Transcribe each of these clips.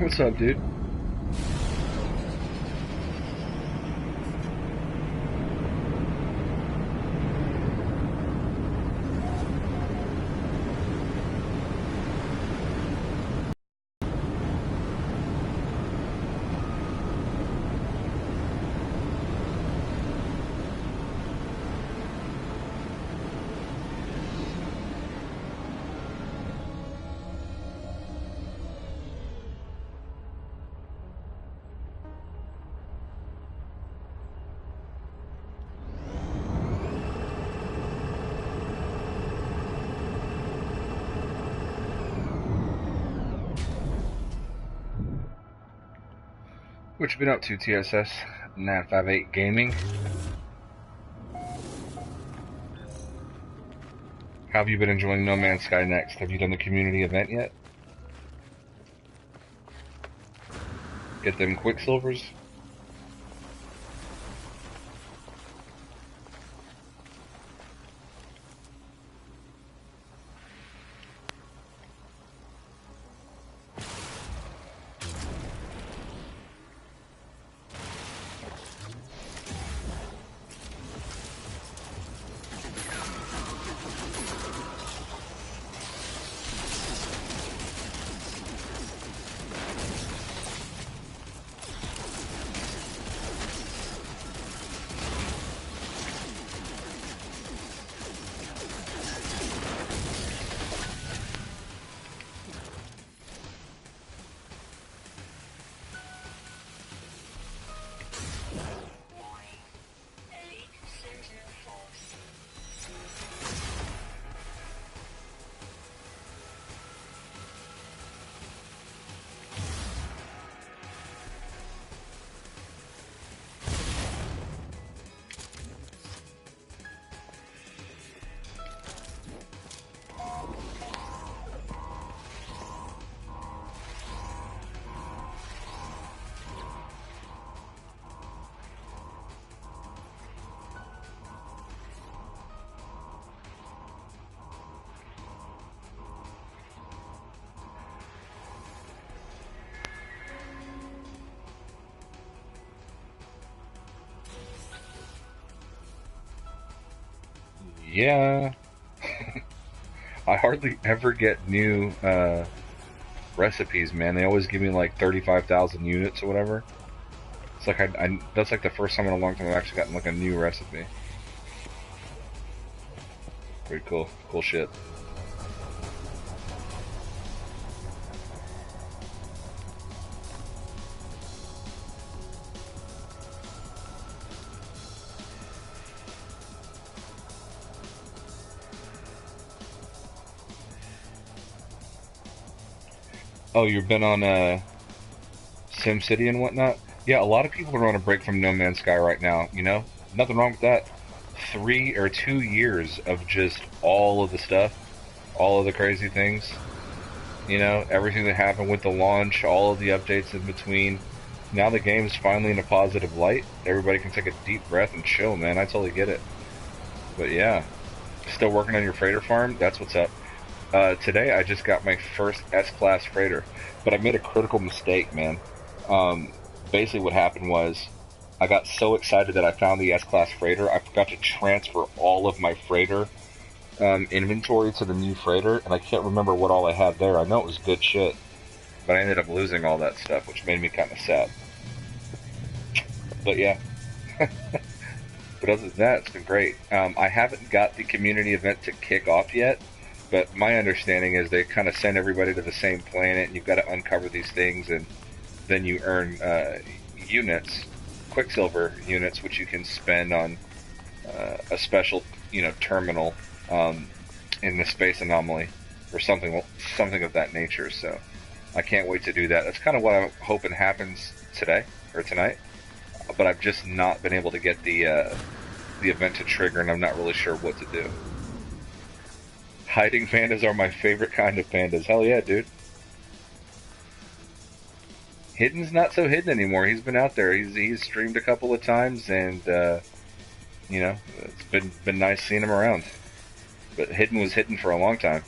What's up, dude? What you been up to, TSS 958 Gaming? How have you been enjoying No Man's Sky Next? Have you done the community event yet? Get them Quicksilvers? Yeah. I hardly ever get new recipes, man. They always give me like 35,000 units or whatever. It's like that's like the first time in a long time I've actually gotten like a new recipe. Pretty cool. Cool shit. Oh, you've been on SimCity and whatnot? Yeah, a lot of people are on a break from No Man's Sky right now, you know? Nothing wrong with that. 2 years of just all of the stuff, all of the crazy things, you know, everything that happened with the launch, all of the updates in between. Now the game's finally in a positive light. Everybody can take a deep breath and chill, man. I totally get it. But yeah, still working on your freighter farm? That's what's up. Today I just got my first S-Class freighter, but I made a critical mistake, man. Basically what happened was I got so excited that I found the S-Class freighter, I forgot to transfer all of my freighter inventory to the new freighter, and I can't remember what all I had there. I know it was good shit, but I ended up losing all that stuff, which made me kind of sad. But yeah. But other than that, it's been great. I haven't got the community event to kick off yet, but my understanding is they kind of send everybody to the same planet, and you've got to uncover these things, and then you earn units, Quicksilver units, which you can spend on a special, you know, terminal in the space anomaly, or something of that nature. So I can't wait to do that. That's kind of what I'm hoping happens today or tonight. But I've just not been able to get the event to trigger, and I'm not really sure what to do. Hiding pandas are my favorite kind of pandas. Hell yeah, dude. Hidden's not so hidden anymore. He's been out there. He's streamed a couple of times, and you know, it's been nice seeing him around. But Hidden was hidden for a long time.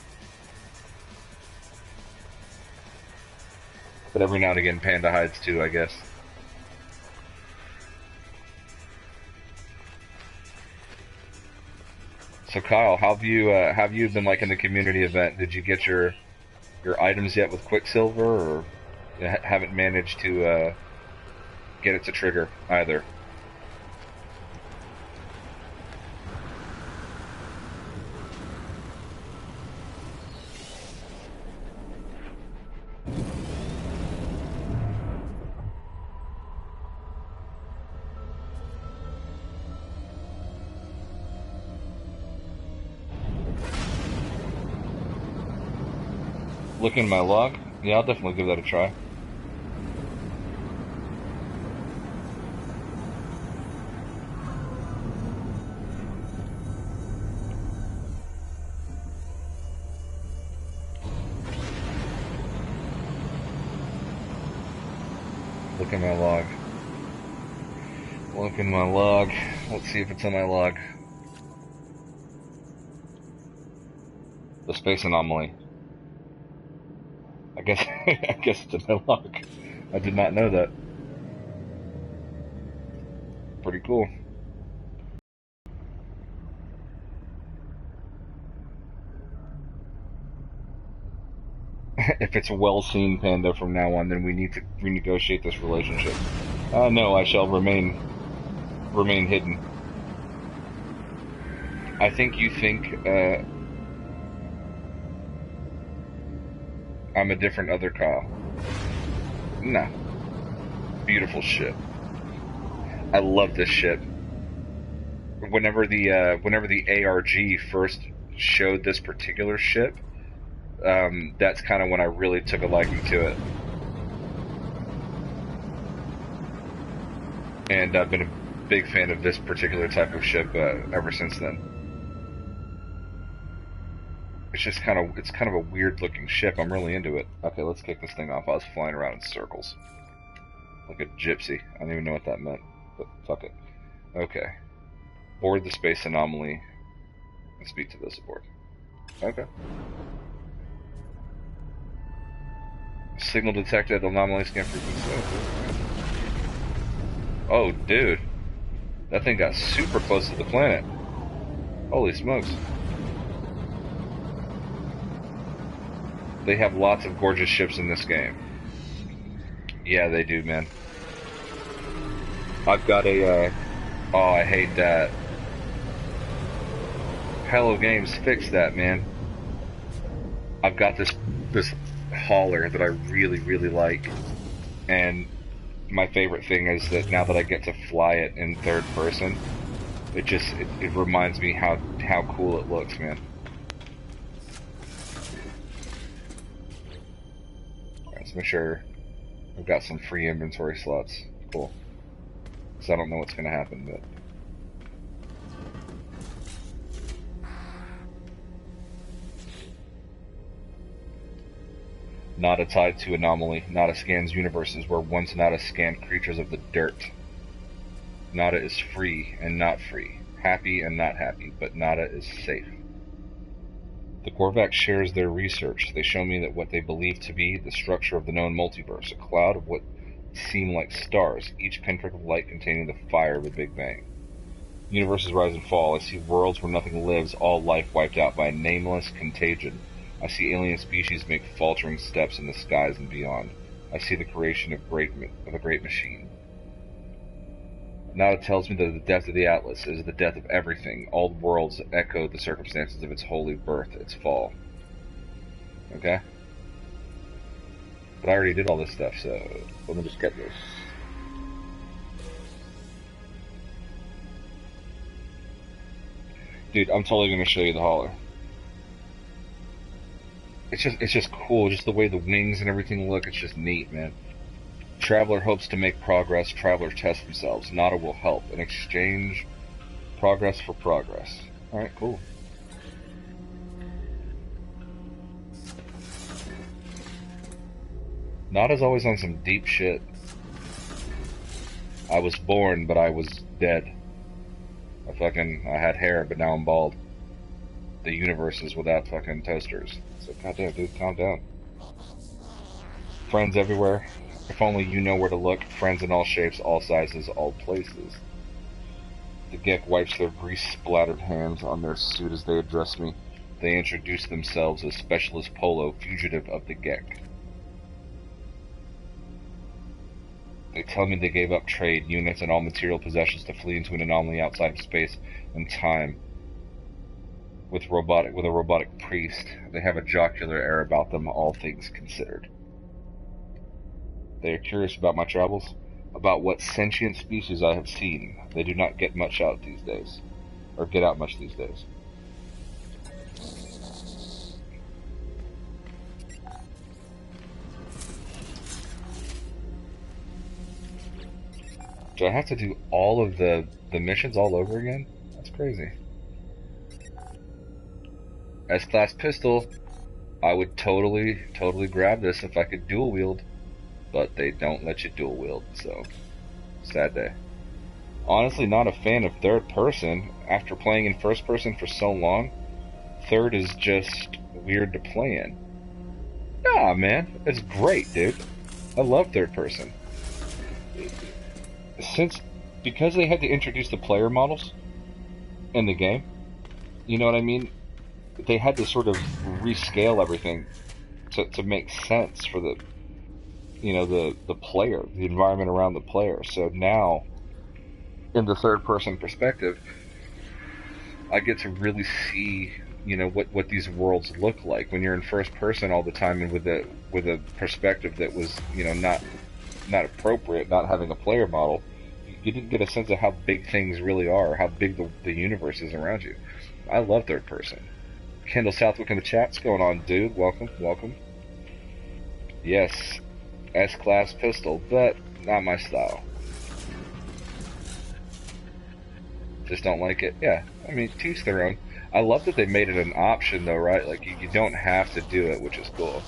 But every now and again, Panda hides too, I guess. So Kyle, how have you been liking the community event? Did you get your items yet with Quicksilver, or haven't managed to get it to trigger either? Look in my log? Yeah, I'll definitely give that a try. Look in my log. Look in my log. Let's see if it's in my log. The space anomaly. I guess I guess it's in my log. I did not know that. Pretty cool. If it's well seen, Panda, from now on, then we need to renegotiate this relationship. No, I shall remain hidden. I think you think I'm a different other Kyle. No. Beautiful ship. I love this ship. Whenever the ARG first showed this particular ship, that's kind of when I really took a liking to it. And I've been a big fan of this particular type of ship ever since then. It's just kind of a weird looking ship. I'm really into it. Okay, let's kick this thing off. I was flying around in circles. Like a gypsy. I don't even know what that meant, but fuck it. Okay. Board the space anomaly and speak to this aboard. Okay. Signal detected, anomaly scan frequency. Oh, dude. That thing got super close to the planet. Holy smokes. They have lots of gorgeous ships in this game. Yeah, they do, man. I've got a, oh, I hate that. Hello Games, fix that, man. I've got this hauler that I really, really like. And my favorite thing is that now that I get to fly it in third person, it reminds me how cool it looks, man. Let's make sure I've got some free inventory slots. Cool. Because I don't know what's going to happen, but... Nada tied to anomaly. Nada scans universes where once Nada scanned creatures of the dirt. Nada is free and not free. Happy and not happy, but Nada is safe. The Korvax shares their research. They show me that what they believe to be the structure of the known multiverse, a cloud of what seem like stars, each pinprick of light containing the fire of the Big Bang. Universes rise and fall. I see worlds where nothing lives, all life wiped out by a nameless contagion. I see alien species make faltering steps in the skies and beyond. I see the creation of a great machine. Now it tells me that the death of the Atlas is the death of everything. All worlds echo the circumstances of its holy birth, its fall. Okay? But I already did all this stuff, so let me just get this. Dude, I'm totally gonna show you the hauler. It's just cool, just the way the wings and everything look. It's just neat, man. Traveler hopes to make progress. Travelers test themselves. Nada will help. In exchange, progress for progress. Alright, cool. Nada's always on some deep shit. I was born, but I was dead. I had hair, but now I'm bald. The universe is without fucking toasters. So, goddamn, dude, calm down. Friends everywhere. If only you know where to look. Friends in all shapes, all sizes, all places. The geck wipes their grease-splattered hands on their suit as they address me. They introduce themselves as Specialist Polo, fugitive of the geck. They tell me they gave up trade, units, and all material possessions to flee into an anomaly outside of space and time. With a robotic priest, they have a jocular air about them, all things considered. They are curious about my travels, about what sentient species I have seen. They do not get much out these days, or get out much these days. Do I have to do all of the missions all over again? That's crazy. S-class pistol. I would totally grab this if I could dual wield, but they don't let you dual wield, so sad day. Honestly, not a fan of third person. After playing in first person for so long, third is just weird to play in. Nah, man, it's great, dude. I love third person. Because they had to introduce the player models in the game, you know what I mean? They had to sort of rescale everything to make sense for the player, the environment around the player. So now, in the third person perspective, I get to really see, what these worlds look like. When you're in first person all the time and with a perspective that was, not appropriate, not having a player model, you didn't get a sense of how big things really are, how big the universe is around you. I love third person. Kendall Southwick in the chat. What's going on, dude? Welcome. Yes, S-class pistol, but not my style. Just don't like it. Yeah, I mean, teach their own. I love that they made it an option, though, right? Like, you don't have to do it, which is cool.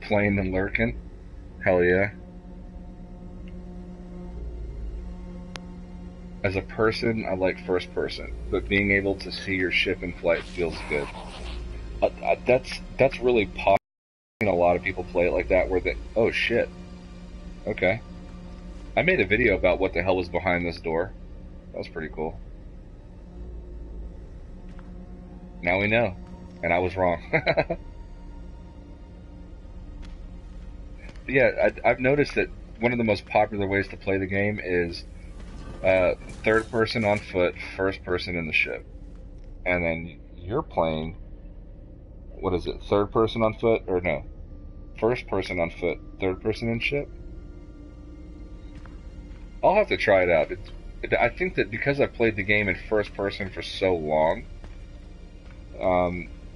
Playing and lurking? Hell yeah. As a person, I like first person, but being able to see your ship in flight feels good. That's really popular. A lot of people play it like that, where they, oh shit, okay. I made a video about what the hell was behind this door. That was pretty cool. Now we know, and I was wrong. Yeah, I've noticed that one of the most popular ways to play the game is third person on foot, first person in the ship. And then you're playing, what is it, third person on foot? Or no, first person on foot, third person in ship? I'll have to try it out. I think that because I've played the game in first person for so long,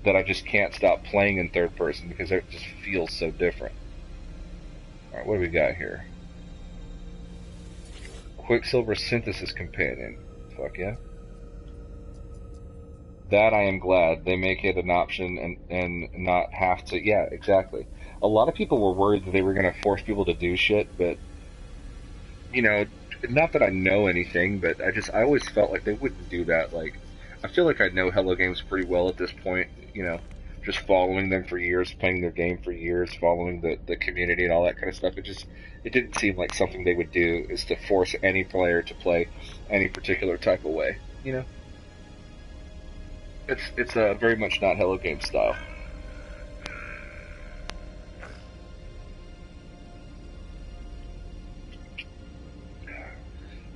that I just can't stop playing in third person because it just feels so different. Alright, what do we got here? Quicksilver Synthesis Companion. Fuck yeah. That I am glad. They make it an option and not have to. Yeah, exactly. A lot of people were worried that they were going to force people to do shit, but, not that I know anything, but I always felt like they wouldn't do that. Like, I feel like I know Hello Games pretty well at this point, just following them for years, playing their game for years, following the community and all that kind of stuff. It didn't seem like something they would do, is to force any player to play any particular type of way, It's very much not Hello Games style.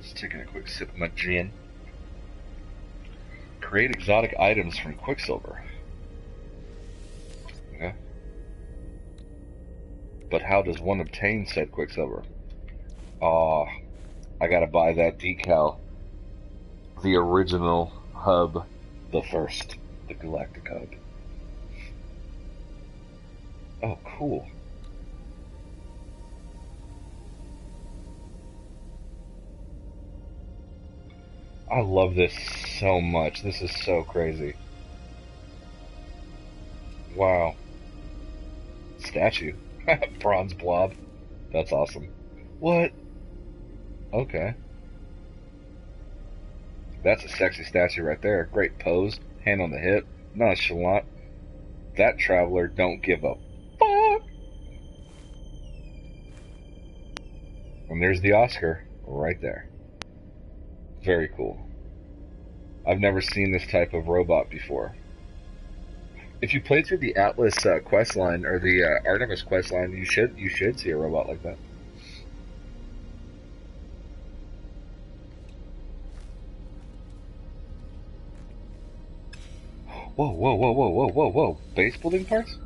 Just taking a quick sip of my gin. Create exotic items from Quicksilver. Yeah. But how does one obtain said Quicksilver? Aw, I gotta buy that decal. The original hub. The first. The Galactic Hub. Oh, cool. I love this so much. This is so crazy. Wow. Statue. Bronze blob. That's awesome. What? Okay. That's a sexy statue right there. Great pose. Hand on the hip. Nonchalant. That traveler don't give a fuck. And there's the Oscar right there. Very cool. I've never seen this type of robot before. If you play through the Atlas quest line or the Artemis quest line, you should see a robot like that. Whoa, whoa, whoa, whoa, whoa, whoa, whoa! Base building parts?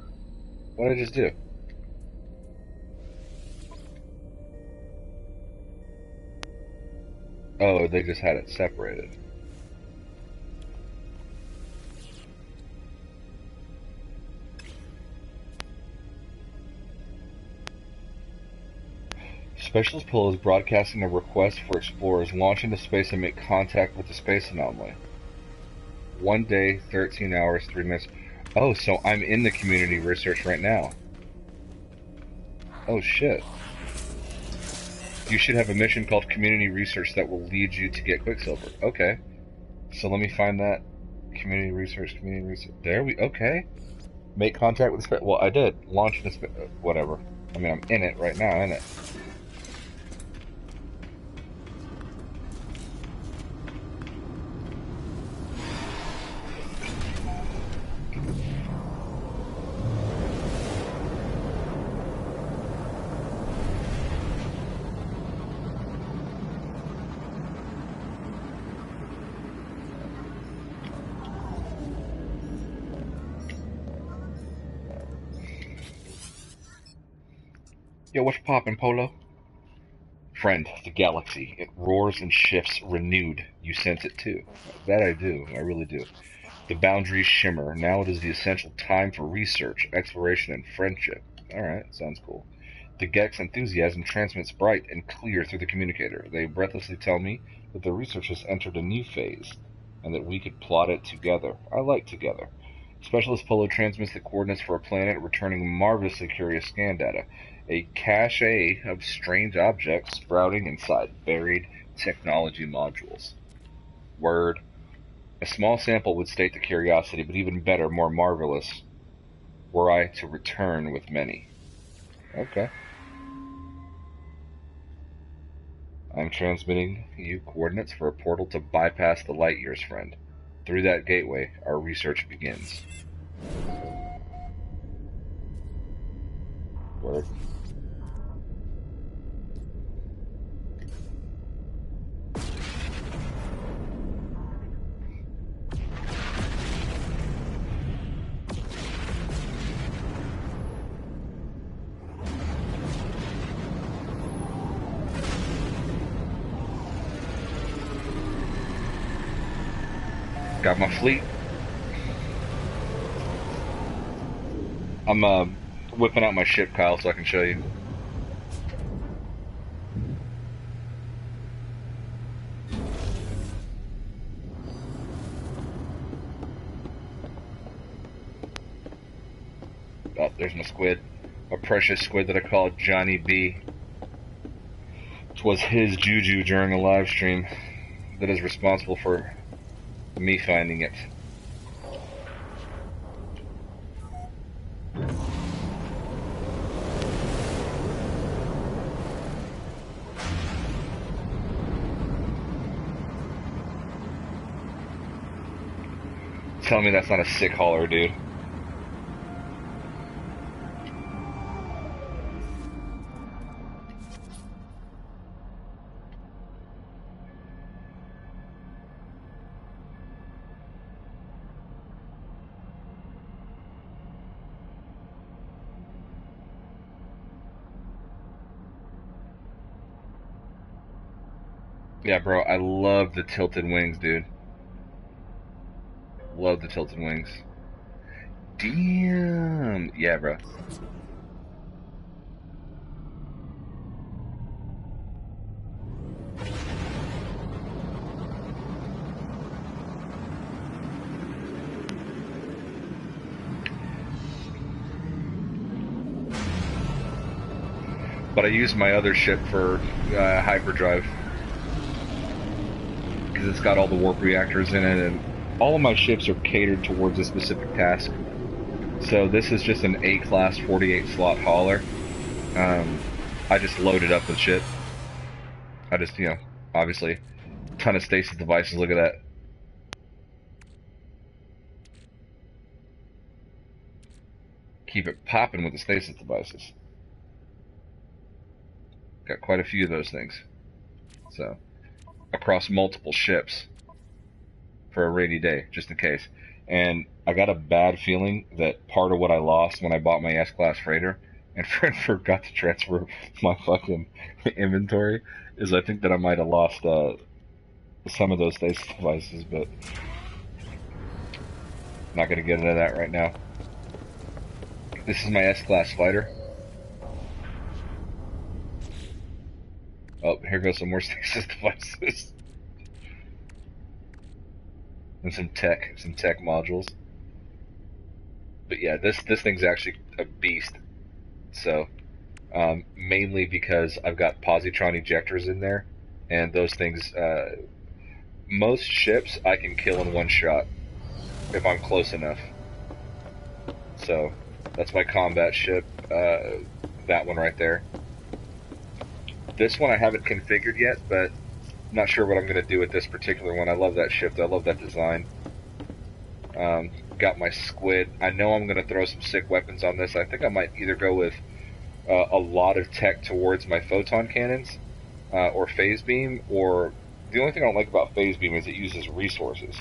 What did I just do? Oh, they just had it separated. Specialist Pull is broadcasting a request for explorers launch into space and make contact with the space anomaly. 1 day, 13 hours, 3 minutes. Oh, so I'm in the community research right now. Oh shit. You should have a mission called Community Research that will lead you to get Quicksilver. Okay. So let me find that. Community Research. There we, okay. Make contact with the space. Well, I did. Launch into space. Whatever. I mean, I'm in it right now, in it. Yo, what's poppin', Polo? Friend, the galaxy. It roars and shifts, renewed. You sense it too. That I do. I really do. The boundaries shimmer. Now it is the essential time for research, exploration, and friendship. Alright, sounds cool. The Gek's enthusiasm transmits bright and clear through the communicator. They breathlessly tell me that the research has entered a new phase, and that we could plot it together. I like together. Specialist Polo transmits the coordinates for a planet, returning marvelously curious scan data. A cache of strange objects sprouting inside buried technology modules. Word. A small sample would state the curiosity, but even better, more marvelous, were I to return with many. Okay. I'm transmitting you coordinates for a portal to bypass the light years, friend. Through that gateway, our research begins. Word. Got my fleet. I'm whipping out my ship, Kyle, so I can show you. Oh, there's my squid. A precious squid that I call Johnny B. It was his juju during a live stream that is responsible for me finding it. Tell me that's not a sick hauler, dude. Yeah, bro, I love the tilted wings, dude. Love the tilted wings. Damn. Yeah, bro. But I use my other ship for hyperdrive because it's got all the warp reactors in it, and all of my ships are catered towards a specific task. So this is just an A-class 48 slot hauler. I just load it up with shit. I just, obviously, ton of stasis devices. Look at that. Keep it popping with the stasis devices. Got quite a few of those things. So, across multiple ships for a rainy day, just in case. And I got a bad feeling that part of what I lost when I bought my S-Class freighter and forgot to transfer my fucking inventory is I think that I might have lost some of those stasis devices, but I'm not going to get into that right now. This is my S-Class fighter. Oh, here goes some more stasis devices. And some tech modules. But yeah, this thing's actually a beast. So, mainly because I've got positron ejectors in there, and those things, most ships I can kill in one shot if I'm close enough. So, that's my combat ship, that one right there. This one I haven't configured yet, but not sure what I'm going to do with this particular one. I love that ship, though. I love that design. Got my squid. I know I'm going to throw some sick weapons on this. I think I might either go with a lot of tech towards my photon cannons, or phase beam, or the only thing I don't like about phase beam is it uses resources.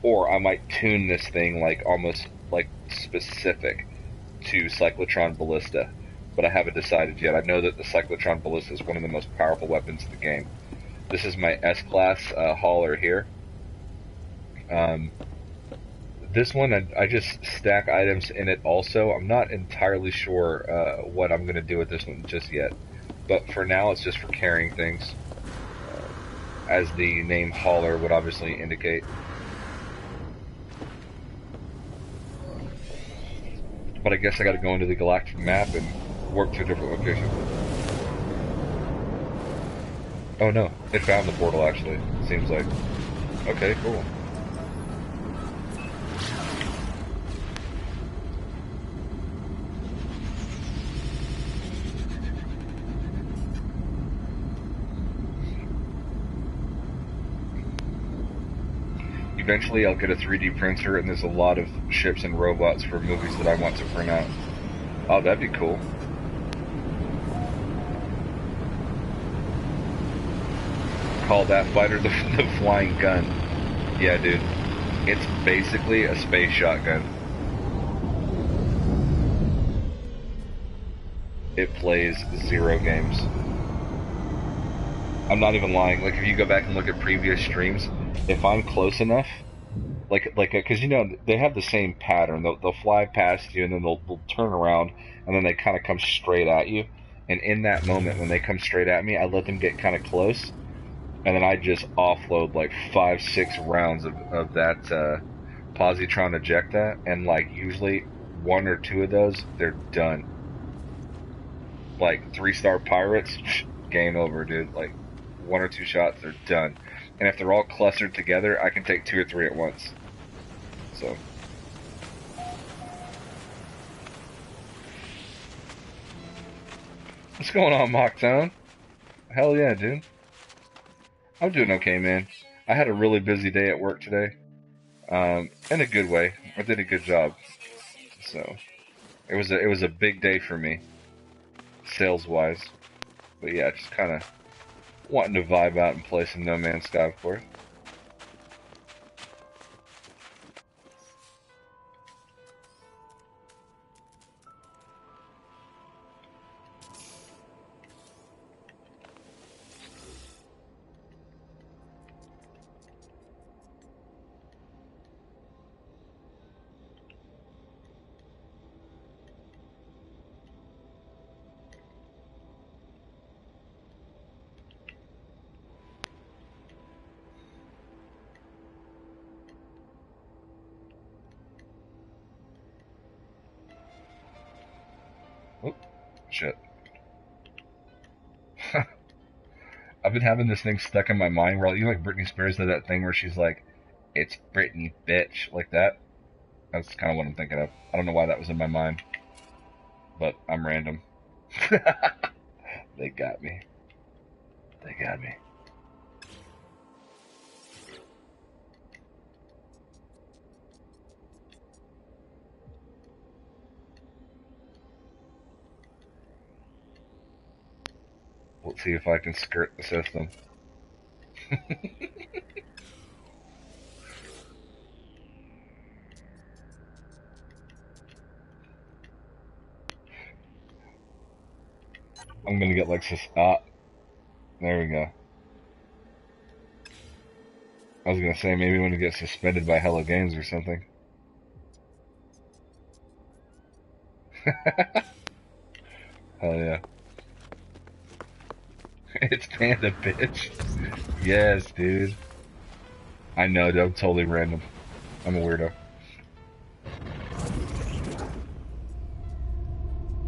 Or I might tune this thing like almost like specific to cyclotron ballista, but I haven't decided yet. I know that the cyclotron ballista is one of the most powerful weapons in the game. This is my S-Class hauler here. This one, I just stack items in it also. I'm not entirely sure what I'm going to do with this one just yet. But for now, it's just for carrying things, as the name hauler would obviously indicate. But I guess I got to go into the galactic map and work to a different location. Oh no, it found the portal actually, seems like. Okay, cool. Eventually I'll get a 3D printer, and there's a lot of ships and robots for movies that I want to print out. Oh, that'd be cool. Call that fighter the flying gun. Yeah, dude. It's basically a space shotgun. It plays 0 games. I'm not even lying. Like, if you go back and look at previous streams, if I'm close enough, because they have the same pattern. They'll fly past you, and then they'll turn around, and then they kind of come straight at you. And in that moment, when they come straight at me, I let them get kind of close, and then I just offload like 5-6 rounds of that positron ejecta, and like usually 1 or 2 of those, they're done. Like 3-star pirates, game over, dude. Like 1 or 2 shots, they're done. And if they're all clustered together, I can take 2 or 3 at once. So. What's going on, Mocktown? Hell yeah, dude. I'm doing okay, man. I had a really busy day at work today. In a good way. I did a good job. So, it was a big day for me, sales wise. But yeah, just kind of wanting to vibe out and play some No Man's Sky, of course. Oh, shit. been having this thing stuck in my mind where, you know, like Britney Spears did that thing where she's like, "It's Britney, bitch," like that. That's kind of what I'm thinking of. I don't know why that was in my mind, but I'm random. They got me. They got me. Let's see if I can skirt the system. I'm gonna get like there we go. I was gonna say maybe I'm gonna get suspended by Hello Games or something. Hell yeah. It's Panda, bitch. Yes, dude. I know, dude. I'm totally random. I'm a weirdo.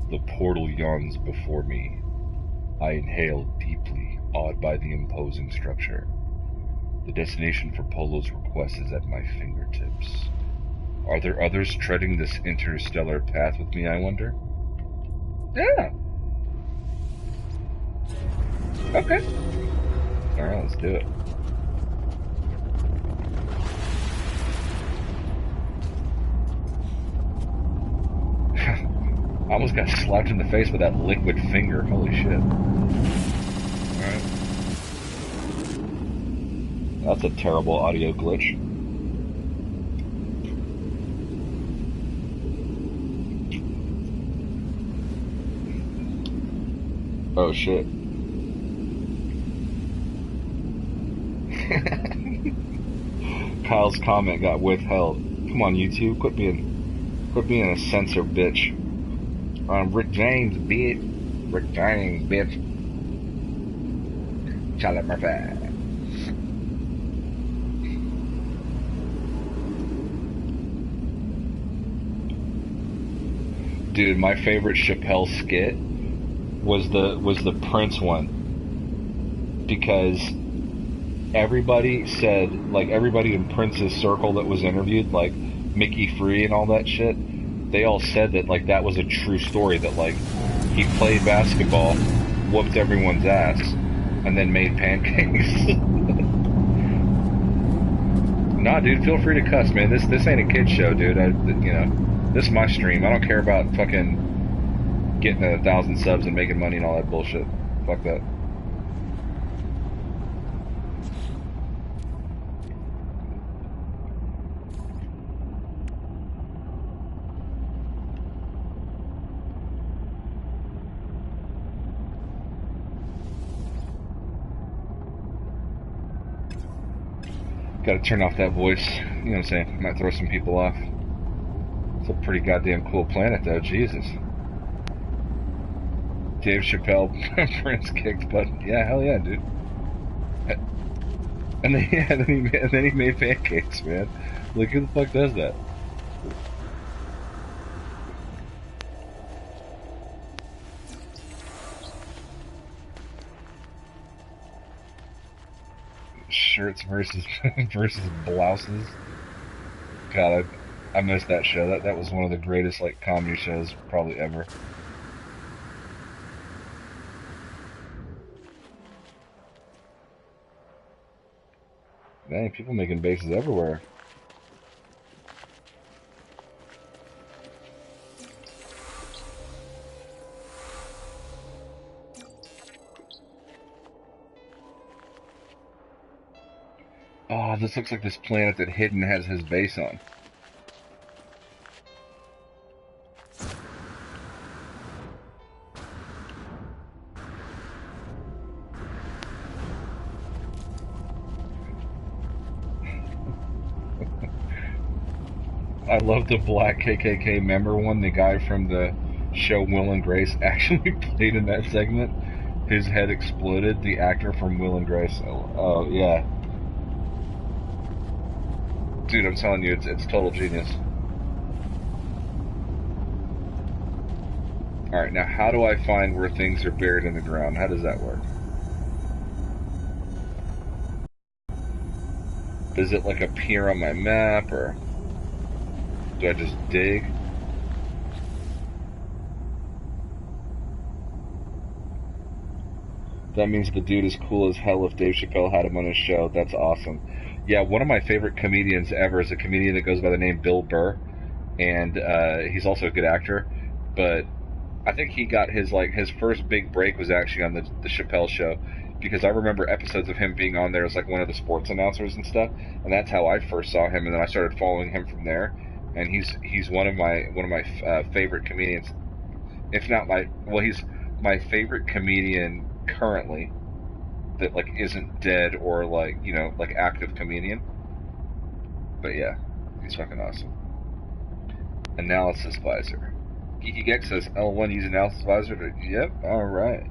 The portal yawns before me. I inhale deeply, awed by the imposing structure. The destination for Polo's request is at my fingertips. Are there others treading this interstellar path with me, I wonder? Yeah. Okay. Alright, let's do it. I almost got slapped in the face with that liquid finger. Holy shit. Alright. That's a terrible audio glitch. Oh shit. Kyle's comment got withheld. Come on, YouTube, quit being a censor bitch. Rick James, bitch. Rick James, bitch. Charlie Murphy. Dude, my favorite Chappelle skit was the Prince one, because everybody said, like, everybody in Prince's circle that was interviewed, like Mickey Free and all that shit, they all said that, like, that was a true story, that, like, he played basketball, whooped everyone's ass, and then made pancakes. Nah, dude, feel free to cuss, man. This ain't a kid show, dude. This is my stream. I don't care about fucking getting 1,000 subs and making money and all that bullshit. Fuck that. Gotta turn off that voice. You know what I'm saying? Might throw some people off. It's a pretty goddamn cool planet, though. Jesus. Dave Chappelle, Prince kicked butt. Yeah, hell yeah, dude. And then he made pancakes, man. Like, who the fuck does that? Shirts versus blouses. God, I missed that show. That was one of the greatest, like, comedy shows probably ever. Dang, people making bases everywhere. Oh, this looks like this planet that Hidden has his base on. I love the black KKK member one. The guy from the show Will and Grace actually played in that segment. His head exploded. The actor from Will and Grace. Oh yeah. Dude, I'm telling you, it's total genius. Alright, now how do I find where things are buried in the ground? How does that work? Does it like appear on my map, or do I just dig? That means the dude is cool as hell if Dave Chappelle had him on his show. That's awesome. Yeah, one of my favorite comedians ever is a comedian that goes by the name Bill Burr, and he's also a good actor. But I think he got his first big break was actually on the Chappelle show, because I remember episodes of him being on there as like one of the sports announcers and stuff, and that's how I first saw him, and then I started following him from there. And he's one of my favorite comedians, if not he's my favorite comedian currently that like isn't dead or like like active comedian. But yeah, he's fucking awesome. Analysis visor. Geeky Gex says L1 use analysis visor. Yep, all right.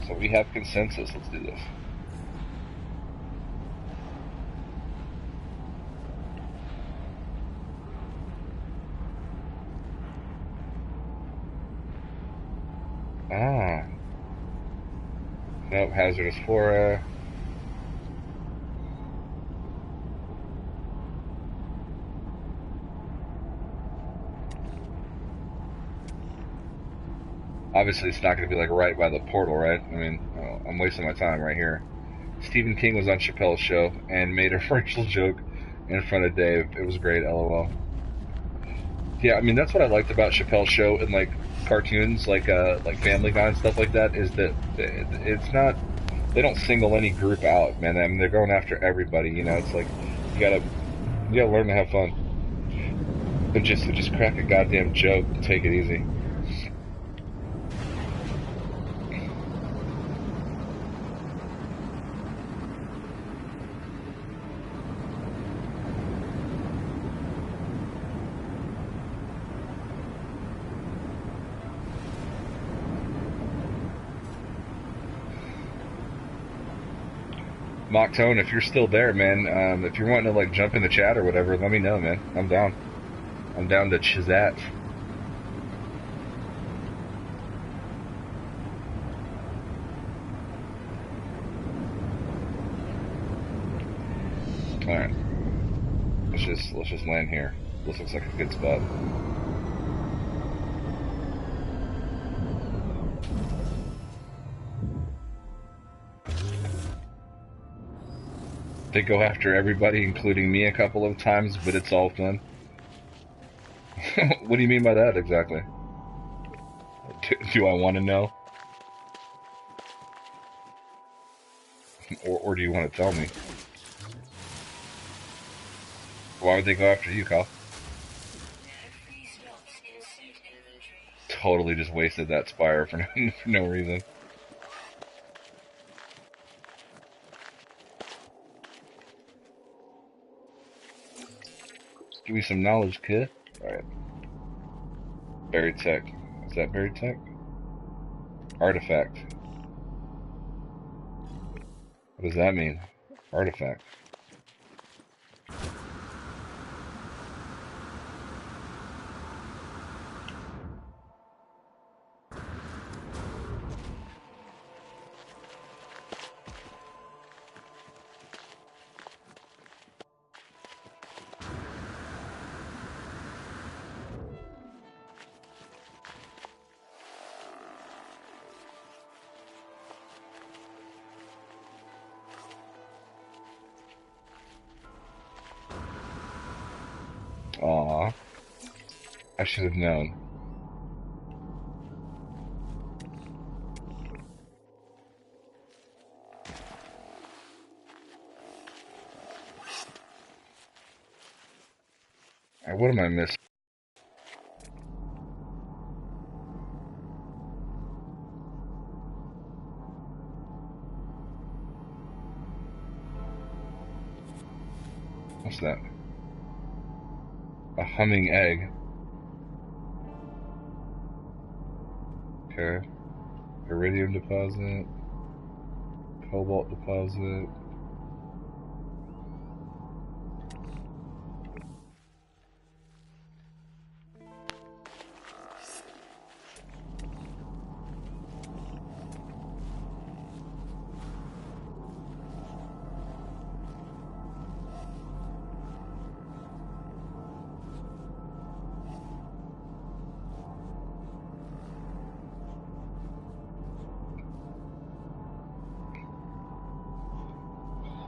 So we have consensus. Let's do this. Ah. Nope, hazardous flora. Obviously, it's not going to be like right by the portal, right? I mean, I'm wasting my time right here. Stephen King was on Chappelle's show and made a racial joke in front of Dave. It was great, lol. Yeah, I mean, that's what I liked about Chappelle's show and like cartoons, like Family Guy and stuff like that, is that it's not, they don't single any group out, man. I mean, they're going after everybody. It's like you gotta learn to have fun and just crack a goddamn joke and take it easy. Mock-Tone, if you're still there, man, if you're wanting to like jump in the chat or whatever, let me know, man. I'm down. I'm down to chizat. All right, let's just land here. This looks like a good spot. They go after everybody, including me, a couple of times, but it's all fun. What do you mean by that exactly? Do I want to know? Or do you want to tell me? Why would they go after you, Kyle? Totally just wasted that Spire for no reason. Give me some knowledge, kid. Alright. Buried tech. Is that buried tech? Artifact. What does that mean? Artifact. Aww. I should have known. What am I missing? What's that? A humming egg. Okay. Iridium deposit. Cobalt deposit.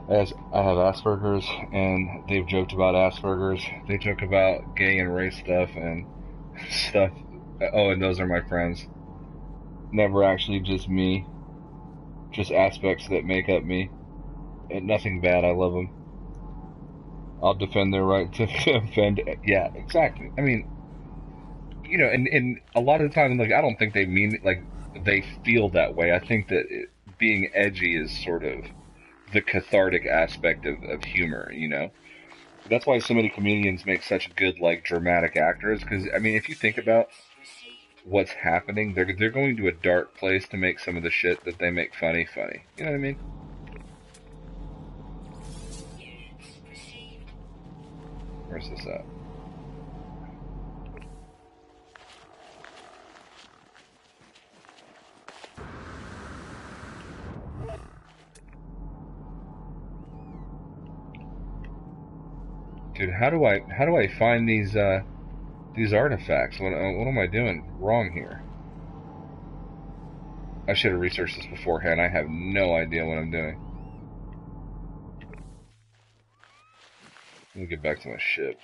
As I have Asperger's, and they've joked about Asperger's. They joke about gay and race stuff and stuff. Oh, and those are my friends. Never actually just me. Just aspects that make up me. And nothing bad. I love them. I'll defend their right to offend. Yeah, exactly. I mean, and a lot of the time, like, I don't think they mean like they feel that way. I think that being edgy is sort of the cathartic aspect of humor. That's why so many comedians make such good, like, dramatic actors. Because I mean, if you think about what's happening, they're going to a dark place to make some of the shit that they make funny. You know what I mean? Where's this at? Dude, how do I find these artifacts? What am I doing wrong here? I should have researched this beforehand. I have no idea what I'm doing. Let me get back to my ship.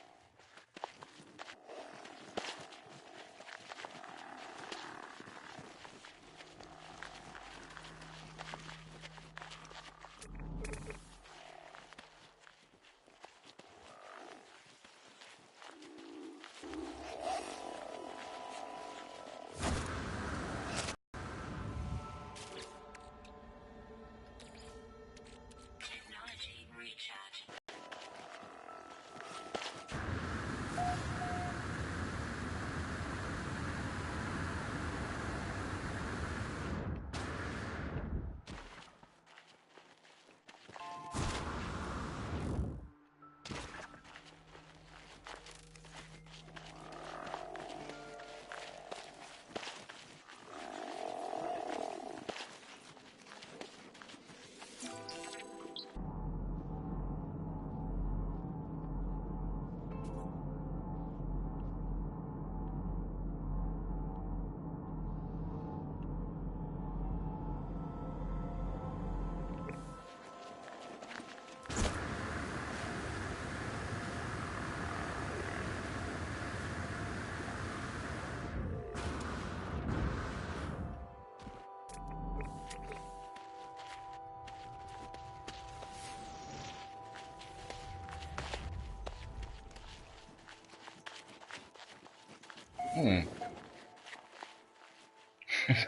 Hmm.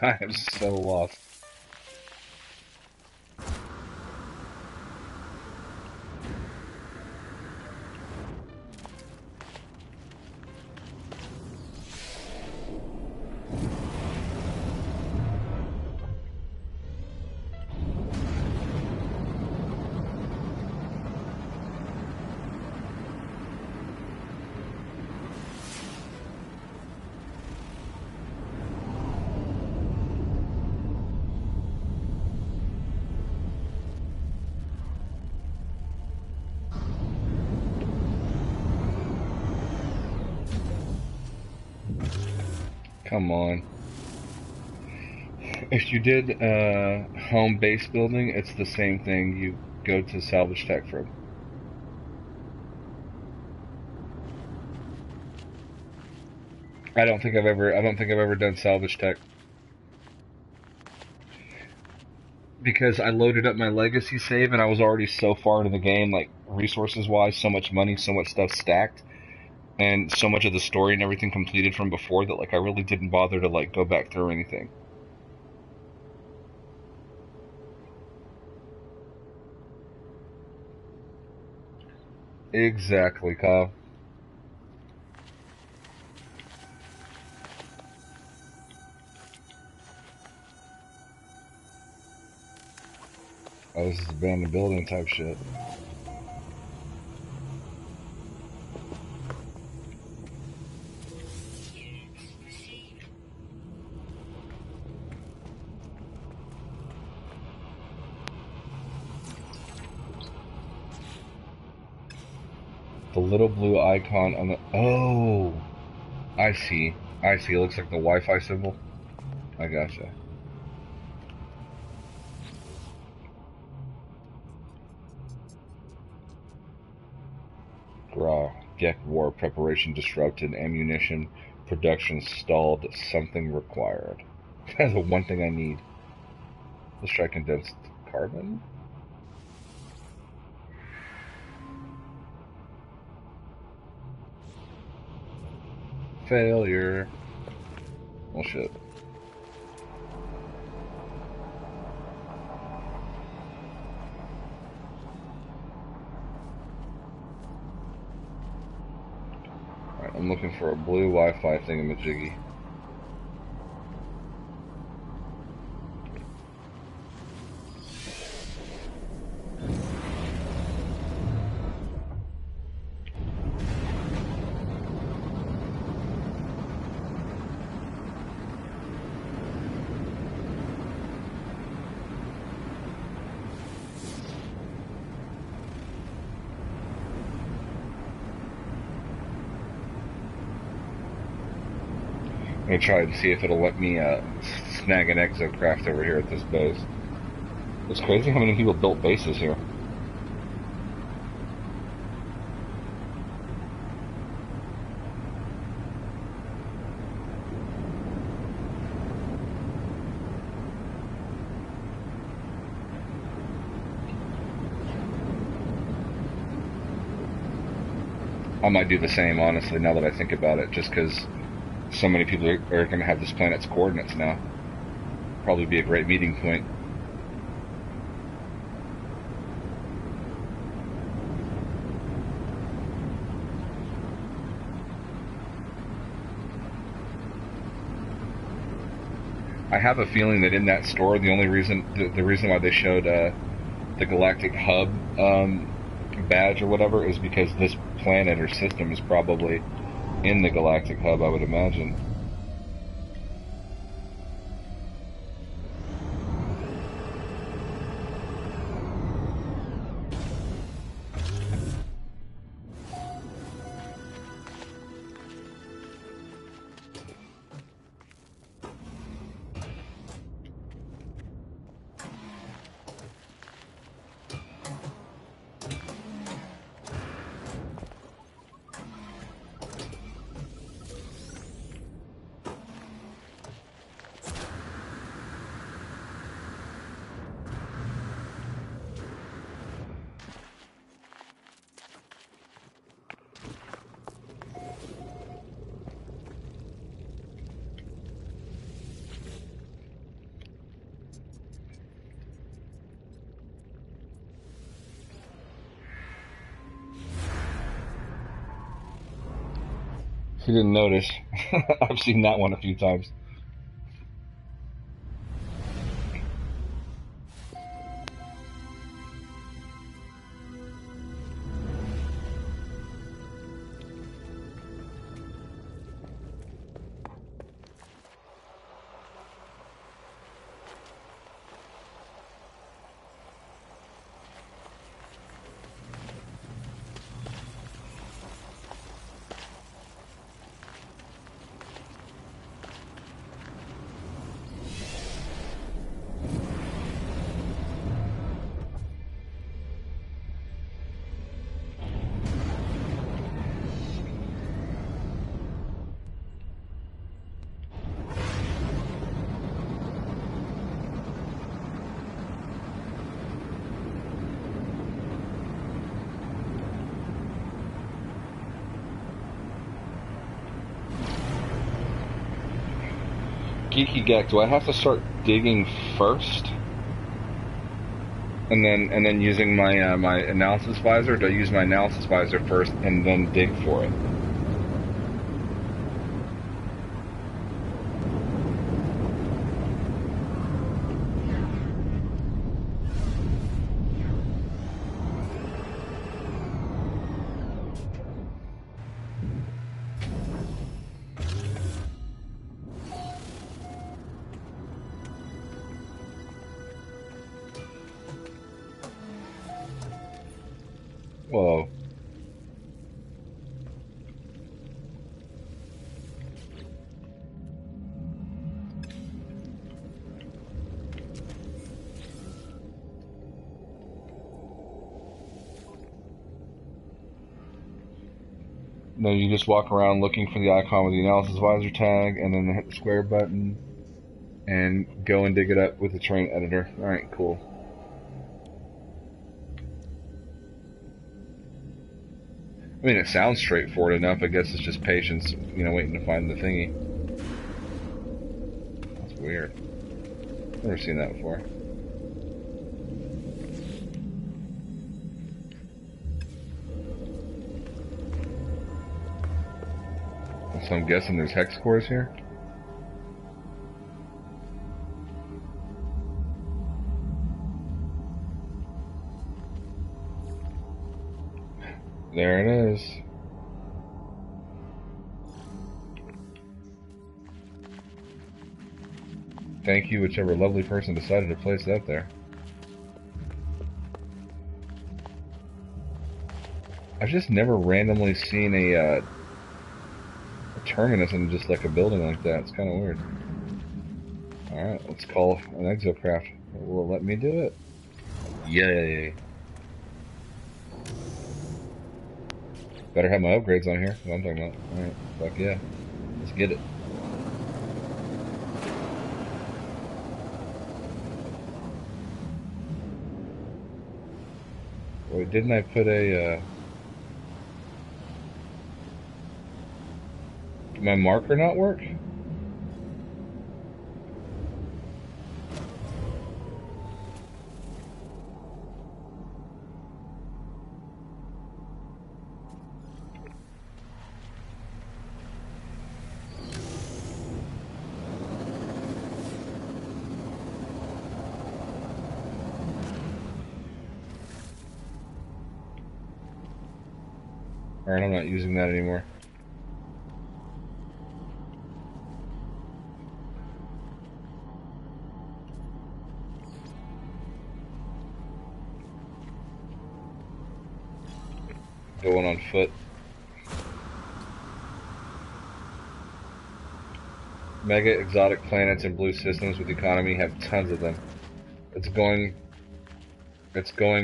I am so lost. Come on. If you did home base building, it's the same thing. You go to salvage tech for. I don't think I've ever done salvage tech because I loaded up my legacy save and I was already so far into the game, like resources wise, so much money, so much stuff stacked, and so much of the story and everything completed from before that, like, I really didn't bother to, like, go back through anything. Exactly, Kyle. Oh, this is abandoned building type shit. The little blue icon on the. Oh! I see. I see. It looks like the Wi-Fi symbol. I gotcha. Gek War preparation disrupted. Ammunition production stalled. Something required. That's the one thing I need. Let's try condensed carbon. Failure. Well, shit. Alright, I'm looking for a blue Wi-Fi thingamajiggy. I'm gonna try and see if it'll let me snag an exocraft over here at this base. It's crazy how many people built bases here. I might do the same, honestly, now that I think about it, just because so many people are going to have this planet's coordinates now. Probably be a great meeting point. I have a feeling that in that store, the only reason, the reason why they showed the Galactic Hub badge or whatever is because this planet or system is probably in the Galactic Hub, I would imagine. If you didn't notice, I've seen that one a few times. Geeky Gek, do I have to start digging first, and then using my my analysis visor? Or do I use my analysis visor first and then dig for it? Whoa. No, you just walk around looking for the icon with the analysis advisor tag, and then hit the square button, and go and dig it up with the terrain editor. Alright, cool. I mean, it sounds straightforward enough. I guess it's just patience, you know, waiting to find the thingy. That's weird. Never seen that before. So I'm guessing there's hex cores here. There it is. Thank you, whichever lovely person decided to place that there. I've just never randomly seen a terminus in just like a building like that. It's kind of weird. Alright, let's call an exocraft. Will it let me do it? Yay. Better have my upgrades on here. What I'm talking about. Alright, fuck yeah. Let's get it. Wait, didn't I put a, did my marker not work? Alright, I'm not using that anymore. Going on foot. Mega exotic planets and blue systems with economy have tons of them. It's going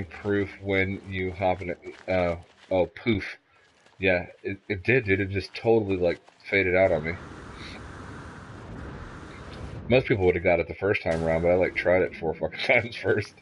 proof when you hop in it. Oh, poof. Yeah, it did, dude. It just totally, like, faded out on me. Most people would have got it the first time around, but I, like, tried it 4 fucking times first.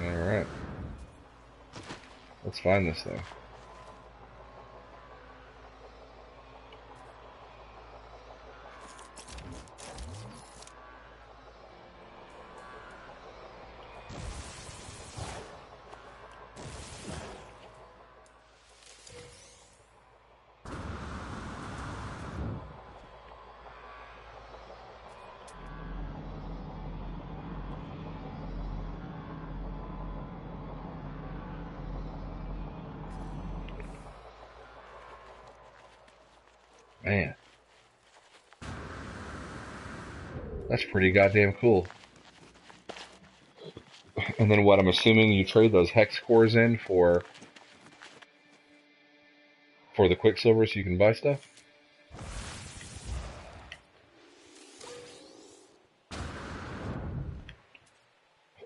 Alright. Let's find this thing. Man. That's pretty goddamn cool. And then what, I'm assuming you trade those hex cores in for the Quicksilver so you can buy stuff?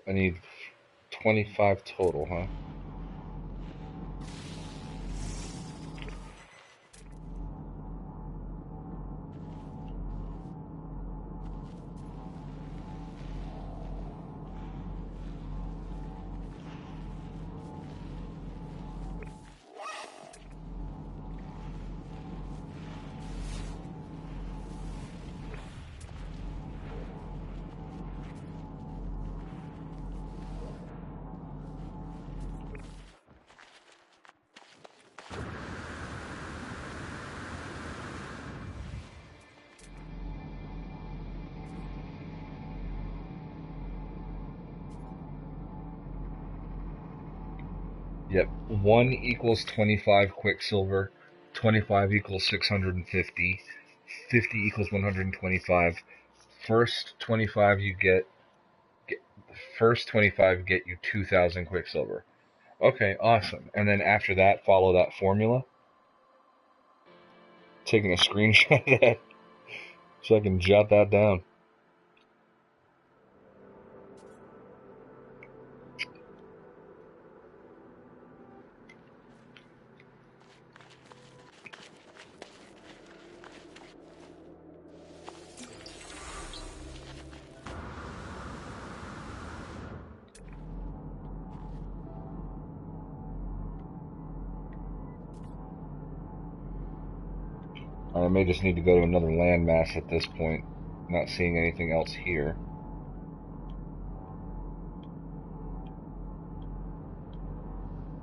I need 25 total, huh? Yep. 1 equals 25 Quicksilver, 25 equals 650, 50 equals 125. First 25 you get First 25 get you 2,000 Quicksilver. Okay, awesome. And then after that, follow that formula. Taking a screenshot of that so I can jot that down. I may just need to go to another landmass at this point. Not seeing anything else here.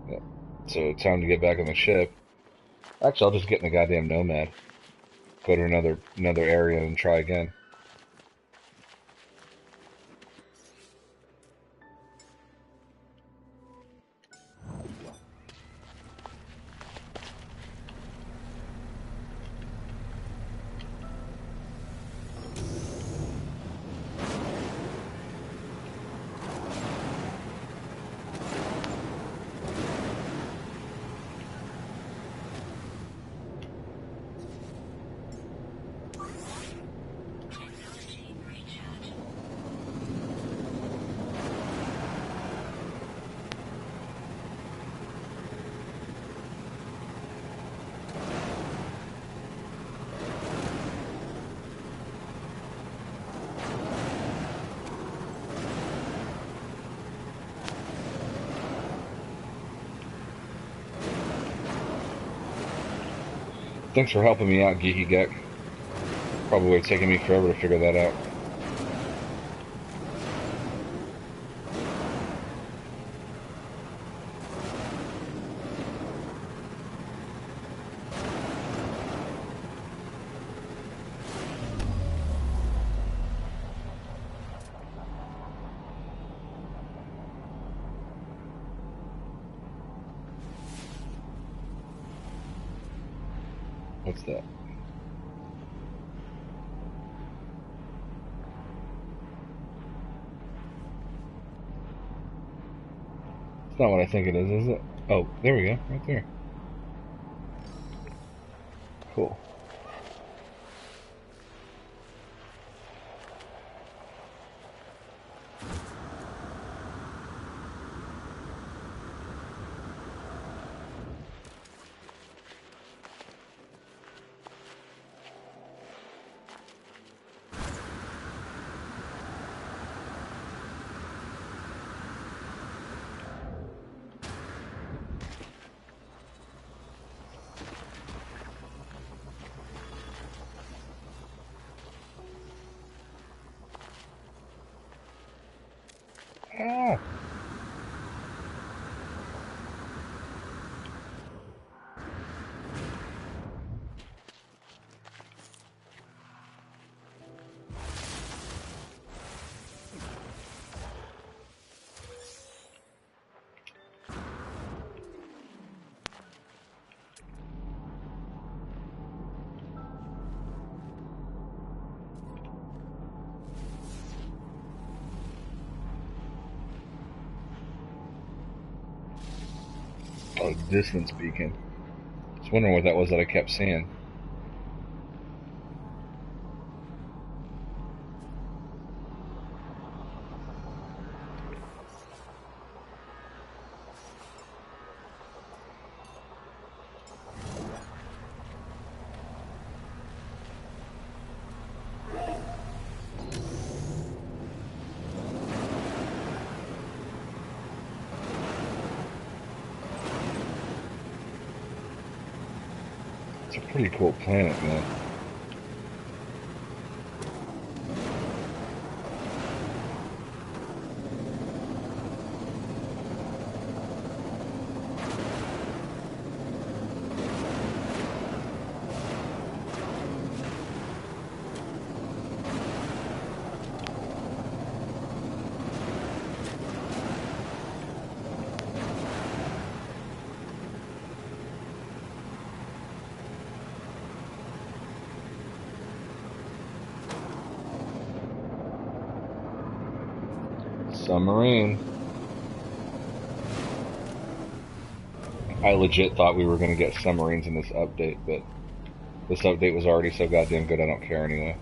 Yep. So time to get back on the ship. Actually, I'll just get in the goddamn Nomad. Go to another area and try again. Thanks for helping me out, Geeky Geck. Probably taking me forever to figure that out. What's that? It's not what I think it is it? Oh, there we go, right there. Cool. Ah. Oh, distance beacon. I was wondering what that was that I kept seeing. It's a pretty cool planet, man. Submarine. I legit thought we were going to get submarines in this update, but this update was already so goddamn good I don't care anyway.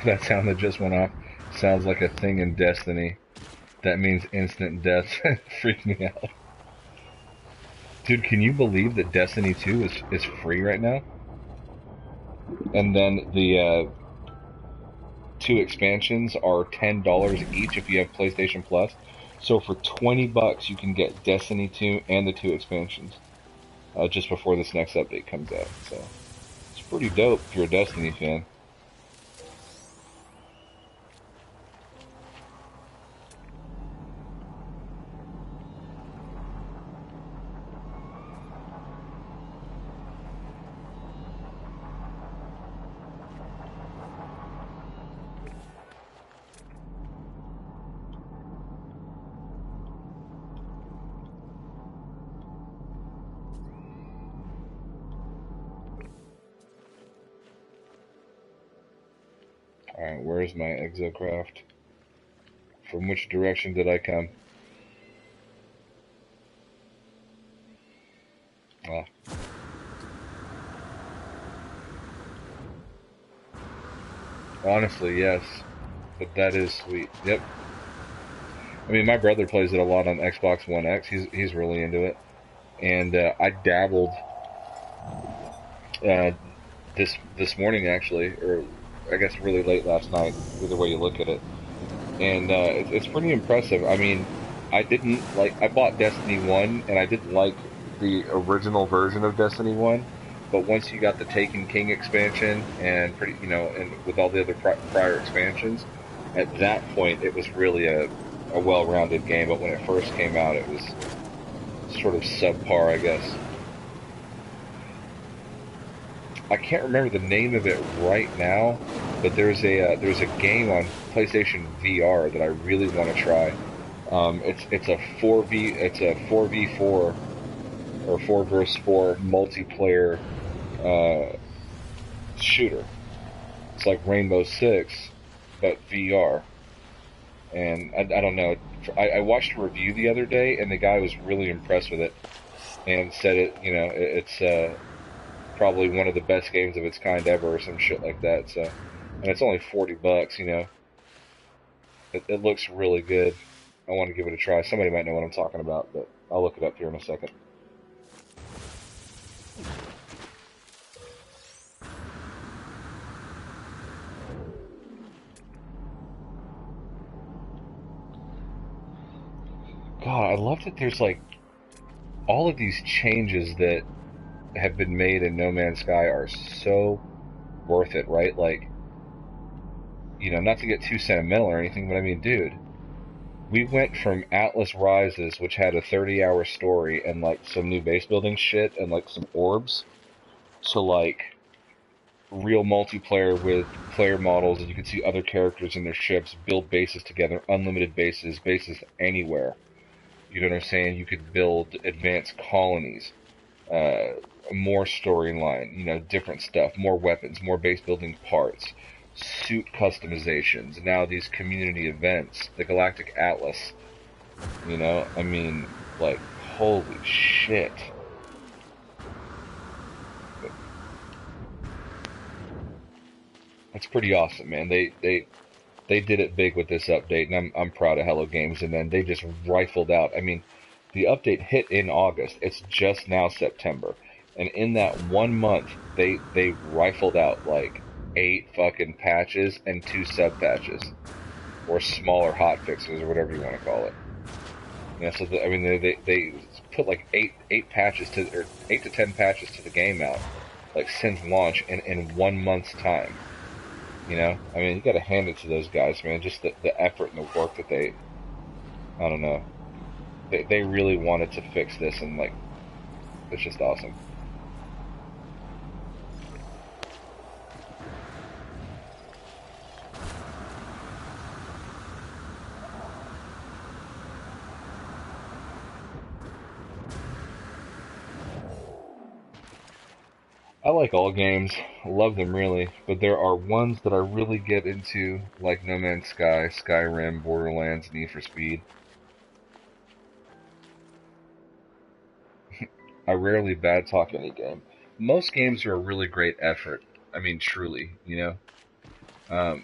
That sound that just went off sounds like a thing in Destiny. That means instant death. Freaked me out. Dude, can you believe that Destiny 2 is free right now? And then the 2 expansions are $10 each if you have PlayStation Plus. So for $20 you can get Destiny 2 and the 2 expansions. Just before this next update comes out. So it's pretty dope if you're a Destiny fan. Alright, where's my exocraft? From which direction did I come? Ah. Honestly, yes. But that is sweet. Yep. I mean, my brother plays it a lot on Xbox One X. He's really into it. And I dabbled this morning, actually, or I guess really late last night, either way you look at it. And it's pretty impressive. I mean, I bought Destiny 1, and I didn't like the original version of Destiny 1, but once you got the Taken King expansion, and and with all the other prior expansions, at that point, it was really a well-rounded game, but when it first came out, it was sort of subpar, I guess. I can't remember the name of it right now, but there's a game on PlayStation VR that I really want to try. It's a 4v4 or 4 versus 4 multiplayer shooter. It's like Rainbow Six, but VR. And I don't know. I watched a review the other day, and the guy was really impressed with it, and said it's probably one of the best games of its kind ever, or some shit like that. So, and it's only $40. It looks really good. I want to give it a try. Somebody might know what I'm talking about, but I'll look it up here in a second. God, I love that there's like all of these changes that have been made in No Man's Sky are so worth it, right? Like, not to get too sentimental or anything, but I mean, dude, we went from Atlas Rises, which had a 30-hour story and like some new base building shit and like some orbs, to like real multiplayer with player models, and you could see other characters in their ships, build bases together, unlimited bases anywhere. You know what I'm saying? You could build advanced colonies, uh, more storyline, different stuff, more weapons, more base building parts, suit customizations, now these community events, the Galactic Atlas, I mean, like, holy shit. That's pretty awesome, man. They did it big with this update, and I'm proud of Hello Games. And then they just rifled out. I mean, the update hit in August. It's just now September, and in that 1 month, they rifled out like 8 fucking patches and 2 sub patches, or smaller hot fixes, or whatever you want to call it. Yeah, so I mean, they put like eight patches or 8 to 10 patches to the game out, like since launch, in 1 month's time. I mean, you got to hand it to those guys, man. Just the effort and the work that I don't know, they really wanted to fix this, and like, it's just awesome. I like all games, love them really, but there are ones that I really get into, like No Man's Sky, Skyrim, Borderlands, Need for Speed. I rarely bad talk any game. Most games are a really great effort. I mean, truly, you know. Um,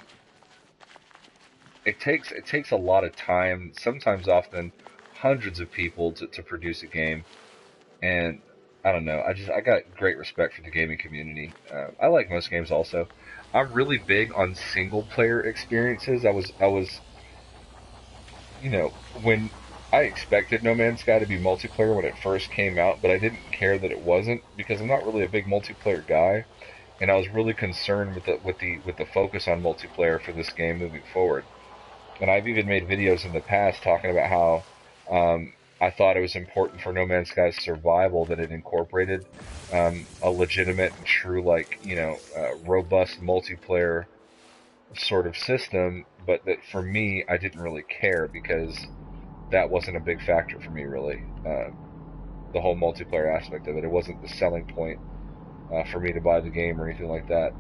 it takes a lot of time, sometimes often hundreds of people to produce a game, and I don't know. I got great respect for the gaming community. I like most games also. I'm really big on single player experiences. I was when I expected No Man's Sky to be multiplayer when it first came out, but I didn't care that it wasn't because I'm not really a big multiplayer guy, and I was really concerned with the focus on multiplayer for this game moving forward. And I've even made videos in the past talking about how I thought it was important for No Man's Sky's survival that it incorporated a legitimate and true, like, robust multiplayer sort of system, but that for me, I didn't really care because that wasn't a big factor for me, really. The whole multiplayer aspect of it. It wasn't the selling point for me to buy the game or anything like that.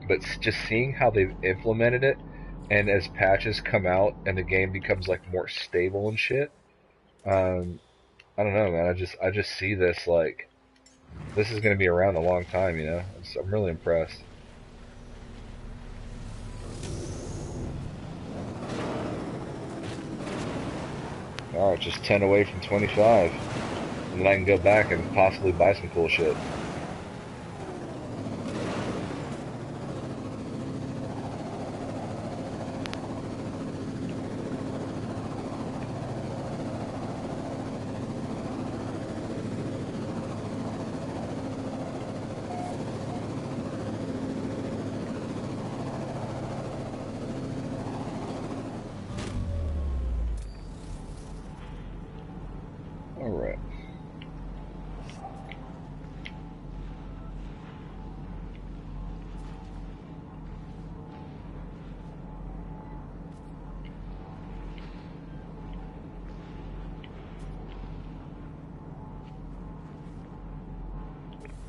But just seeing how they've implemented it, and as patches come out and the game becomes like more stable and shit, um, I don't know, man. I just see this like this is going to be around a long time. I'm really impressed. All right, just 10 away from 25, and then I can go back and possibly buy some cool shit. All right.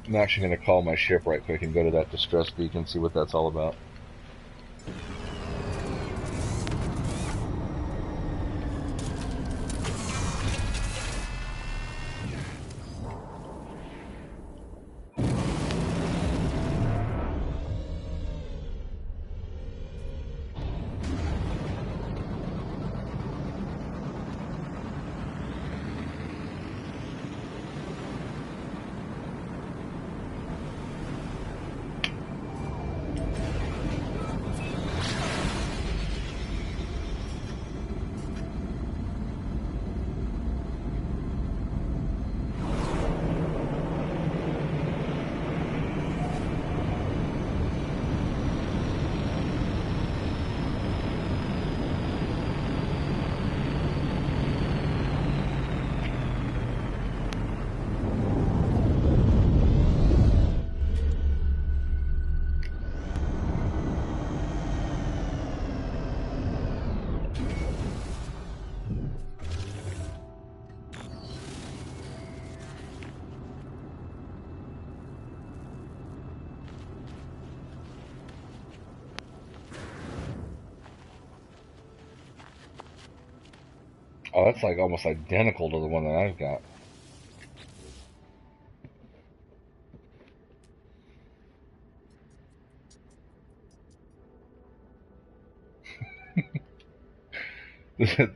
I'm actually going to call my ship right quick and go to that distress beacon and see what that's all about. Oh, that's like almost identical to the one that I've got.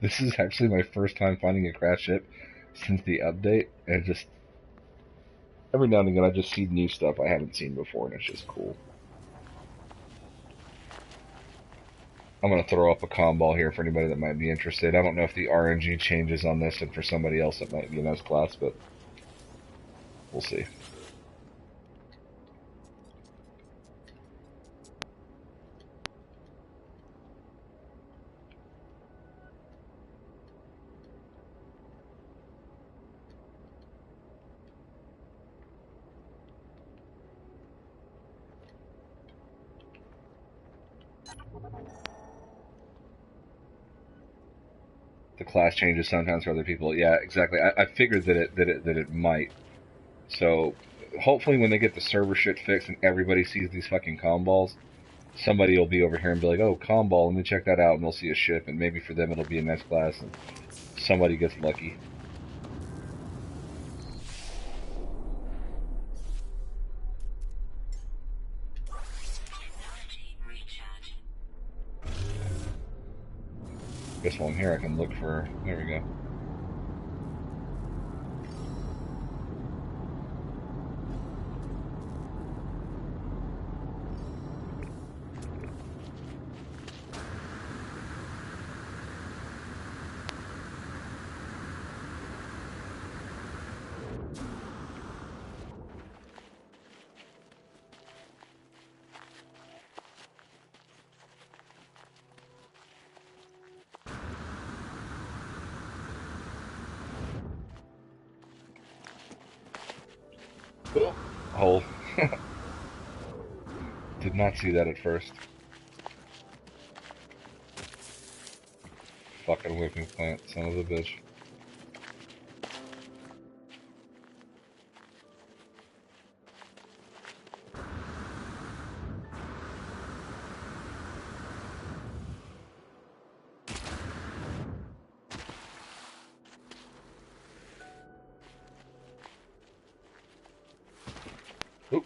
This is actually my first time finding a crash ship since the update, and just every now and again I just see new stuff I haven't seen before, and it's just cool. I'm gonna throw up a combo here for anybody that might be interested. I don't know if the RNG changes on this, and for somebody else it might be an S class, but we'll see. The class changes sometimes for other people. Yeah, exactly. I figured that it might. So hopefully when they get the server shit fixed and everybody sees these fucking comm balls, somebody will be over here and be like, oh, comm ball, let me check that out, and they'll see a ship, and maybe for them it'll be a next class, and somebody gets lucky. Guess while I'm here I can look for... There we go. Hole. Did not see that at first. Fucking whipping plant, son of a bitch. Oop.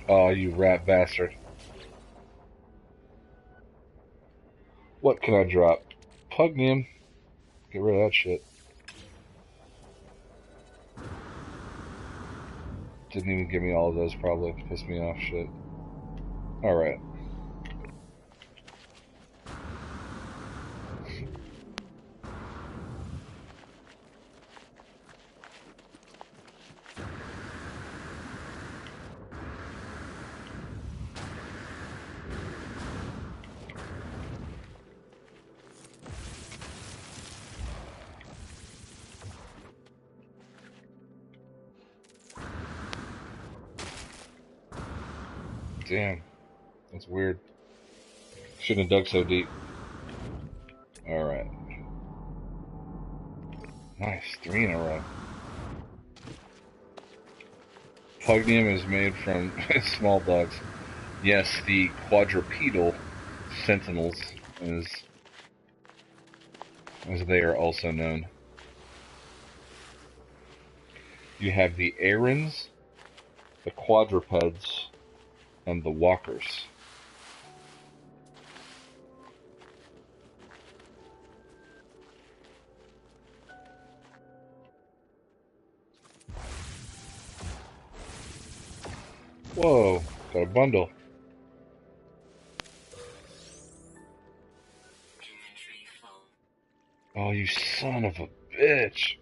Oh, you rat bastard. What can I drop? Pugnium. Get rid of that shit. Didn't even give me all of those, probably. Pissed me off, shit. Alright. Damn. That's weird. Shouldn't have dug so deep. Alright. Nice. 3 in a row. Pugnium is made from small bugs. Yes, the quadrupedal sentinels, as they are also known. You have the Arans, the quadrupeds, and the walkers. Whoa, got a bundle. Oh, you son of a bitch.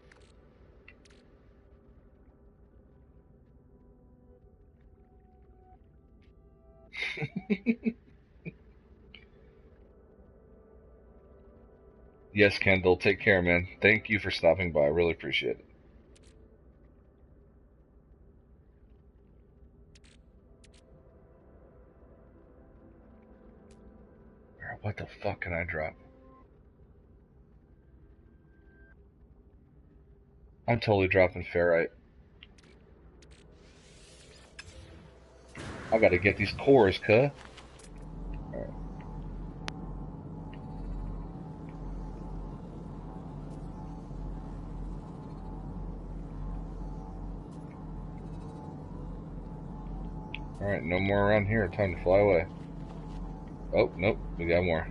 Yes, Kendall, take care, man. Thank you for stopping by. I really appreciate it. What the fuck can I drop? I'm totally dropping ferrite. I gotta get these cores, cuh. Alright. Alright, no more around here. Time to fly away. Oh, nope, we got more.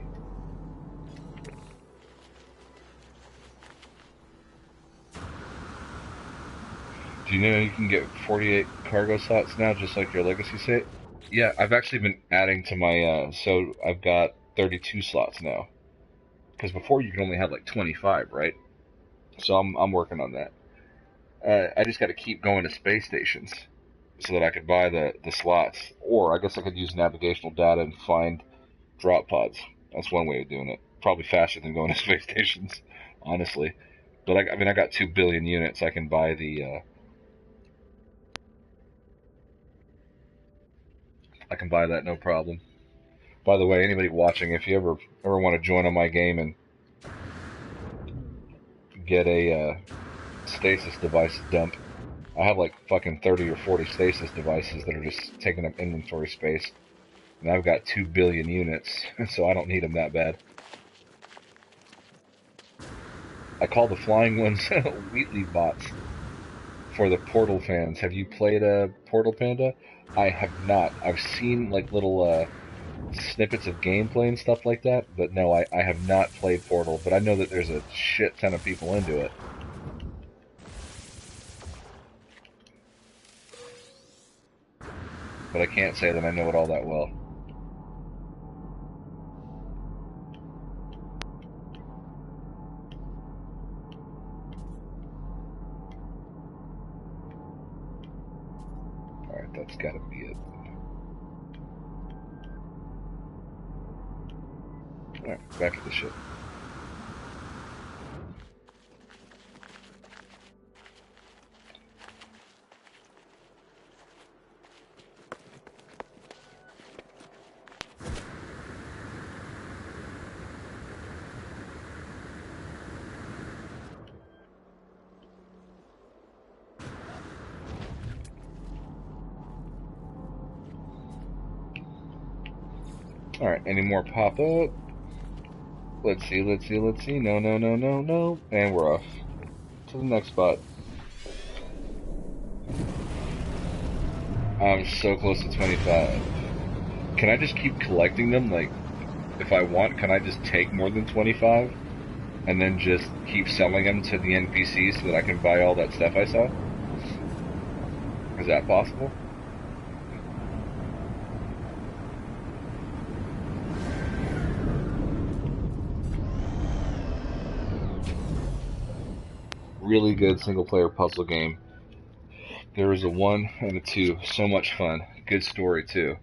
Do you know you can get 48 cargo slots now, just like your legacy set? Yeah, I've actually been adding to my, so I've got 32 slots now. Because before you could only have like 25, right? So I'm working on that. I just gotta keep going to space stations so that I could buy the slots. Or I guess I could use navigational data and find drop pods. That's one way of doing it. Probably faster than going to space stations, honestly. But I mean, I got 2 billion units. I can buy I can buy that no problem. By the way, anybody watching, if you ever want to join on my game and get a stasis device dump, I have like fucking 30 or 40 stasis devices that are just taking up inventory space, and I've got 2 billion units, so I don't need them that bad. I call the flying ones Wheatley bots for the Portal fans. Have you played Portal, Panda? I have not. I've seen like little snippets of gameplay and stuff like that, but no, I have not played Portal, but I know that there's a shit ton of people into it. But I can't say that I know it all that well. Alright, that's gotta be it. Alright, back to the ship. Alright, any more pop up? Let's see. No. And we're off to the next spot. I'm so close to 25. Can I just keep collecting them? Like, if I want, can I just take more than 25? And then just keep selling them to the NPCs so that I can buy all that stuff I saw? Is that possible? Really good single-player puzzle game. There was a 1 and a 2. So much fun. Good story, too.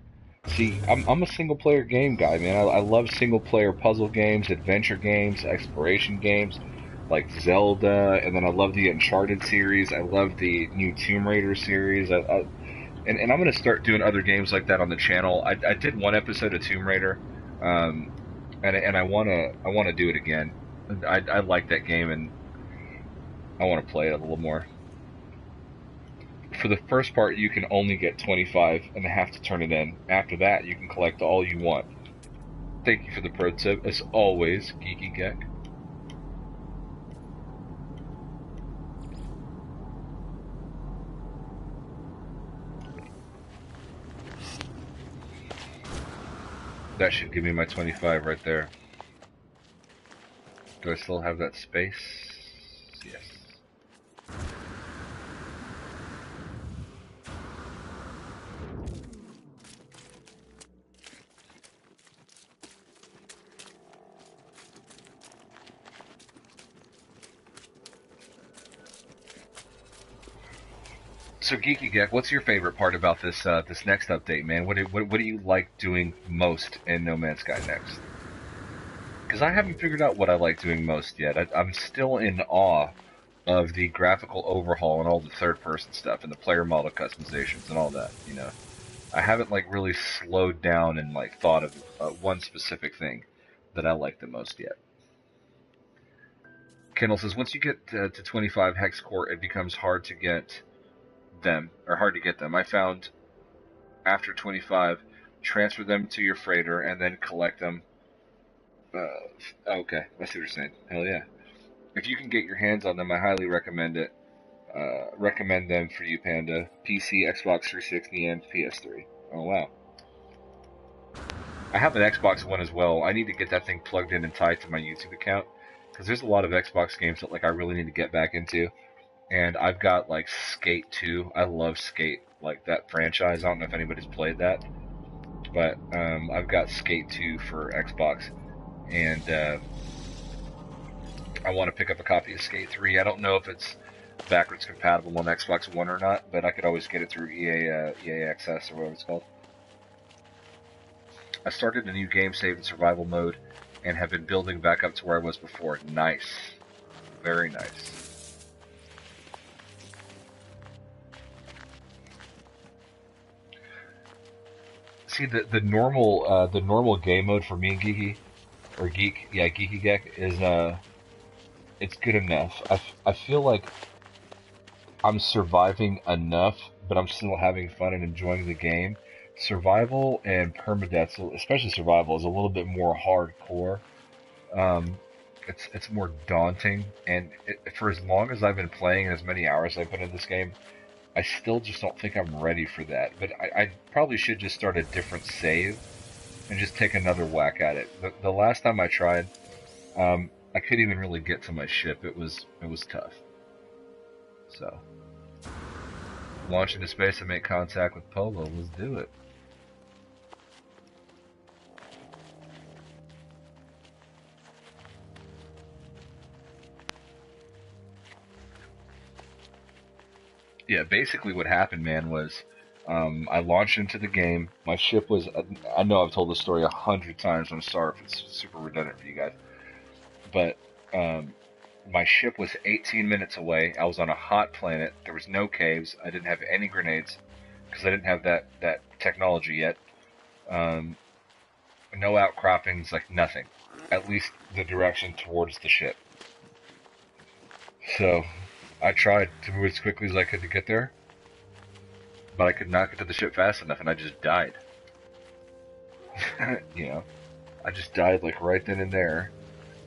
See, I'm a single-player game guy, man. I love single-player puzzle games, adventure games, exploration games, like Zelda, and then I love the Uncharted series. I love the new Tomb Raider series. And I'm going to start doing other games like that on the channel. I did 1 episode of Tomb Raider, and I wanna do it again. I like that game, and I want to play it a little more. For the first part, you can only get 25 and have to turn it in. After that, you can collect all you want. Thank you for the pro tip, as always, Geeky Gek. That should give me my 25 right there. Do I still have that space? Yes. So Geeky Gek, what's your favorite part about this this next update, man? What do you like doing most in No Man's Sky next? Because I haven't figured out what I like doing most yet. I'm still in awe of the graphical overhaul and all the third-person stuff and the player model customizations and all that. You know, I haven't like really slowed down and like thought of one specific thing that I like the most yet. Kendall says once you get to 25 hex core, it becomes hard to get them, or hard to get them. I found after 25, transfer them to your freighter and then collect them. Okay, I see what you're saying. Hell yeah. If you can get your hands on them, I highly recommend it. Recommend them for you, Panda. PC, Xbox 360, and PS3. Oh, wow. I have an Xbox One as well. I need to get that thing plugged in and tied to my YouTube account, because there's a lot of Xbox games that like I really need to get back into. And I've got like Skate 2. I love Skate, like that franchise. I don't know if anybody's played that, but I've got Skate 2 for Xbox, and I want to pick up a copy of Skate 3. I don't know if it's backwards compatible on Xbox One or not, but I could always get it through EA Access or whatever it's called. I started a new game save in survival mode and have been building back up to where I was before. Nice. Very nice. See the normal game mode for me, Geeky or Geek, yeah, Geeky Geek is it's good enough. I feel like I'm surviving enough, but I'm still having fun and enjoying the game. Survival and permadeath, especially survival, is a little bit more hardcore. Um, it's more daunting, and for as long as I've been playing and as many hours I've put in this game, I still just don't think I'm ready for that. But I probably should just start a different save and just take another whack at it. The last time I tried, I couldn't even really get to my ship. It was tough. So launch into space and make contact with Polo. Let's do it. Yeah, basically what happened, man, was I launched into the game. My ship was. I know I've told this story 100 times. I'm sorry if it's super redundant for you guys, but my ship was 18 minutes away. I was on a hot planet. There was no caves. I didn't have any grenades because I didn't have that technology yet. Um, no outcroppings, like nothing. At least the direction towards the ship. So I tried to move as quickly as I could to get there, but I could not get to the ship fast enough, and I just died. you know, I just died like right then and there,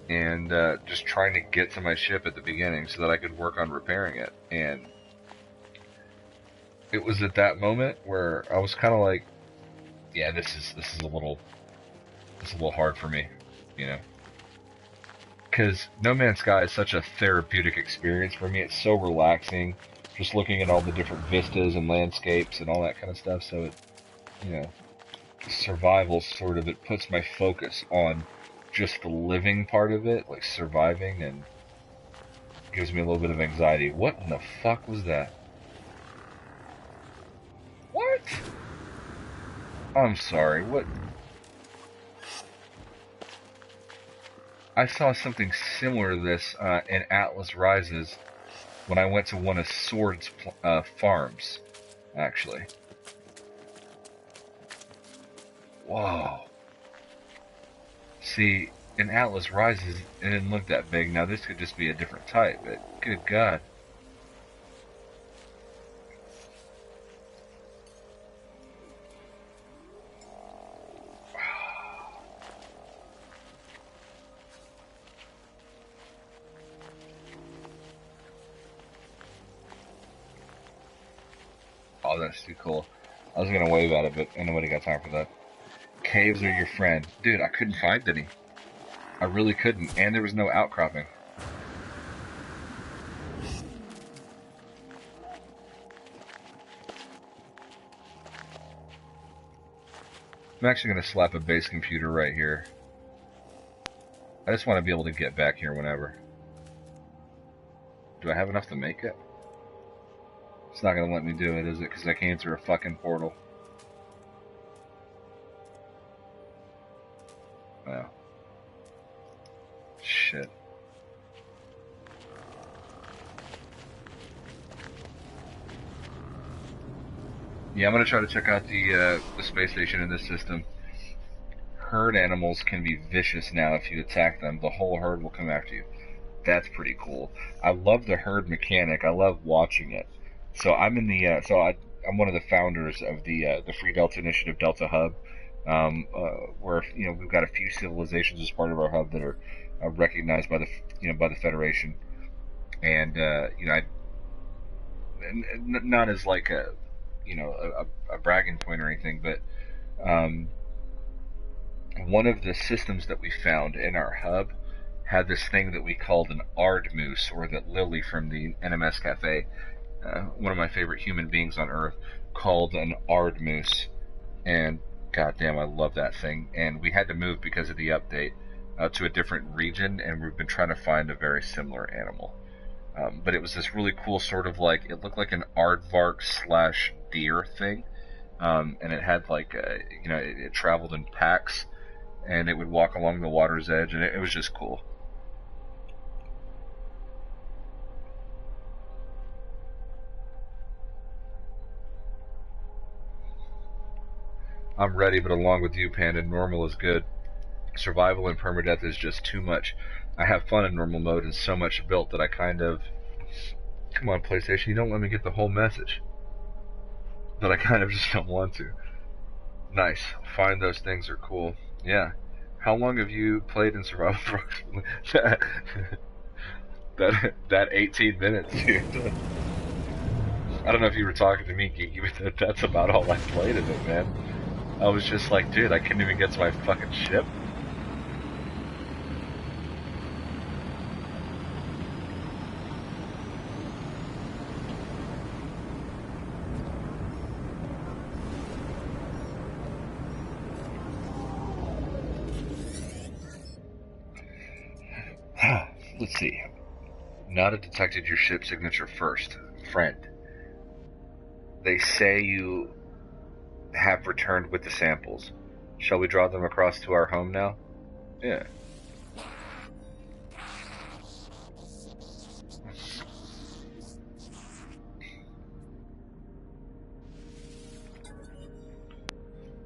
and just trying to get to my ship at the beginning so that I could work on repairing it. And it was at that moment where I was kind of like, yeah, this is a little hard for me, you know. Because No Man's Sky is such a therapeutic experience for me. It's so relaxing, just looking at all the different vistas and landscapes and all that kind of stuff. So it, you know, survival sort of, it puts my focus on just the living part of it, like surviving, and gives me a little bit of anxiety. What in the fuck was that? What? I'm sorry. What? I saw something similar to this in Atlas Rises when I went to one of Sword's farms, actually. Whoa. See, in Atlas Rises, it didn't look that big. Now, this could just be a different type, but good God. Oh, that's too cool. I was gonna wave at it, but ain't nobody got time for that. Caves are your friend. Dude, I couldn't find any. I really couldn't, and there was no outcropping. I'm actually gonna slap a base computer right here. I just want to be able to get back here whenever. Do I have enough to make it? It's not gonna let me do it, is it? Because I came through a fucking portal. Oh. Shit. Yeah, I'm gonna try to check out the space station in this system. Herd animals can be vicious now if you attack them. The whole herd will come after you. That's pretty cool. I love the herd mechanic. I love watching it. So I'm in the I'm one of the founders of the Free Delta Initiative Delta Hub, where we've got a few civilizations as part of our hub that are recognized by the by the Federation, and not as like a a bragging point or anything, but um, one of the systems that we found in our hub had this thing that we called an Ard Moose, or that Lily from the NMS Cafe, one of my favorite human beings on Earth, called an Ard Moose. And goddamn, I love that thing. And we had to move because of the update to a different region, and we've been trying to find a very similar animal. But it was this really cool sort of like, it looked like an aardvark slash deer thing. And it had like, it traveled in packs, and it would walk along the water's edge, and it was just cool. I'm ready, but along with you, Panda, normal is good. Survival and permadeath is just too much. I have fun in normal mode and so much built that I kind of... Come on, PlayStation, you don't let me get the whole message. But I kind of just don't want to. Nice. Find those things are cool. Yeah. How long have you played in survival approximately? that 18 minutes, dude. I don't know if you were talking to me, Geeky, but that's about all I played of it, man. I was just like, dude, I couldn't even get to my fucking ship. Let's see. Not have detected your ship signature first. Friend. They say you have returned with the samples. Shall we draw them across to our home now? Yeah.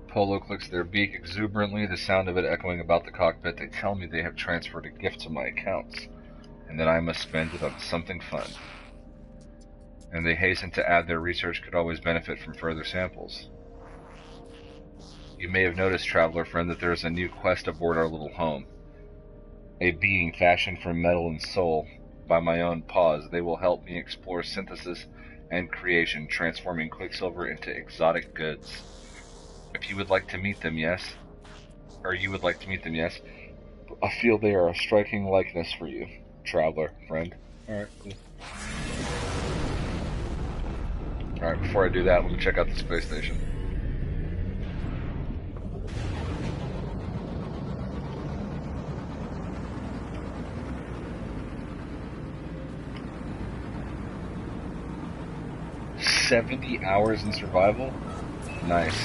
Polo clicks their beak exuberantly, the sound of it echoing about the cockpit. They tell me they have transferred a gift to my accounts, and that I must spend it on something fun. And they hasten to add their research could always benefit from further samples. You may have noticed, traveler friend, that there is a new quest aboard our little home. A being fashioned from metal and soul by my own paws. They will help me explore synthesis and creation, transforming quicksilver into exotic goods. If you would like to meet them, yes? Or you would like to meet them, yes? I feel they are a striking likeness for you, traveler friend. Alright, cool. Alright, before I do that, let me check out the space station. $70 hours in survival? Nice.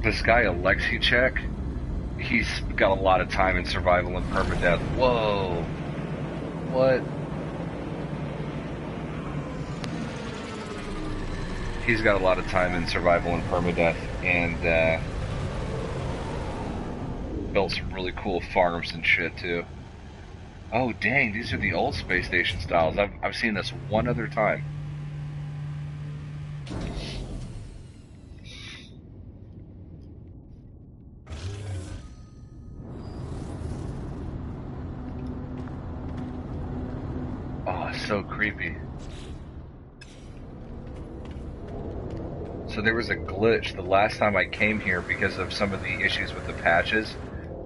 This guy, Alexei, he's got a lot of time in survival and permadeath. Whoa. What? He's got a lot of time in survival and permadeath, and built some really cool farms and shit, too. Oh, dang, these are the old space station styles. I've seen this one other time. Oh, so creepy. So there was a glitch the last time I came here because of some of the issues with the patches.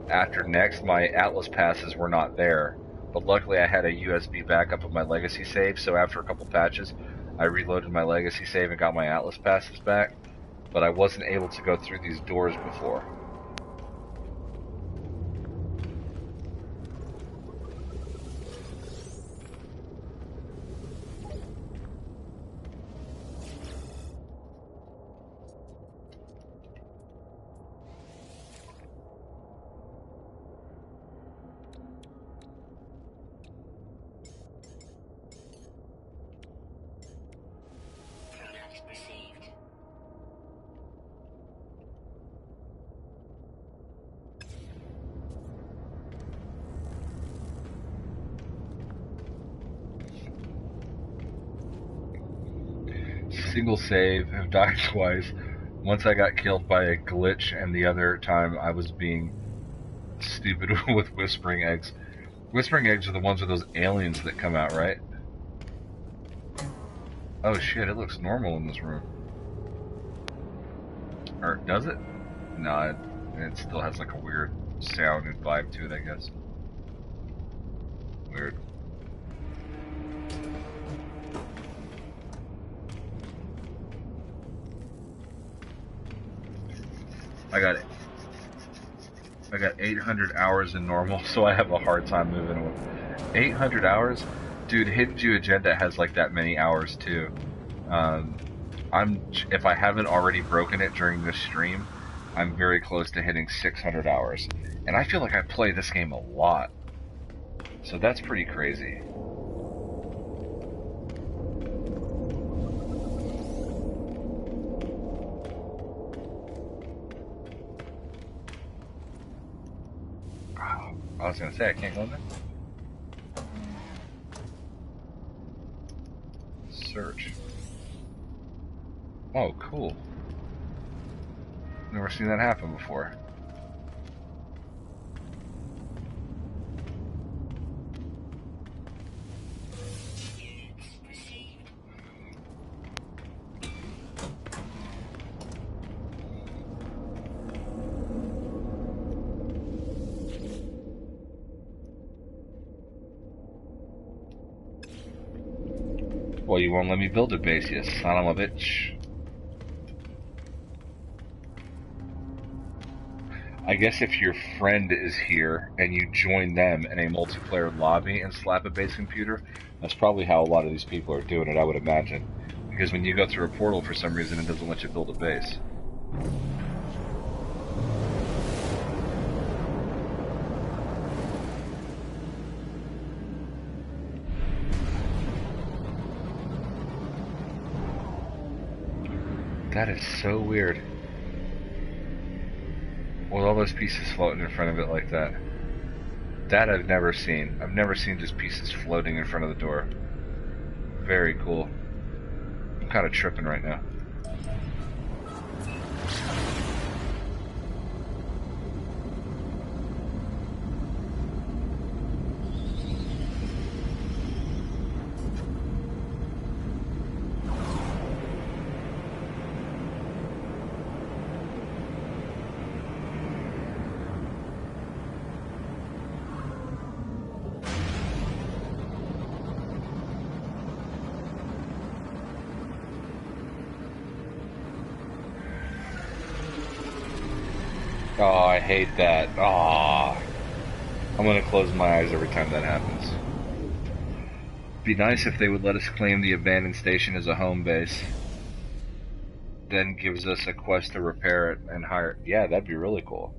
After Next, my Atlas passes were not there. But luckily I had a USB backup of my legacy save, so after a couple patches, I reloaded my legacy save and got my Atlas passes back. But I wasn't able to go through these doors before. Single save, have died twice. Once I got killed by a glitch, and the other time I was being stupid with whispering eggs. Whispering eggs are the ones with those aliens that come out, right? Oh shit, it looks normal in this room. Or does it? No, it still has like a weird sound and vibe to it, I guess. Weird. I got 800 hours in normal, so I have a hard time moving away. 800 hours? Dude, HiddenJewAgenda has like that many hours too. If I haven't already broken it during this stream, I'm very close to hitting 600 hours. And I feel like I play this game a lot. So that's pretty crazy. I was gonna say, I can't go in there? Search. Oh, cool. Never seen that happen before. Well, you won't let me build a base, you son of a bitch. I guess if your friend is here and you join them in a multiplayer lobby and slap a base computer, that's probably how a lot of these people are doing it, I would imagine. Because when you go through a portal, for some reason, it doesn't let you build a base. That is so weird. With all those pieces floating in front of it like that. That I've never seen. I've never seen just pieces floating in front of the door. Very cool. I'm kind of tripping right now. Oh, I hate that. Oh, I'm gonna close my eyes every time that happens. Be nice if they would let us claim the abandoned station as a home base. Then gives us a quest to repair it and hire. Yeah, that'd be really cool.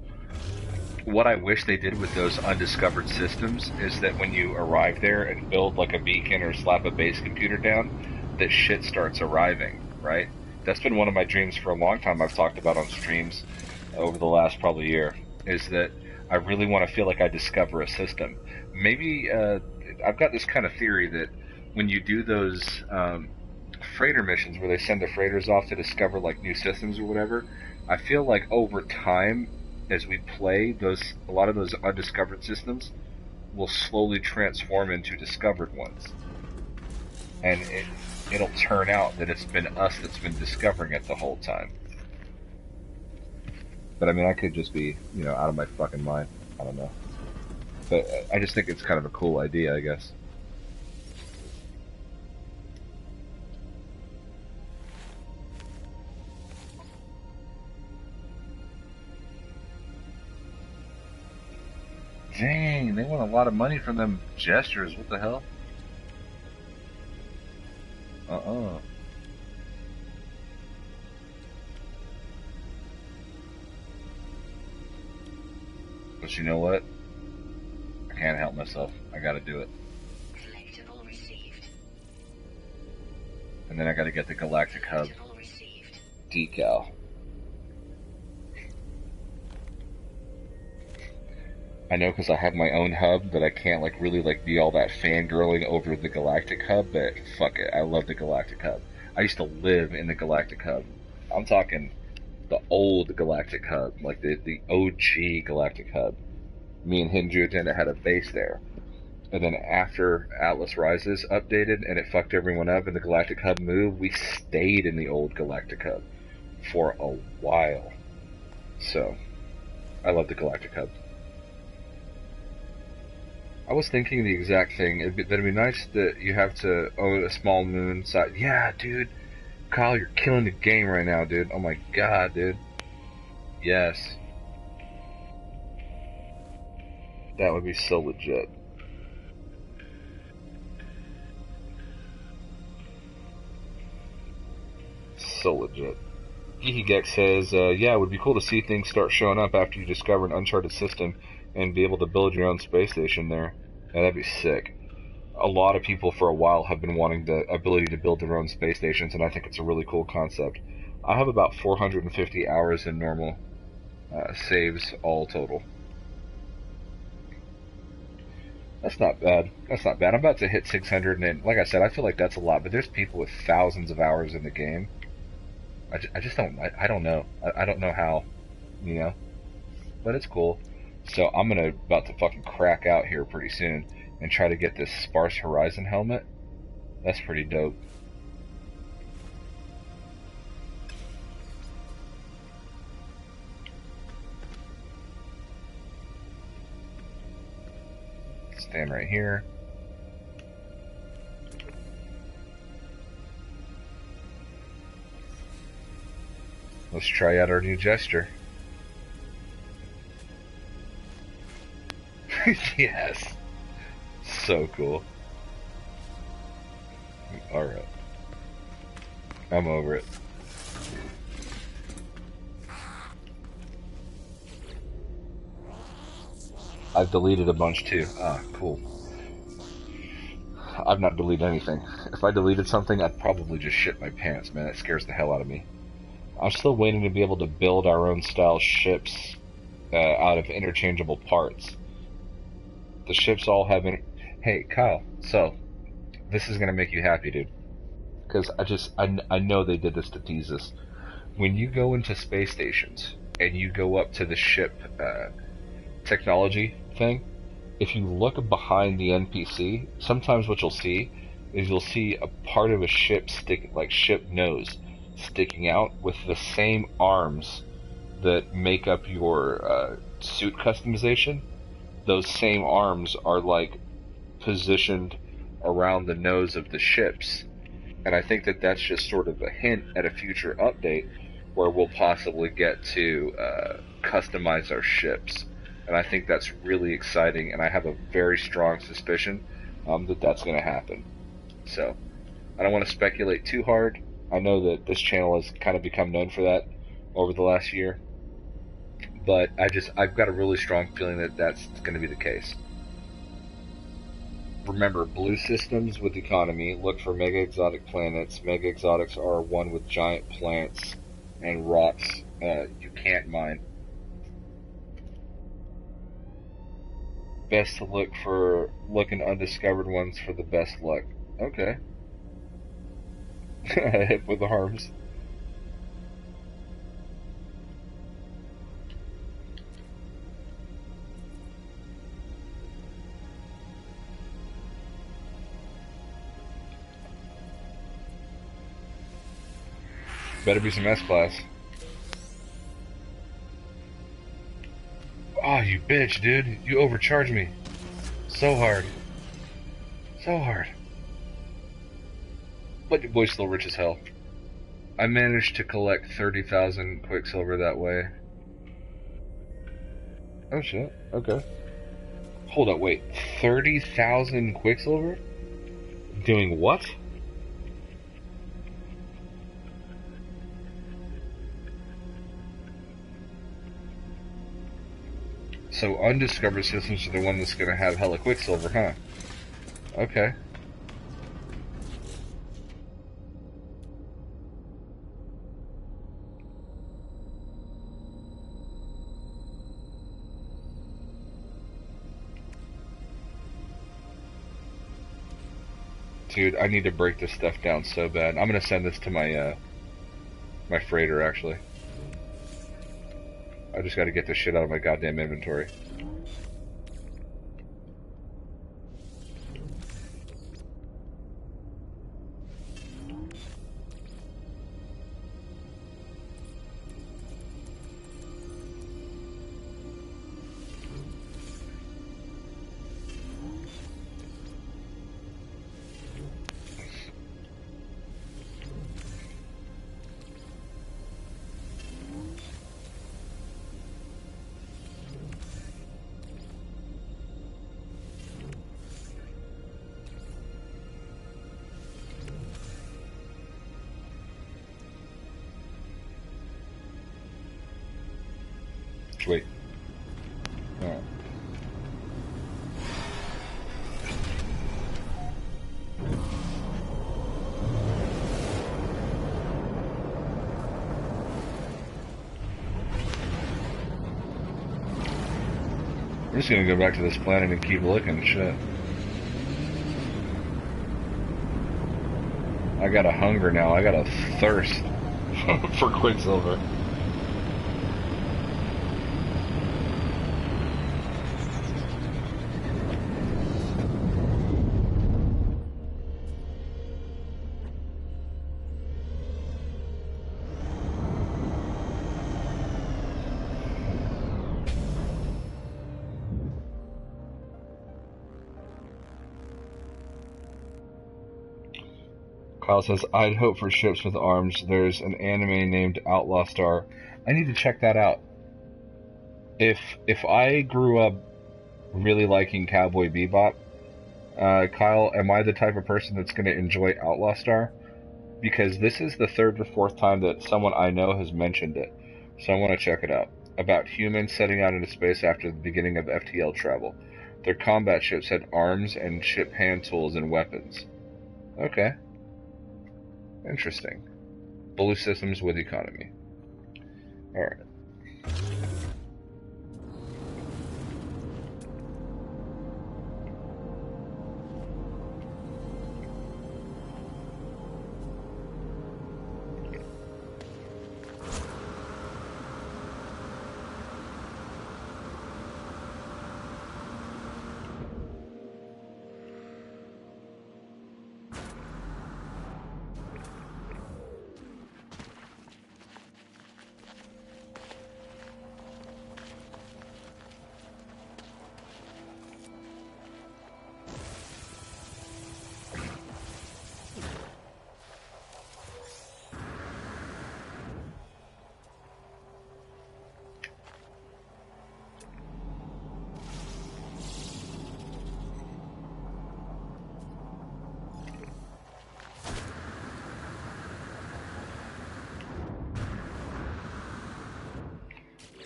What I wish they did with those undiscovered systems is that when you arrive there and build like a beacon or slap a base computer down, that shit starts arriving, right? That's been one of my dreams for a long time. I've talked about on streams over the last probably year, is that I really want to feel like I discover a system. Maybe I've got this kind of theory that when you do those freighter missions where they send the freighters off to discover like new systems or whatever, I feel like over time as we play, a lot of those undiscovered systems will slowly transform into discovered ones, and it'll turn out that it's been us that's been discovering it the whole time. But I mean, I could just be, out of my fucking mind. I don't know. But I just think it's kind of a cool idea, I guess. Dang, they want a lot of money from them gestures. What the hell? Uh-uh. But you know what? I can't help myself. I gotta do it. Collectible received. And then I gotta get the Galactic Hub decal. I know because I have my own hub that I can't really be all that fangirling over the Galactic Hub, but fuck it, I love the Galactic Hub. I used to live in the Galactic Hub. I'm talking the old Galactic Hub, like the OG Galactic Hub. Me and HiddenJewAgenda had a base there. And then after Atlas Rises updated and it fucked everyone up and the Galactic Hub moved, we stayed in the old Galactic Hub for a while. So, I love the Galactic Hub. I was thinking the exact thing. It'd be nice that you have to own a small moon side. Yeah, dude. Kyle, you're killing the game right now, dude. Oh my god, dude. Yes. That would be so legit. So legit. Geekygex says, yeah, it would be cool to see things start showing up after you discover an uncharted system and be able to build your own space station there. Yeah, that'd be sick. A lot of people for a while have been wanting the ability to build their own space stations, and I think it's a really cool concept. I have about 450 hours in normal saves all total. That's not bad. That's not bad. I'm about to hit 600, and like I said, I feel like that's a lot. But there's people with thousands of hours in the game. I just don't. I don't know. I don't know how. You know. But it's cool. So I'm about to fucking crack out here pretty soon and try to get this Sparse Horizon helmet. That's pretty dope. Stand right here. Let's try out our new gesture. Yes. So cool. Alright. I'm over it. I've deleted a bunch too. Ah, cool. I've not deleted anything. If I deleted something, I'd probably just shit my pants, man. It scares the hell out of me. I'm still waiting to be able to build our own style ships out of interchangeable parts. The ships all have... Hey, Kyle, so, this is going to make you happy, dude. Because I know they did this to tease us. When you go into space stations, and you go up to the ship technology thing, if you look behind the NPC, sometimes what you'll see is you'll see a part of a ship ship nose sticking out with the same arms that make up your suit customization. Those same arms are like positioned around the nose of the ships, and I think that that's just sort of a hint at a future update where we'll possibly get to customize our ships, and I think that's really exciting, and I have a very strong suspicion that that's going to happen. So I don't want to speculate too hard. I know that this channel has kind of become known for that over the last year, but I've got a really strong feeling that that's going to be the case. Remember, blue systems with economy, look for mega exotic planets. Mega exotics are one with giant plants and rocks you can't mine. Best to look in undiscovered ones for the best luck. Okay. Hit with arms. Better be some S-Class. Oh, you bitch, dude. You overcharged me. So hard. So hard. But your boy's still rich as hell. I managed to collect 30,000 Quicksilver that way. Oh shit, okay. Hold up, wait. 30,000 Quicksilver? Doing what? So undiscovered systems are the one that's going to have hella Quicksilver, huh? Okay. Dude, I need to break this stuff down so bad. I'm going to send this to my my freighter, actually. I just gotta get this shit out of my goddamn inventory. Wait. Alright. We're just gonna go back to this planet and keep looking, shit. I got a hunger now. I got a thirst for Quicksilver. Kyle says, I'd hope for ships with arms. There's an anime named Outlaw Star. I need to check that out. If I grew up really liking Cowboy Bebop, Kyle, am I the type of person that's going to enjoy Outlaw Star? Because this is the third or fourth time that someone I know has mentioned it. So I want to check it out. About humans setting out into space after the beginning of FTL travel. Their combat ships had arms and ship hand tools and weapons. Okay. Interesting. Blue systems with economy. Alright.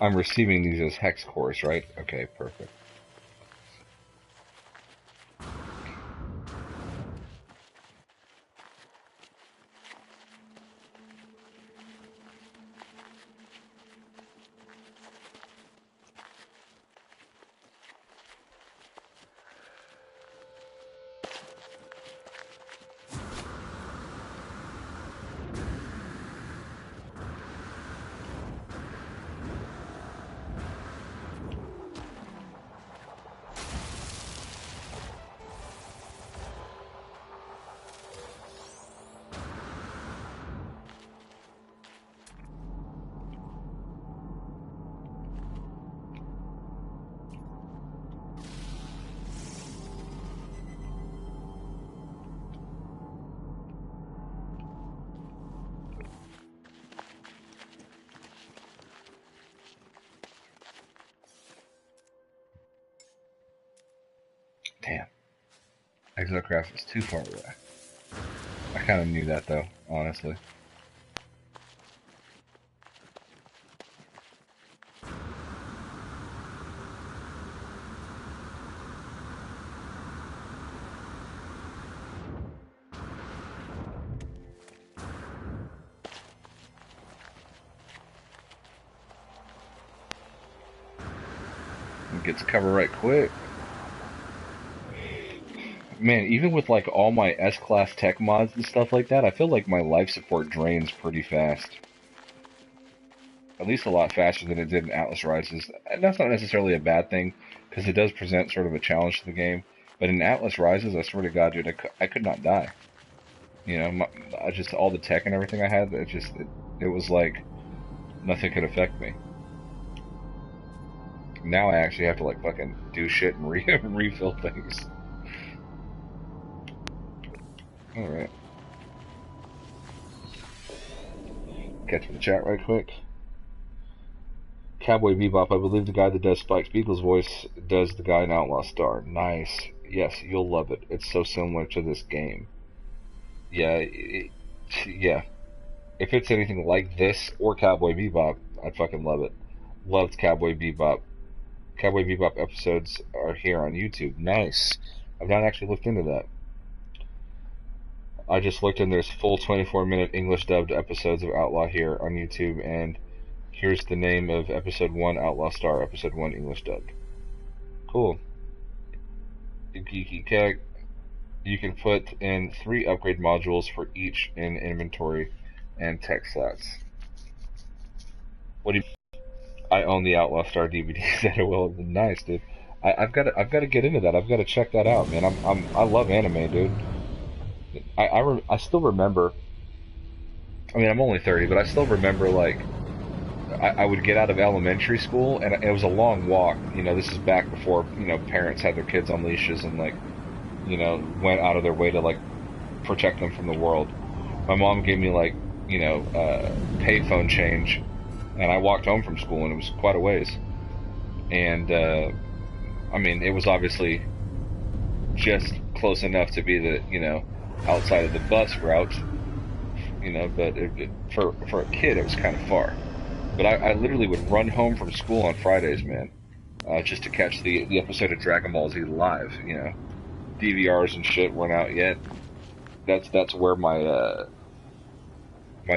I'm receiving these as hex cores, right? Okay, perfect. Damn. Exocraft is too far away. I kind of knew that, though, honestly. It gets cover right quick. Man, even with like all my S-Class tech mods and stuff like that, I feel like my life support drains pretty fast. At least a lot faster than it did in Atlas Rises. And that's not necessarily a bad thing, because it does present sort of a challenge to the game. But in Atlas Rises, I swear to God, dude, I could not die. You know, I just all the tech and everything I had, it was like nothing could affect me. Now I actually have to like fucking do shit and refill things. Alright. Catch the chat right quick. Cowboy Bebop, I believe the guy that does Spike Spiegel's voice does the guy in Outlaw Star. Nice. Yes, you'll love it. It's so similar to this game. Yeah, yeah. If it's anything like this or Cowboy Bebop, I'd fucking love it. Loved Cowboy Bebop. Cowboy Bebop episodes are here on YouTube. Nice. I've not actually looked into that. I just looked and there's full 24-minute English dubbed episodes of Outlaw here on YouTube, and here's the name of episode 1, Outlaw Star, episode 1, English dubbed. Cool. Geeky Keg. You can put in 3 upgrade modules for each in inventory and tech slots. What do you? I own the Outlaw Star DVDs. Well, nice, dude. I've got to get into that. I've got to check that out, man. I love anime, dude. I still remember. I mean, I'm only 30, but I still remember like I would get out of elementary school, and it was a long walk. You know, this is back before parents had their kids on leashes and like went out of their way to like protect them from the world. My mom gave me like payphone change, and I walked home from school, and it was quite a ways. And I mean, it was obviously just close enough to be the outside of the bus route, but for a kid it was kind of far. But I literally would run home from school on Fridays, man, just to catch the episode of Dragon Ball Z live. DVRs and shit weren't out yet. That's where my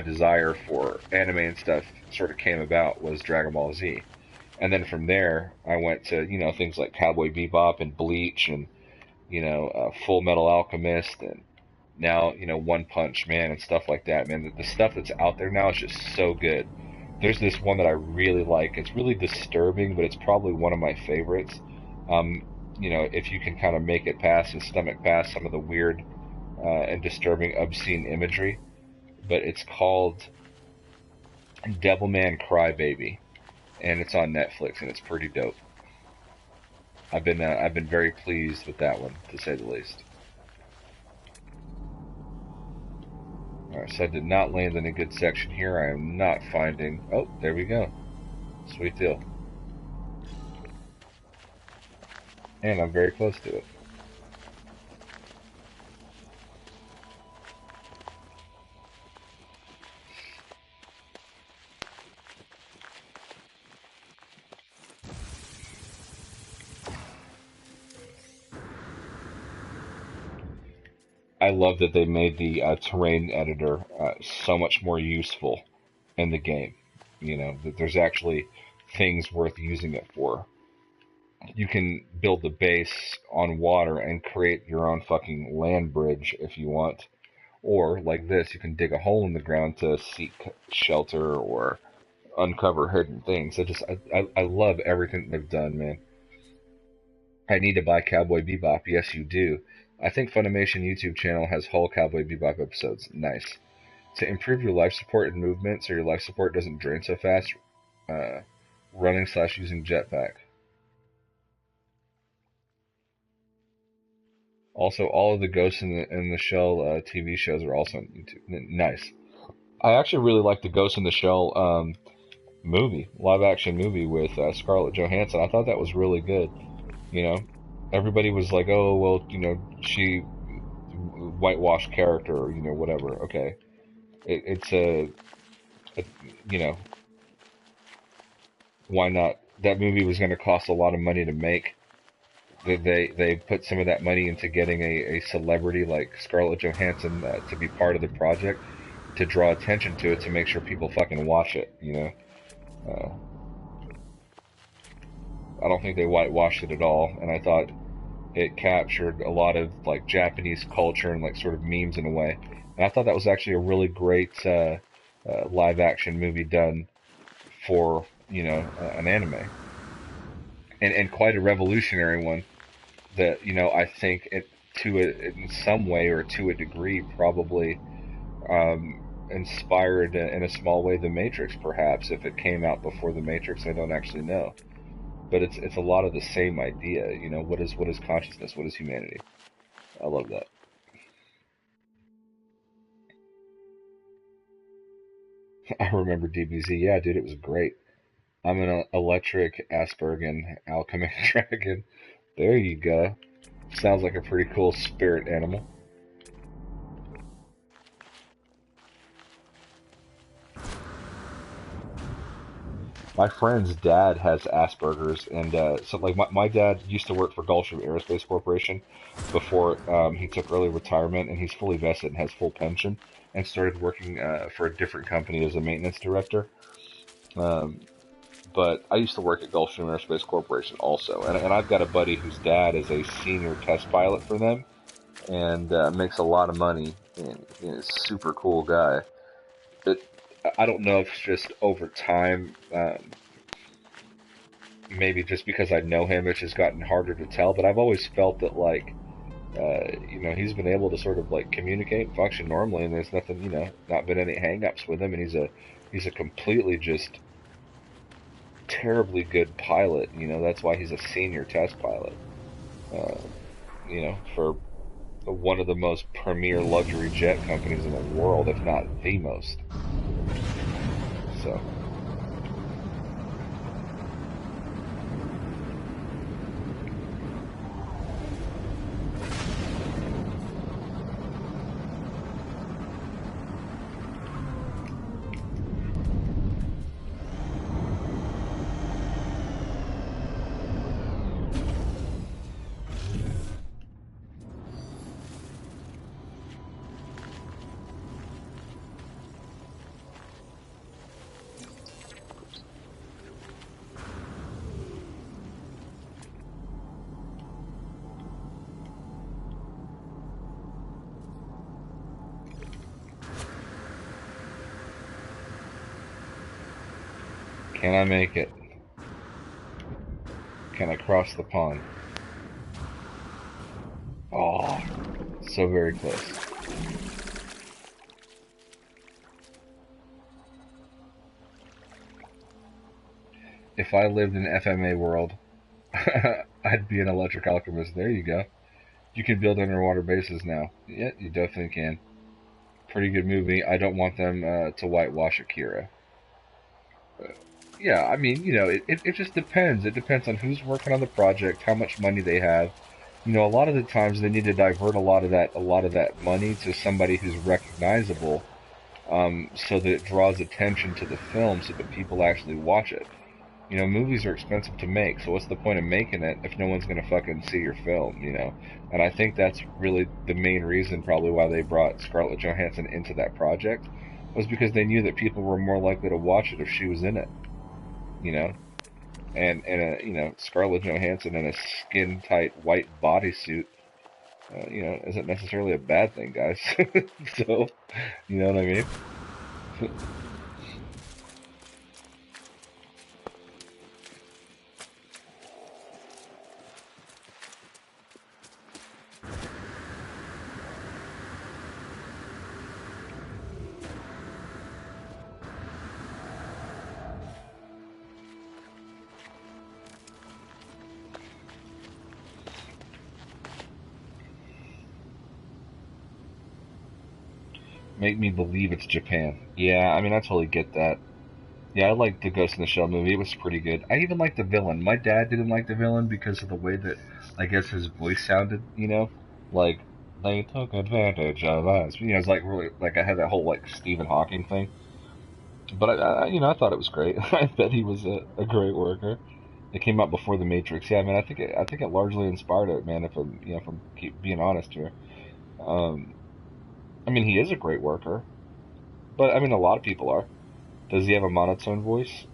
desire for anime and stuff sort of came about, was Dragon Ball Z. And then from there, I went to things like Cowboy Bebop and Bleach and Full Metal Alchemist, and now One Punch Man and stuff like that. Man, the stuff that's out there now is just so good. There's this one that I really like. It's really disturbing, but it's probably one of my favorites. If you can kind of make it past and stomach past some of the weird and disturbing, obscene imagery. But it's called Devilman Crybaby, and it's on Netflix, and it's pretty dope. I've been very pleased with that one, to say the least. Alright, so I did not land in a good section here. I am not finding... Oh, there we go. Sweet deal. And I'm very close to it. I love that they made the terrain editor so much more useful in the game. That there's actually things worth using it for. You can build the base on water and create your own fucking land bridge if you want. Or, like this, you can dig a hole in the ground to seek shelter or uncover hidden things. I love everything they've done, man. I need to buy Cowboy Bebop. Yes, you do. I think Funimation YouTube channel has whole Cowboy Bebop episodes. Nice. To improve your life support and movement so your life support doesn't drain so fast, running / using jetpack. Also, all of the Ghost in the Shell TV shows are also on YouTube. Nice. I actually really like the Ghost in the Shell movie, live action movie with Scarlett Johansson. I thought that was really good. Everybody was like, oh, well, she whitewashed character, or, whatever. Okay. It's why not? That movie was going to cost a lot of money to make. They put some of that money into getting a celebrity like Scarlett Johansson to be part of the project, to draw attention to it, to make sure people fucking watch it, I don't think they whitewashed it at all, and I thought it captured a lot of like Japanese culture and like sort of memes in a way. And I thought that was actually a really great live action movie done for an anime, and quite a revolutionary one that I think in some way or to a degree probably inspired in a small way the Matrix, perhaps. If it came out before the Matrix, I don't actually know. But it's a lot of the same idea. What is consciousness? What is humanity? I love that. I remember DBZ. Yeah, dude, it was great. I'm an electric Aspergen alchemic dragon. There you go. Sounds like a pretty cool spirit animal. My friend's dad has Asperger's, and so like my dad used to work for Gulfstream Aerospace Corporation before he took early retirement, and he's fully vested and has full pension, and started working for a different company as a maintenance director. Um, but I used to work at Gulfstream Aerospace Corporation also, and I've got a buddy whose dad is a senior test pilot for them, and makes a lot of money. And he's a super cool guy. But I don't know if it's just over time, maybe just because I know him, it's just gotten harder to tell. But I've always felt that like, he's been able to sort of like communicate and function normally, and there's nothing, not been any hangups with him, and he's a completely just terribly good pilot. That's why he's a senior test pilot. Uh, for one of the most premier luxury jet companies in the world, if not the most. So. Can I make it? Can I cross the pond? Oh, so very close. If I lived in FMA world, I'd be an electric alchemist. There you go. You can build underwater bases now. Yeah, you definitely can. Pretty good movie. I don't want them to whitewash Akira. Yeah, I mean, it just depends. It depends on who's working on the project, how much money they have. A lot of the times they need to divert a lot of that money to somebody who's recognizable, so that it draws attention to the film, so that people actually watch it. Movies are expensive to make, so what's the point of making it if no one's gonna fucking see your film? And I think that's really the main reason, probably, why they brought Scarlett Johansson into that project, was because they knew that people were more likely to watch it if she was in it. You know, and Scarlett Johansson in a skin tight white bodysuit, isn't necessarily a bad thing, guys. So, you know what I mean? Make me believe it's Japan. Yeah, I mean, I totally get that. Yeah, I liked the Ghost in the Shell movie. It was pretty good. I even liked the villain. My dad didn't like the villain because of the way that, I guess, his voice sounded. Like, they took advantage of us. It's like really, like I had that whole, like, Stephen Hawking thing. But, I thought it was great. I bet he was a great worker. It came out before The Matrix. Yeah, I mean, I think it largely inspired it, man, if I'm keep being honest here. Um, I mean, he is a great worker. But, I mean, a lot of people are. Does he have a monotone voice?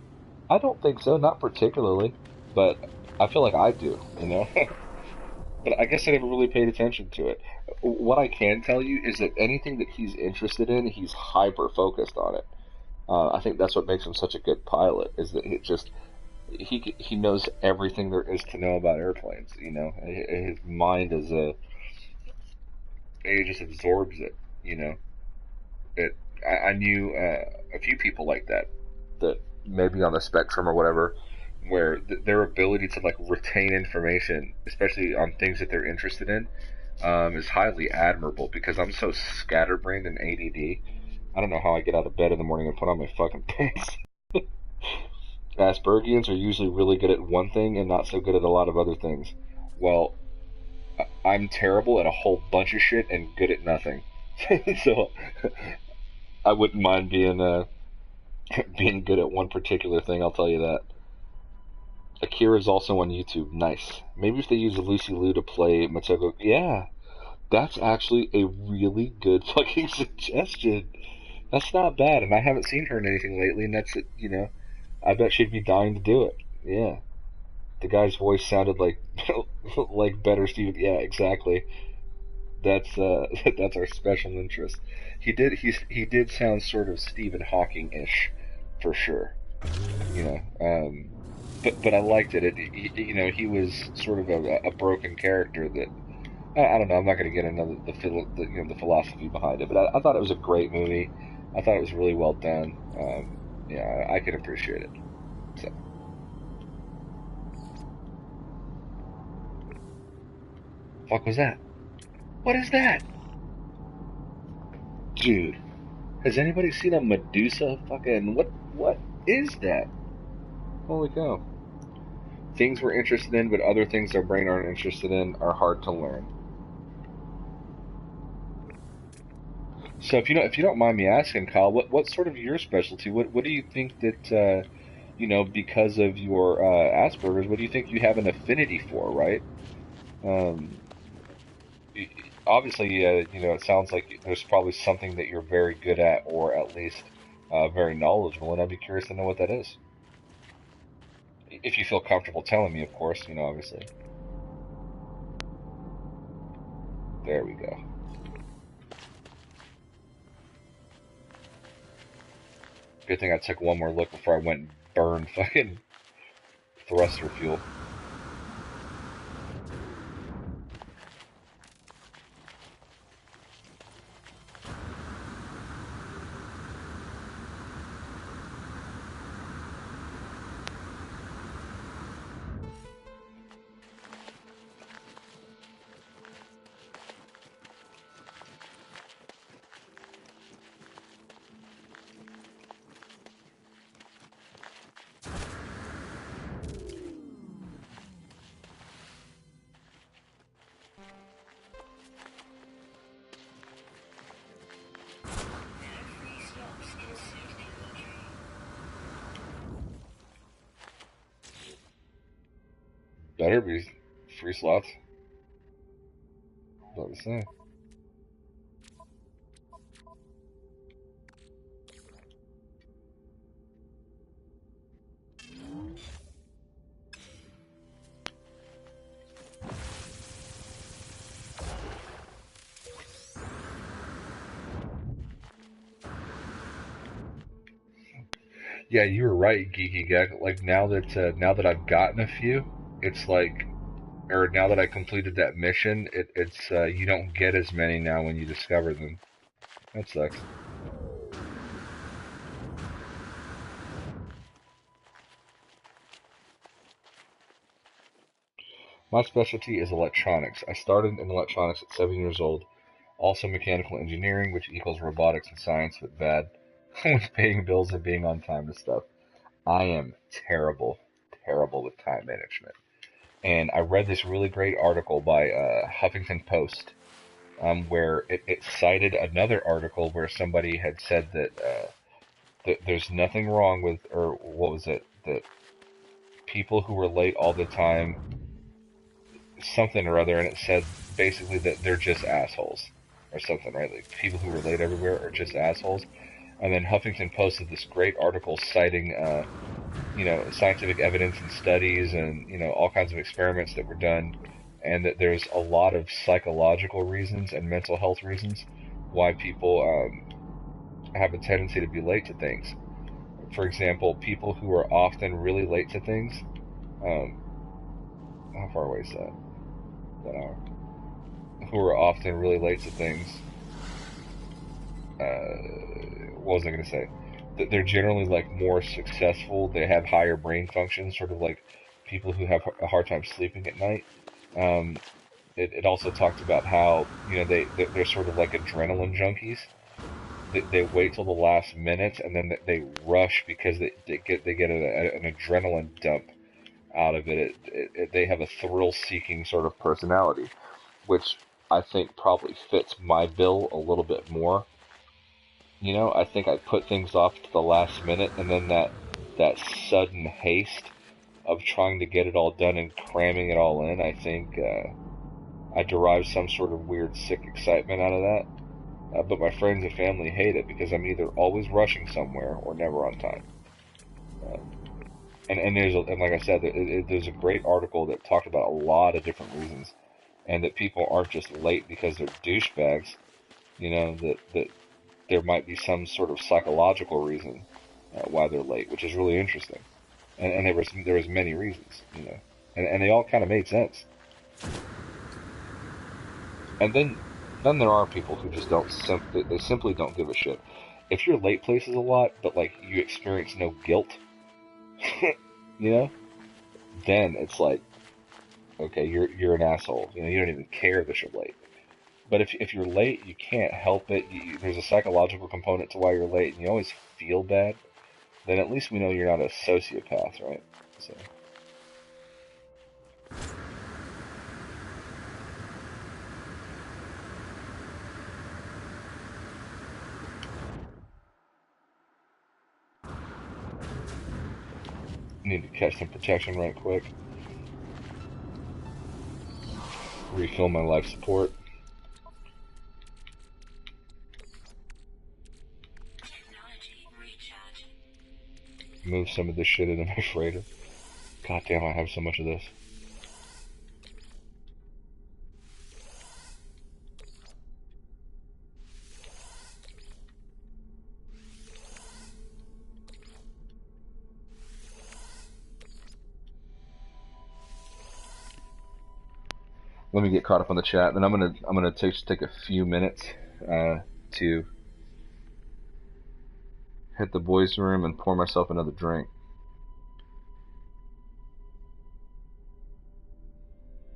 I don't think so, not particularly, but I feel like I do. But I guess I never really paid attention to it. What I can tell you is that anything that he's interested in, he's hyper focused on it. I think that's what makes him such a good pilot. Is that he knows everything there is to know about airplanes. His mind is he just absorbs it. You know, it. I knew a few people like that maybe on the spectrum or whatever, where their ability to like retain information, especially on things that they're interested in, is highly admirable. Because I'm so scatterbrained and ADD, I don't know how I get out of bed in the morning and put on my fucking pants. Aspergians are usually really good at one thing and not so good at a lot of other things. Well, I'm terrible at a whole bunch of shit and good at nothing. So I wouldn't mind being good at one particular thing. I'll tell you that. Akira's also on YouTube. Nice. Maybe if they use Lucy Liu to play Matoko. Yeah, that's actually a really good fucking suggestion. That's not bad, and I haven't seen her in anything lately, and I bet she'd be dying to do it. Yeah. The guy's voice sounded like like better Steven. Yeah, exactly. That's that's our special interest. He did sound sort of Stephen Hawking-ish, for sure. You know, but I liked it. You know, he was sort of a broken character that I don't know. I'm not going to get into the philosophy behind it, but I thought it was a great movie. I thought it was really well done. Yeah, I could appreciate it. So, fuck was that? What is that, dude? Has anybody seen a Medusa? Fucking what is that? Holy cow! Things we're interested in, but other things our brain aren't interested in are hard to learn. So if you don't mind me asking, Kyle, what's sort of your specialty? What do you think that you know, because of your Asperger's, what do you think you have an affinity for, right? Um, Obviously, you know, it sounds like there's probably something that you're very good at, or at least very knowledgeable, and I'd be curious to know what that is. If you feel comfortable telling me, of course, you know, obviously. There we go. Good thing I took one more look before I went and burned fucking thruster fuel. Every stop's considered inventory. Better be free slots. What was that? Yeah, you were right, Geeky Gek. Like now that I've gotten a few, it's like, or now that I completed that mission, it's you don't get as many now when you discover them. That sucks. My specialty is electronics. I started in electronics at 7 years old. Also mechanical engineering, which equals robotics and science, but bad with paying bills and being on time to stuff. I am terrible, terrible with time management. And I read this really great article by Huffington Post, where it cited another article where somebody had said that there's nothing wrong with, or what was it, that people who were late all the time, something or other, and it said basically that they're just assholes or something, right? Like people who were late everywhere are just assholes. And then Huffington posted this great article citing, you know, scientific evidence and studies and, you know, all kinds of experiments that were done, and that there's a lot of psychological reasons and mental health reasons why people have a tendency to be late to things. For example, people who are often really late to things. Um, how far away is that? That hour. Who are often really late to things. What was I going to say? That they're generally like more successful. They have higher brain function, sort of like people who have a hard time sleeping at night. Um, it also talked about how, you know, they're sort of like adrenaline junkies. They wait till the last minute and then they rush because they get an adrenaline dump out of it. They have a thrill seeking sort of personality, which I think probably fits my bill a little bit more. You know, I think I put things off to the last minute, and then that sudden haste of trying to get it all done and cramming it all in, I think I derive some sort of weird sick excitement out of that. But my friends and family hate it because I'm either always rushing somewhere or never on time. Uh, and like I said, there's a great article that talked about a lot of different reasons, and that people aren't just late because they're douchebags. You know, that there might be some sort of psychological reason why they're late, which is really interesting. And there was many reasons, you know, and they all kind of made sense. And then there are people who just don't they simply don't give a shit. If you're late places a lot, but like you experience no guilt, you know, then it's like, okay, you're an asshole. You know, you don't even care that you're late. But if you're late, you can't help it. There's a psychological component to why you're late, and you always feel bad. Then at least we know you're not a sociopath, right? So. Need to catch some protection right quick. Refill my life support. Technology recharge. Move some of this shit into my freighter. God damn, I have so much of this. Let me get caught up on the chat. Then I'm gonna take a few minutes to hit the boys' room and pour myself another drink.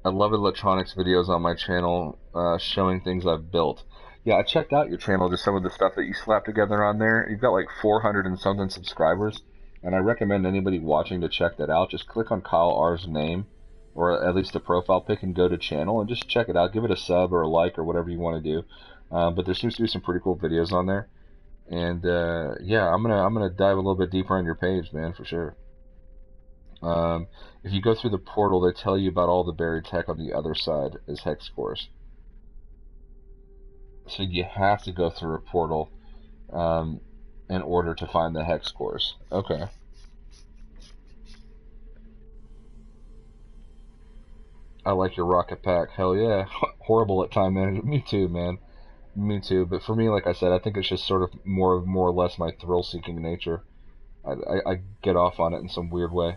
I love electronics videos on my channel, showing things I've built. Yeah, I checked out your channel, just some of the stuff that you slapped together on there. You've got like 400 and something subscribers, and I recommend anybody watching to check that out. Just click on Kyle R's name, or at least the profile pic, and go to channel and just check it out. Give it a sub or a like or whatever you want to do. But there seems to be some pretty cool videos on there, and yeah, I'm gonna dive a little bit deeper on your page, man, for sure. If you go through the portal, they tell you about all the buried tech on the other side as hex cores. So you have to go through a portal um, in order to find the hex cores. Okay. I like your rocket pack. Hell yeah. Horrible at time management. Me too, man. Me too. But for me, like I said, I think it's just sort of more or less my thrill-seeking nature. I get off on it in some weird way.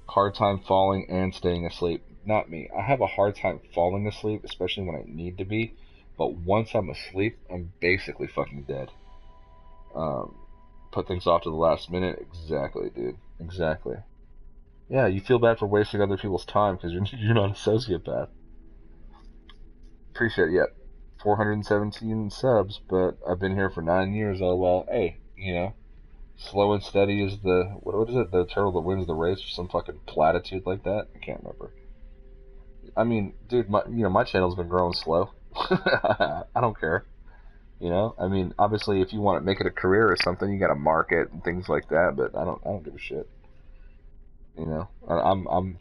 Hard time falling and staying asleep. Not me. I have a hard time falling asleep, especially when I need to be. But once I'm asleep, I'm basically fucking dead. Um, put things off to the last minute. Exactly, dude. Exactly. Yeah, you feel bad for wasting other people's time because you're not a sociopath. Appreciate it. Yeah, 417 subs, but I've been here for 9 years. Oh well. Hey, you know, slow and steady is the what is it? The turtle that wins the race, or some fucking platitude like that. I can't remember. I mean, dude, my channel's been growing slow. I don't care. You know, I mean, obviously, if you want to make it a career or something, you got to market and things like that. But I don't give a shit. You know, I'm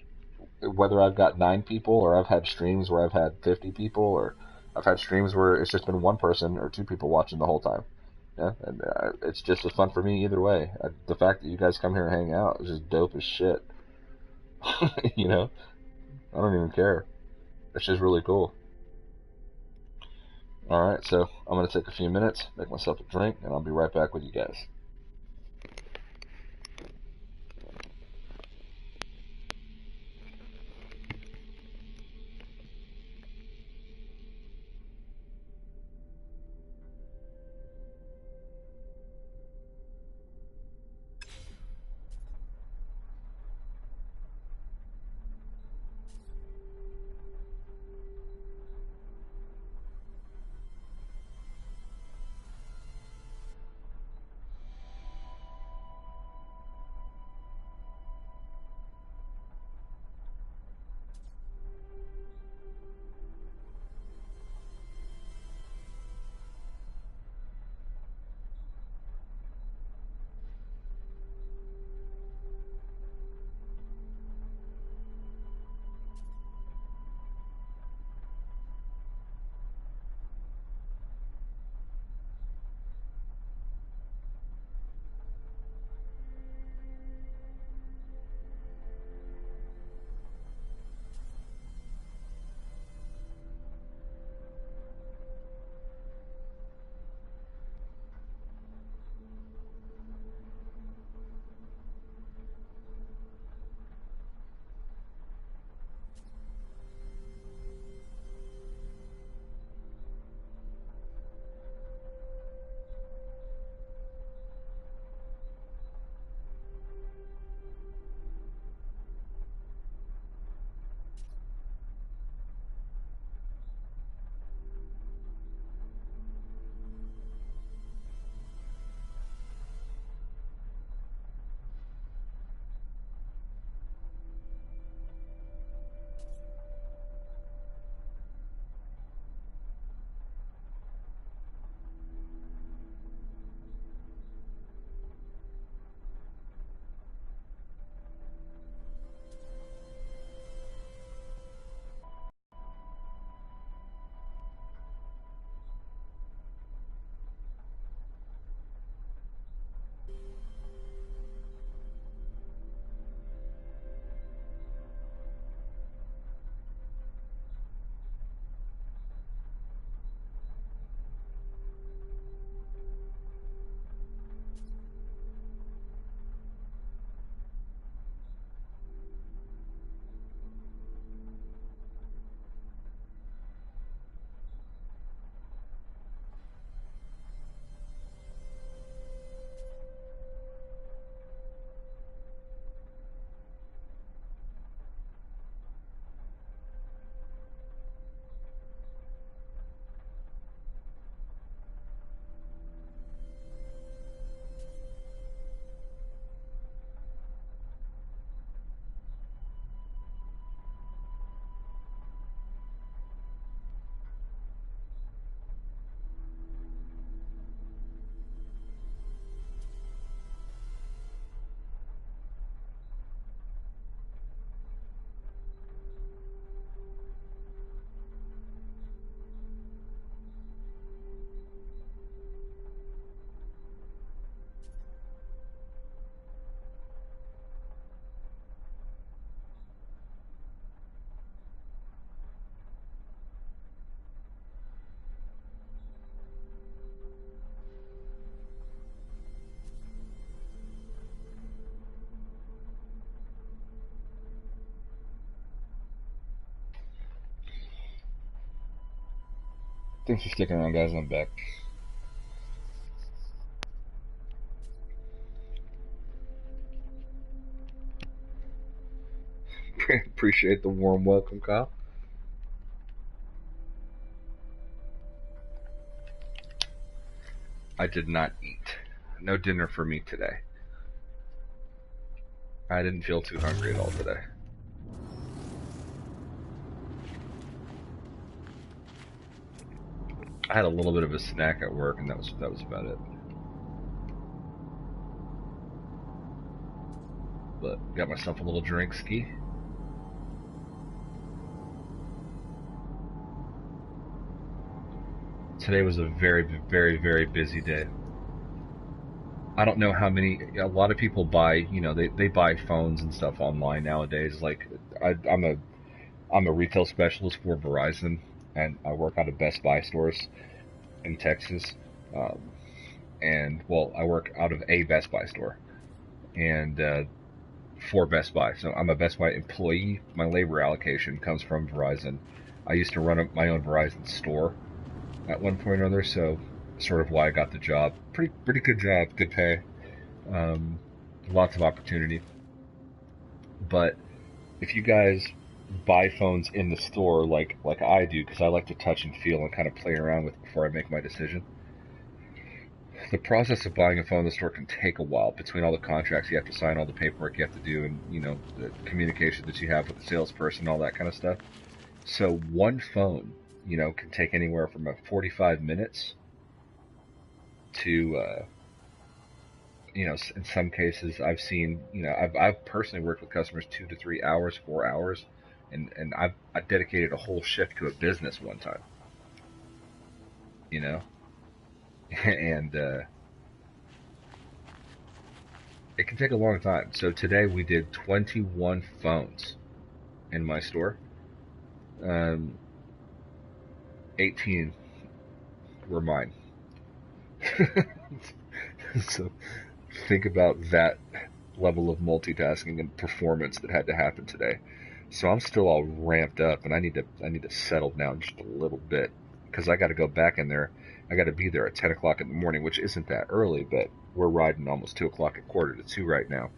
whether I've got 9 people or I've had streams where I've had 50 people or I've had streams where it's just been one person or 2 people watching the whole time. Yeah, and it's just as fun for me either way. The fact that you guys come here and hang out is just dope as shit. You know, I don't even care. It's just really cool. Alright, so I'm going to take a few minutes, make myself a drink, and I'll be right back with you guys. Thanks for sticking around, guys. I'm back. Appreciate the warm welcome, Kyle. I did not eat. No dinner for me today. I didn't feel too hungry at all today. I had a little bit of a snack at work, and that was about it. But got myself a little drink ski. Today was a very, very, very busy day. I don't know how many. A lot of people buy, they buy phones and stuff online nowadays. Like, I'm a retail specialist for Verizon, and I work out of Best Buy stores in Texas. Um, and well, I work out of a Best Buy store, and for Best Buy. So I'm a Best Buy employee. My labor allocation comes from Verizon. I used to run my own Verizon store at one point or another, so sort of why I got the job. Pretty good job, good pay, lots of opportunity. But if you guys buy phones in the store like I do, because I like to touch and feel and kind of play around with before I make my decision, the process of buying a phone in the store can take a while between all the contracts you have to sign, all the paperwork you have to do, and the communication that you have with the salesperson, all that kind of stuff. So one phone, can take anywhere from 45 minutes to, in some cases I've seen, I've personally worked with customers 2 to 3 hours, 4 hours, and I dedicated a whole shift to a business one time, and it can take a long time. So today we did 21 phones in my store. 18 were mine. So think about that level of multitasking and performance that had to happen today. So I'm still all ramped up, and I need to settle down just a little bit, because I got to go back in there. I got to be there at 10 o'clock in the morning, which isn't that early, but we're riding almost 2 o'clock at 1:45 right now,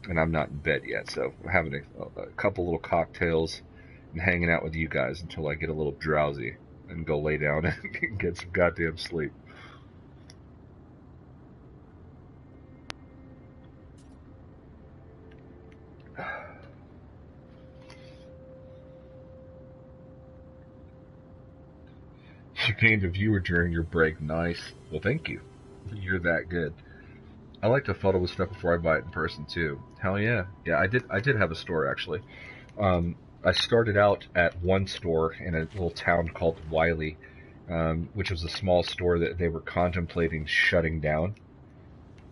and I'm not in bed yet. So I'm having a couple little cocktails and hanging out with you guys until I get a little drowsy and go lay down and get some goddamn sleep. You gained a viewer during your break. Nice. Well, thank you. You're that good. I like to photo with stuff before I buy it in person too. Hell yeah. Yeah, I did have a store actually. I started out at one store in a little town called Wiley, which was a small store that they were contemplating shutting down.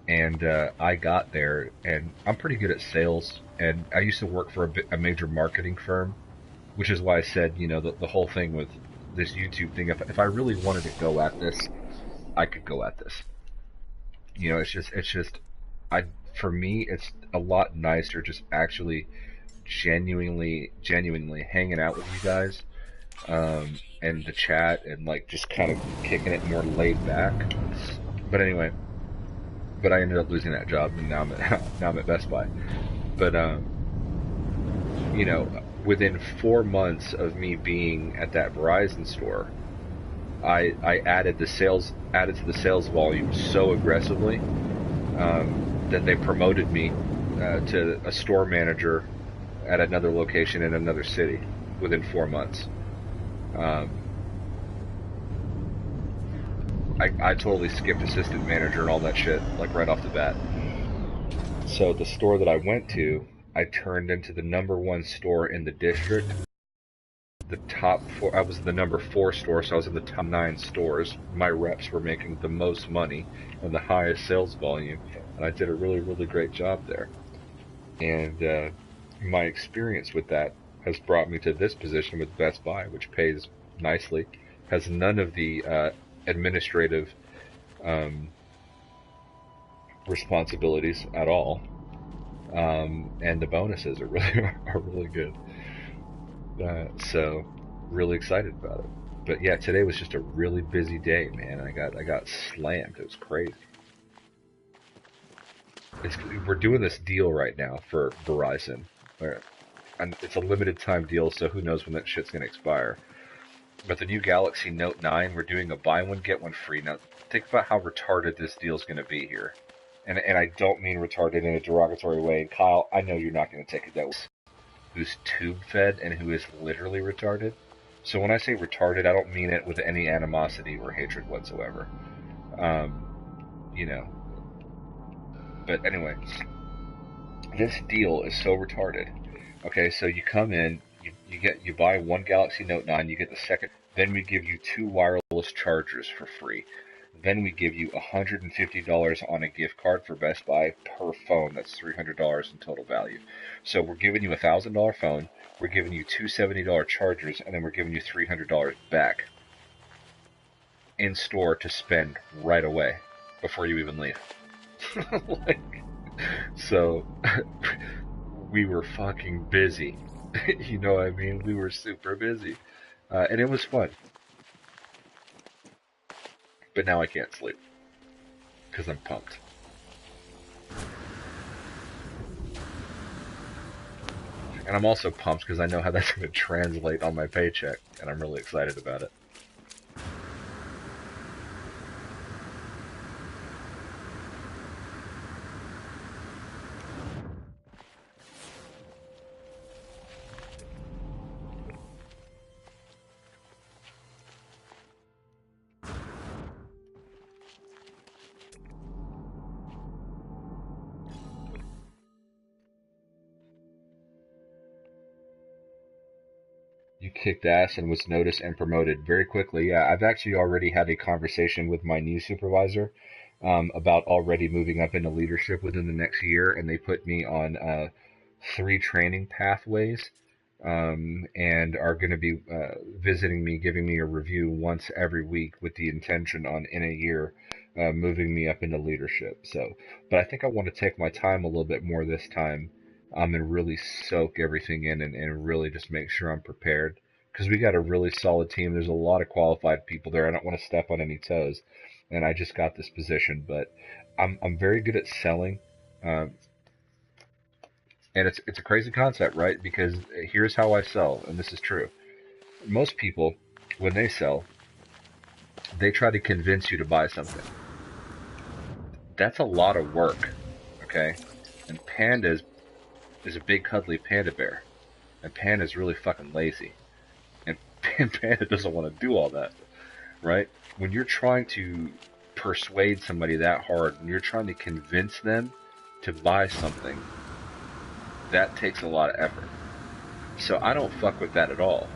And I got there, and I'm pretty good at sales, and I used to work for a major marketing firm, which is why I said, the whole thing with this YouTube thing, if I really wanted to go at this, I could go at this. It's just, for me, it's a lot nicer just actually genuinely hanging out with you guys, and the chat, and like just kind of kicking it more laid back. But anyway, I ended up losing that job, and now I'm at Best Buy. But within 4 months of me being at that Verizon store, I added to the sales volume so aggressively, that they promoted me to a store manager at another location in another city within 4 months. I totally skipped assistant manager and all that shit, like right off the bat. So the store that I went to, I turned into the #1 store in the district. The top 4, I was the #4 store, so I was in the top 9 stores. My reps were making the most money and the highest sales volume, and I did a really, really great job there. And my experience with that has brought me to this position with Best Buy, which pays nicely, has none of the administrative responsibilities at all, and the bonuses are really are really good. So really excited about it. But yeah, today was just a really busy day, man. I got slammed. It was crazy. We're doing this deal right now for Verizon, and it's a limited time deal, so who knows when that shit's gonna expire. But the new Galaxy Note 9, we're doing a buy one get one free. Now think about how retarded this deal's gonna be here, and I don't mean retarded in a derogatory way. And Kyle, I know you're not gonna take it that way. Who's tube fed and who is literally retarded. So when I say retarded, I don't mean it with any animosity or hatred whatsoever. You know. But anyway, this deal is so retarded. Okay, so you come in, you buy one Galaxy Note 9, you get the second. Then we give you 2 wireless chargers for free. Then we give you $150 on a gift card for Best Buy per phone. That's $300 in total value. So we're giving you a $1,000 phone, we're giving you 2 $70 chargers, and then we're giving you $300 back in store to spend right away before you even leave. Like, so we were fucking busy. You know what I mean? We were super busy. And it was fun. But now I can't sleep. Because I'm pumped. And I'm also pumped because I know how that's going to translate on my paycheck. And I'm really excited about it. You kicked ass and was noticed and promoted very quickly. Yeah, I've actually already had a conversation with my new supervisor about already moving up into leadership within the next year, and they put me on 3 training pathways and are going to be visiting me, giving me a review once every week with the intention on in a year moving me up into leadership. So, but I think I want to take my time a little bit more this time and really soak everything in and really just make sure I'm prepared because we got a really solid team. There's a lot of qualified people there. I don't want to step on any toes, and I just got this position, but I'm very good at selling. Um, and it's a crazy concept, right? Because here's how I sell, and this is true. Most people, when they sell, they try to convince you to buy something. That's a lot of work, okay? And Panda is a big cuddly panda bear, and Panda's really fucking lazy, and Panda doesn't want to do all that, right? When you're trying to persuade somebody that hard, and you're trying to convince them to buy something, that takes a lot of effort. So I don't fuck with that at all.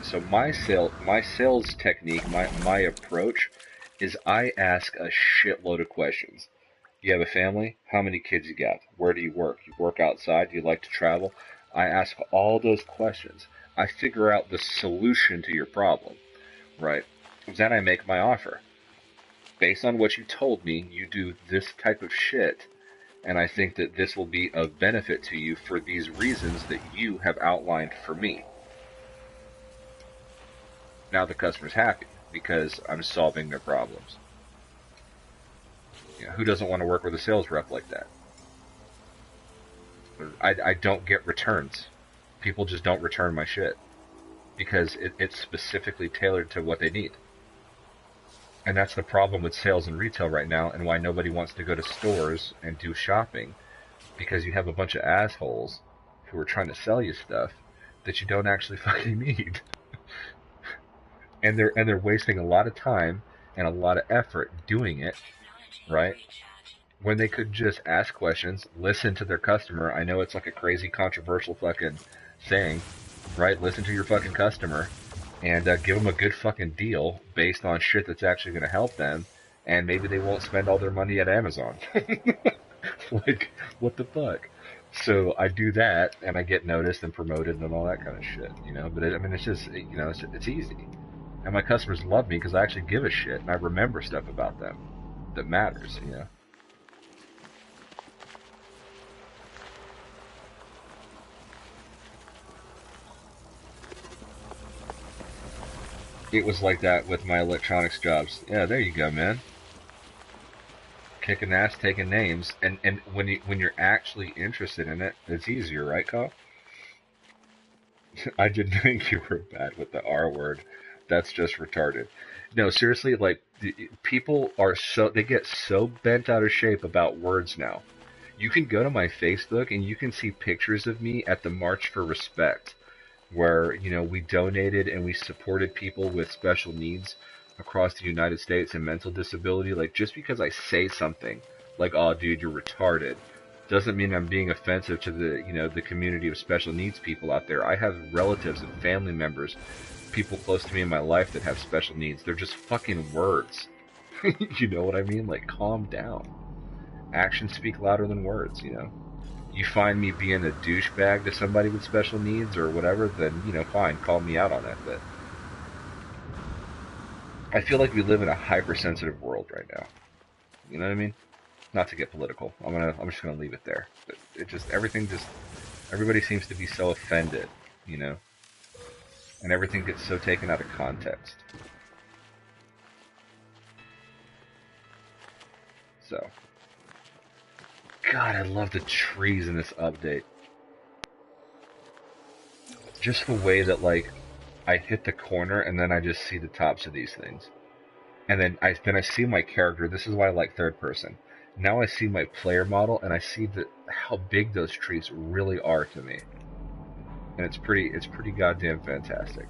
So my sales technique, my approach is I ask a shitload of questions. You have a family? How many kids you got? Where do you work? You work outside? Do you like to travel? I ask all those questions. I figure out the solution to your problem, right? Then I make my offer. Based on what you told me, you do this type of shit, and I think that this will be of benefit to you for these reasons that you have outlined for me. Now the customer's happy because I'm solving their problems. You know, who doesn't want to work with a sales rep like that? I don't get returns. People just don't return my shit because it's specifically tailored to what they need. And that's the problem with sales and retail right now, and why nobody wants to go to stores and do shopping, because you have a bunch of assholes who are trying to sell you stuff that you don't actually fucking need. And they're wasting a lot of time and a lot of effort doing it, right? When they could just ask questions, listen to their customer. I know it's like a crazy controversial fucking thing, right? Listen to your fucking customer and give them a good fucking deal based on shit that's actually going to help them, and maybe they won't spend all their money at Amazon. Like, what the fuck? So I do that, and I get noticed and promoted and all that kind of shit, you know. But I mean, it's just, you know, it's easy, and my customers love me because I actually give a shit and I remember stuff about them that matters, you know. It was like that with my electronics jobs. Yeah, there you go, man. Kicking ass, taking names, and when you're actually interested in it, it's easier, right, Kyle? I didn't think you were bad with the R word. That's just retarded. No, seriously, like people are so they get so bent out of shape about words now. You can go to my Facebook and you can see pictures of me at the March for Respect, where we donated and we supported people with special needs across the United States and mental disability. Like just because I say something like, "Oh, dude, you're retarded," doesn't mean I'm being offensive to the community of special needs people out there. I have relatives and family members, people close to me in my life that have special needs. They're just fucking words. You know what I mean? Like, calm down. Actions speak louder than words. You find me being a douchebag to somebody with special needs or whatever, then, fine, call me out on it. But I feel like we live in a hypersensitive world right now. You know what I mean? Not to get political. I'm just gonna leave it there. But everybody seems to be so offended, and everything gets so taken out of context. So, God, I love the trees in this update. Just the way that, like, I hit the corner and then I just see the tops of these things. And then I see my character. This is why I like third person. Now I see my player model and I see how big those trees really are to me. And it's pretty goddamn fantastic.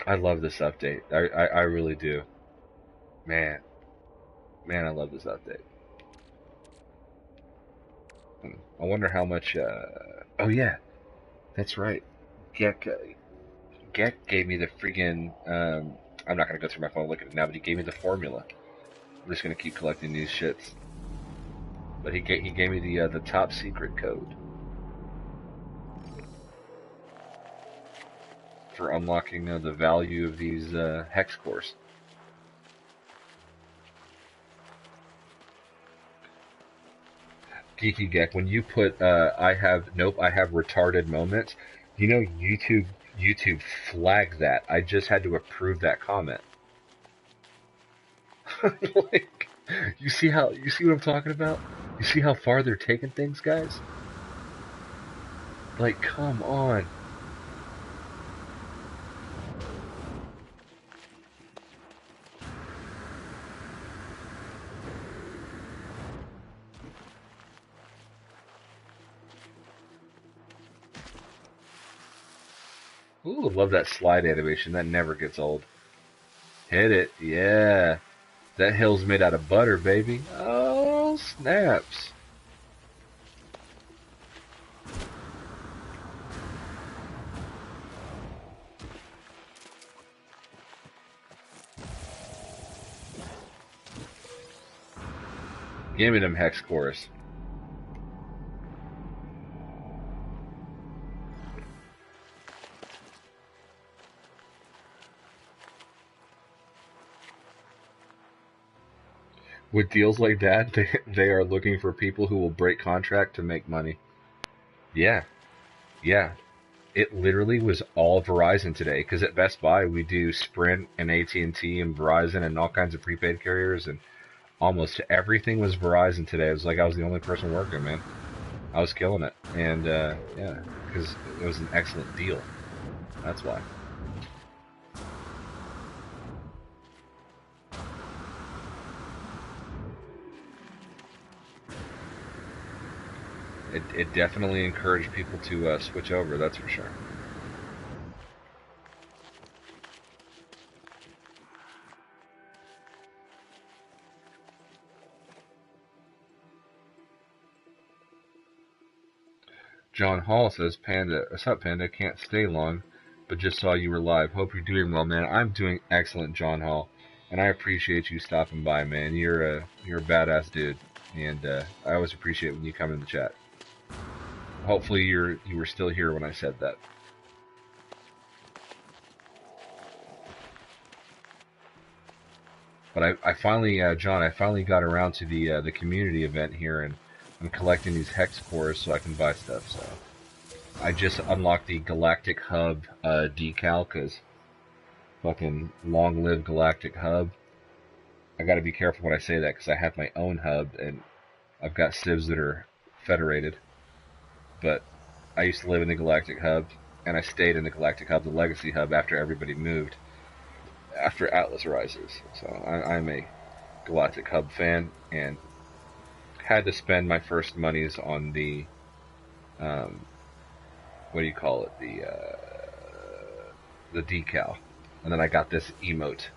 I love this update. I really do. Man, man, I love this update. I wonder how much. Oh yeah, that's right. Gek Gek gave me the freaking. I'm not gonna go through my phone and look at it now, but he gave me the formula. I'm just gonna keep collecting these shits. But he gave me the top secret code for unlocking the value of these hex cores. Geeky Gek, when you put I have retarded moments, YouTube flagged that. I just had to approve that comment. Like, you see what I'm talking about? You see how far they're taking things, guys? Like, come on. Ooh, love that slide animation. That never gets old. Hit it. Yeah. That hill's made out of butter, baby. Oh, snaps. Give me them hex cores. With deals like that, they are looking for people who will break contract to make money. Yeah, yeah. It literally was all Verizon today, because at Best Buy we do Sprint and AT&T and T and Verizon and all kinds of prepaid carriers, and almost everything was Verizon today. It was like I was the only person working, man. I was killing it, and yeah, because it was an excellent deal. That's why. It definitely encouraged people to switch over. That's for sure. John Hall says, Panda, what's up, Panda? Can't stay long, but just saw you were live. Hope you're doing well, man. I'm doing excellent, John Hall, and I appreciate you stopping by, man. You're a badass dude, and I always appreciate when you come in the chat. Hopefully you were still here when I said that. But I finally, John, I finally got around to the community event here, and I'm collecting these hex cores so I can buy stuff. So I just unlocked the Galactic Hub decal because fucking long live Galactic Hub. I got to be careful when I say that because I have my own hub and I've got civs that are federated. But I used to live in the Galactic Hub and I stayed in the Galactic Hub, the Legacy Hub, after everybody moved after Atlas Rises. So I'm a Galactic Hub fan and had to spend my first monies on the um, what do you call it, the decal, and then I got this emote.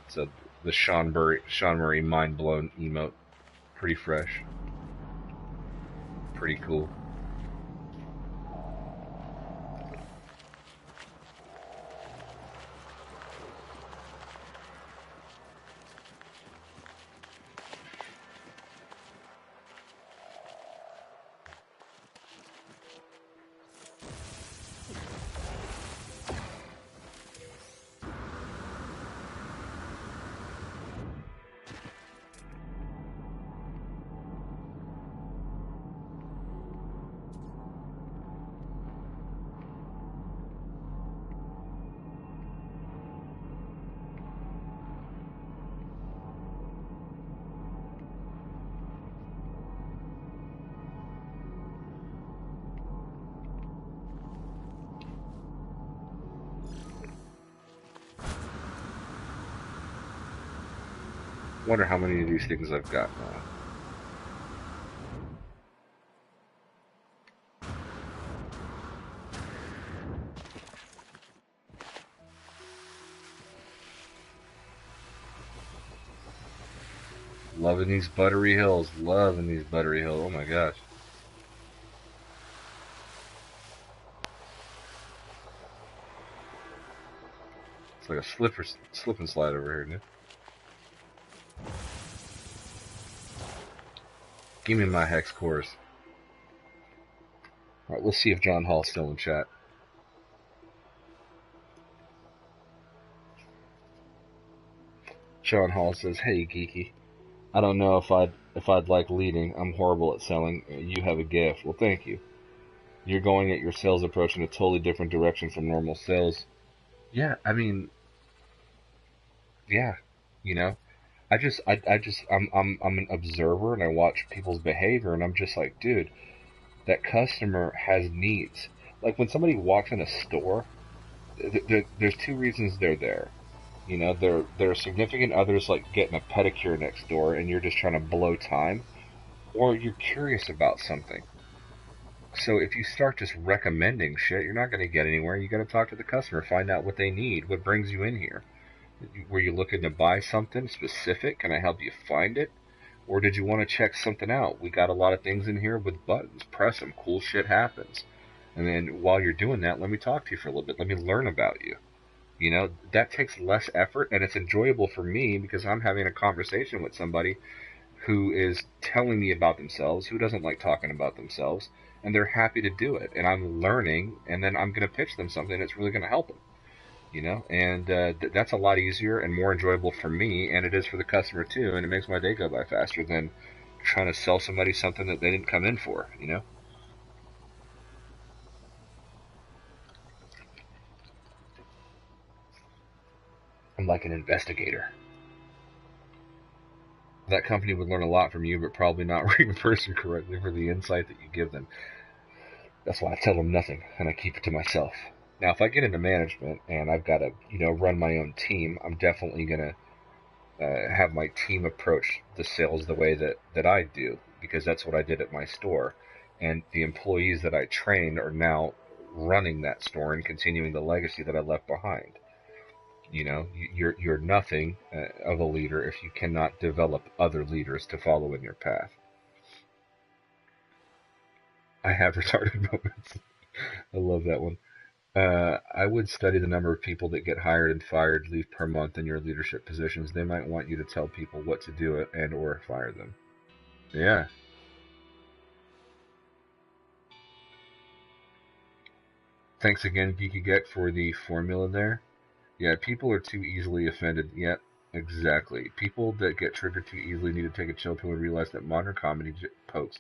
So the Sean Murray mind blown emote, pretty fresh, pretty cool. Wonder how many of these things I've got now. Loving these buttery hills. Loving these buttery hills. Oh my gosh. It's like a slip and slide over here, dude. Give me my hex cores. Alright, let's see if John Hall's still in chat. John Hall says, "Hey, geeky. I don't know if I'd like leading. I'm horrible at selling. You have a gift." Well, thank you. You're going at your sales approach in a totally different direction from normal sales. Yeah, I mean, yeah, you know, I'm an observer and I watch people's behavior and I'm just like, dude, that customer has needs. Like when somebody walks in a store, there's two reasons they're there. You know, their significant others like getting a pedicure next door and you're just trying to blow time, or you're curious about something. So if you start just recommending shit, you're not going to get anywhere. You got to talk to the customer, find out what they need, what brings you in here. Were you looking to buy something specific? Can I help you find it? Or did you want to check something out? We got a lot of things in here with buttons. Press them. Cool shit happens. And then while you're doing that, let me talk to you for a little bit. Let me learn about you. You know, that takes less effort and it's enjoyable for me because I'm having a conversation with somebody who is telling me about themselves, who doesn't like talking about themselves, and they're happy to do it. And I'm learning, and then I'm going to pitch them something that's really going to help them. You know, and that's a lot easier and more enjoyable for me, and it is for the customer too, and it makes my day go by faster than trying to sell somebody something that they didn't come in for, you know? I'm like an investigator. That company would learn a lot from you, but probably not reimburse you correctly for the insight that you give them. That's why I tell them nothing, and I keep it to myself. Now, if I get into management and I've got to, you know, run my own team, I'm definitely gonna have my team approach the sales the way that I do, because that's what I did at my store. And the employees that I trained are now running that store and continuing the legacy that I left behind. You know, you're nothing of a leader if you cannot develop other leaders to follow in your path. I have retarded moments. I love that one. I would study the number of people that get hired and fired, leave per month in your leadership positions. They might want you to tell people what to do and or fire them. Yeah. Thanks again, Geeky Geek, for the formula there. Yeah, people are too easily offended. Yep, exactly. People that get triggered too easily need to take a chill pill and realize that modern comedy pokes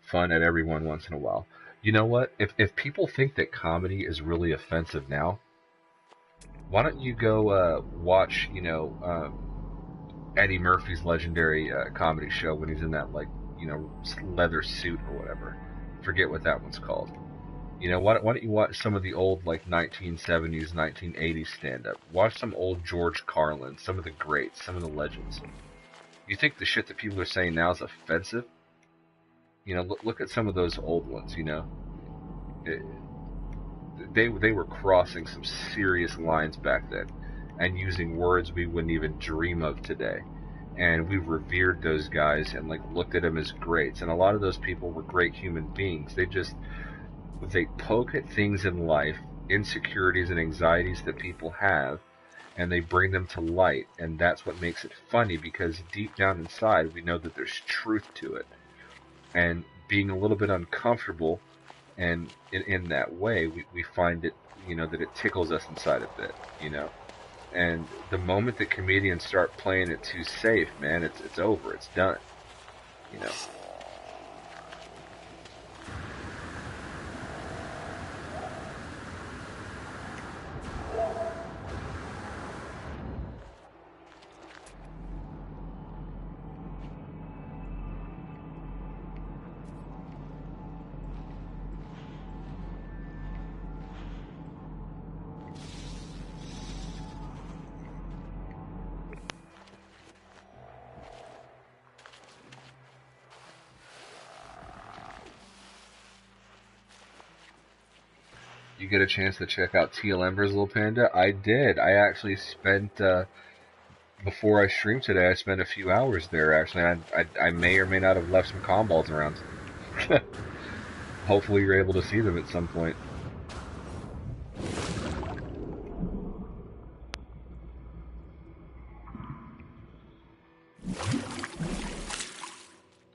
fun at everyone once in a while. You know what? If people think that comedy is really offensive now, why don't you go watch, Eddie Murphy's legendary comedy show when he's in that, like, leather suit or whatever. Forget what that one's called. Why don't you watch some of the old, like, 1970s, 1980s stand-up? Watch some old George Carlin, some of the greats, some of the legends. You think the shit that people are saying now is offensive? Look at some of those old ones, It, they were crossing some serious lines back then and using words we wouldn't even dream of today. And we revered those guys and, like, looked at them as greats. And a lot of those people were great human beings. They poke at things in life, insecurities and anxieties that people have, and they bring them to light. And that's what makes it funny, because deep down inside we know that there's truth to it. And being a little bit uncomfortable, and in that way we find it, that it tickles us inside a bit, and the moment that comedians start playing it too safe, man, it's over, it's done, you know. You get a chance to check out TL Ember's Little Panda? I did. I actually spent, before I streamed today, I spent a few hours there, actually. I may or may not have left some comm balls around. Hopefully you're able to see them at some point.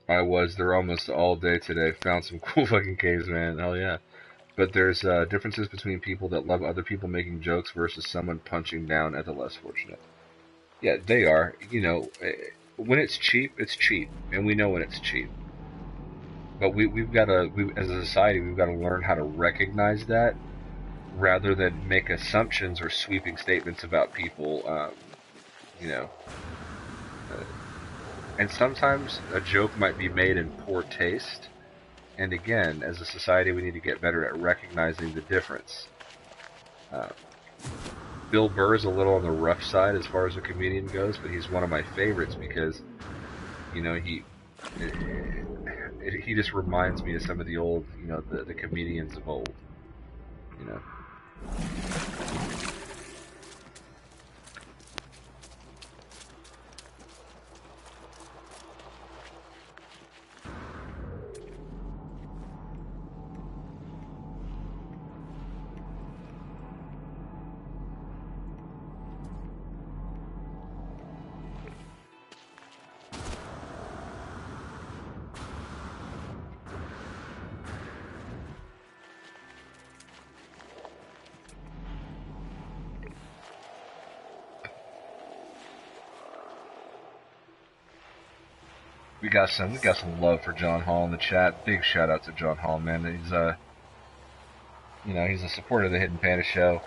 I was there almost all day today. Found some cool fucking caves, man. Hell yeah. But there's differences between people that love other people making jokes versus someone punching down at the less fortunate. Yeah, they are. When it's cheap, and we know when it's cheap. But we've got to, as a society, we've got to learn how to recognize that, rather than make assumptions or sweeping statements about people. You know, and sometimes a joke might be made in poor taste. And again, as a society, we need to get better at recognizing the difference. Bill Burr's a little on the rough side as far as a comedian goes, but he's one of my favorites because, he just reminds me of some of the old, the comedians of old, you know. We got some love for John Hall in the chat. Big shout out to John Hall, man. He's a supporter of the Hidden Panda show.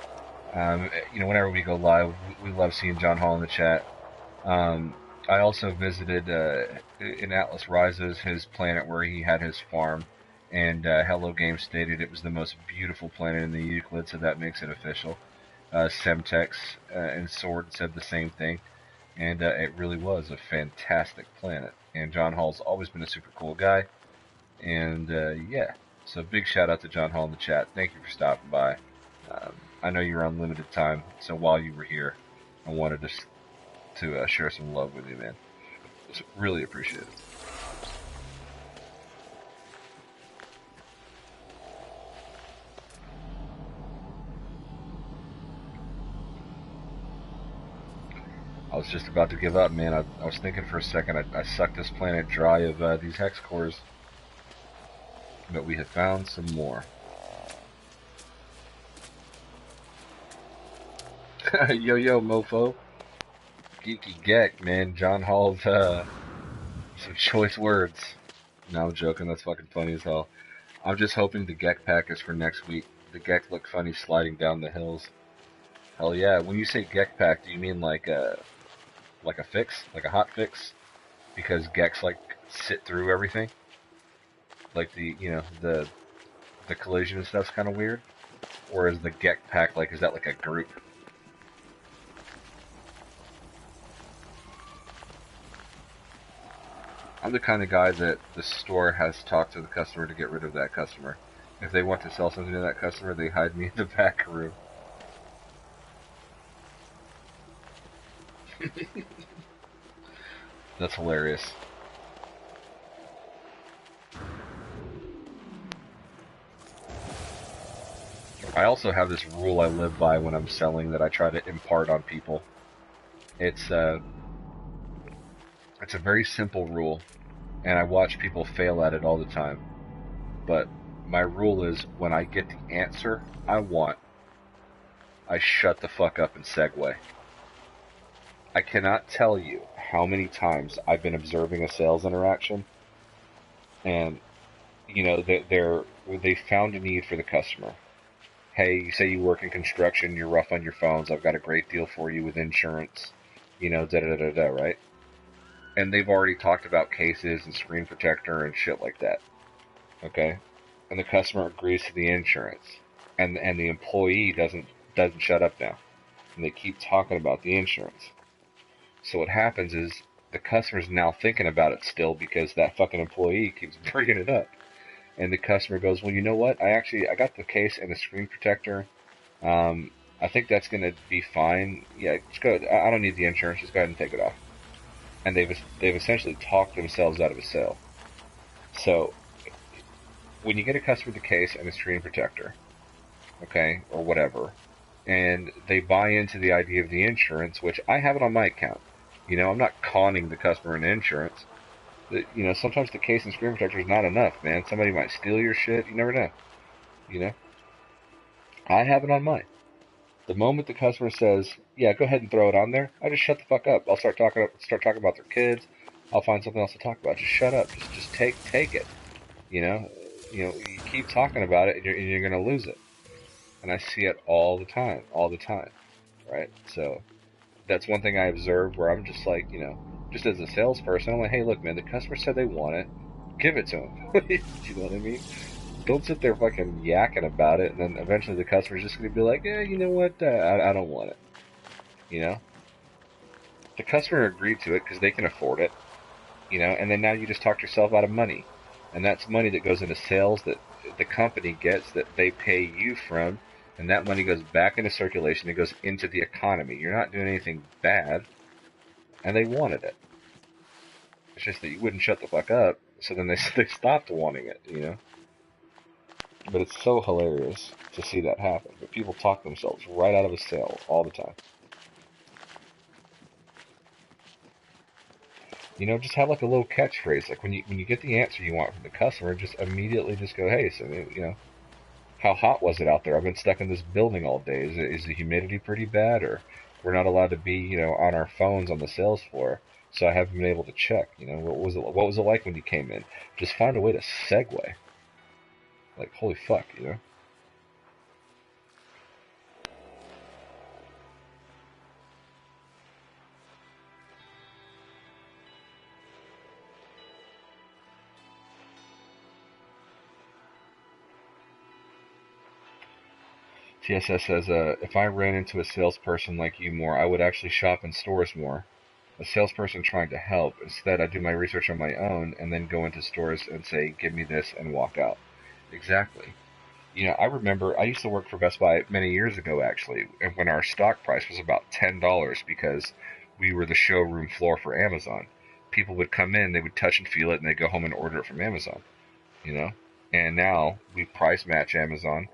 Whenever we go live, we love seeing John Hall in the chat. I also visited in Atlas Rises, his planet where he had his farm, and Hello Game stated it was the most beautiful planet in the Euclid, so that makes it official. Semtex and Sword said the same thing, and it really was a fantastic planet. And John Hall's always been a super cool guy, and yeah, so big shout out to John Hall in the chat. Thank you for stopping by. I know you're on limited time, so while you were here, I wanted to share some love with you, man. Just really appreciate it. I was just about to give up, man. I was thinking for a second I sucked this planet dry of these hex cores, but we have found some more. Yo, mofo. Geeky Geck, man. John Hall's, some choice words. No, I'm joking. That's fucking funny as hell. I'm just hoping the Gek pack is for next week. The Gek look funny sliding down the hills. Hell yeah. When you say Gek pack, do you mean like a fix? Like a hot fix? Because Geks like sit through everything? Like the collision and stuff's kinda weird? Or is the Gek pack like, is that like a group? I'm the kind of guy that the store has talked to the customer to get rid of that customer. If they want to sell something to that customer, they hide me in the back room. That's hilarious. I also have this rule I live by when I'm selling that I try to impart on people. It's it's a very simple rule, and I watch people fail at it all the time. But my rule is when I get the answer I want, I shut the fuck up and segue. I cannot tell you how many times I've been observing a sales interaction, and they found a need for the customer. Hey, you say you work in construction, you're rough on your phones. I've got a great deal for you with insurance. Da da da da, right? And they've already talked about cases and screen protector and shit like that. Okay, and the customer agrees to the insurance, and the employee doesn't shut up now, and they keep talking about the insurance. So what happens is the customer's now thinking about it still because that fucking employee keeps bringing it up. And the customer goes, well, you know what? I got the case and the screen protector. I think that's going to be fine. Yeah, just go. I don't need the insurance. Just go ahead and take it off. And they've essentially talked themselves out of a sale. So when you get a customer the case and a screen protector, okay, or whatever, and they buy into the idea of the insurance, which I have it on my account. I'm not conning the customer into insurance. Sometimes the case and screen protector is not enough, man. Somebody might steal your shit. You never know. You know? I have it on mine. The moment the customer says, yeah, go ahead and throw it on there, I just shut the fuck up. I'll start talking about their kids. I'll find something else to talk about. Just shut up. Just take it. You keep talking about it and you're going to lose it. And I see it all the time, right? So that's one thing I observed where I'm just like, just as a salesperson, I'm like, hey, look, man, the customer said they want it. Give it to them. You know what I mean? Don't sit there fucking yakking about it, and then eventually the customer's just going to be like, yeah, you know what? I don't want it. The customer agreed to it because they can afford it, and then now you just talked yourself out of money. And that's money that goes into sales that the company gets that they pay you from, and that money goes back into circulation. It goes into the economy. You're not doing anything bad, and they wanted it. It's just that you wouldn't shut the fuck up, so then they stopped wanting it. But it's so hilarious to see that happen. But people talk themselves right out of a sale all the time. Just have like a little catchphrase. Like when you get the answer you want from the customer, just immediately just go, hey, so how hot was it out there? I've been stuck in this building all day. Is the humidity pretty bad, or we're not allowed to be on our phones on the sales floor, so I haven't been able to check. What was it like when you came in? Just find a way to segue. Like holy fuck. TSS says, if I ran into a salesperson like you more, I would actually shop in stores more. A salesperson trying to help. Instead, I do my research on my own and then go into stores and say, give me this, and walk out. Exactly. I remember I used to work for Best Buy many years ago, actually, and when our stock price was about $10 because we were the showroom floor for Amazon. People would come in, they would touch and feel it, and they'd go home and order it from Amazon. And now we price match Amazon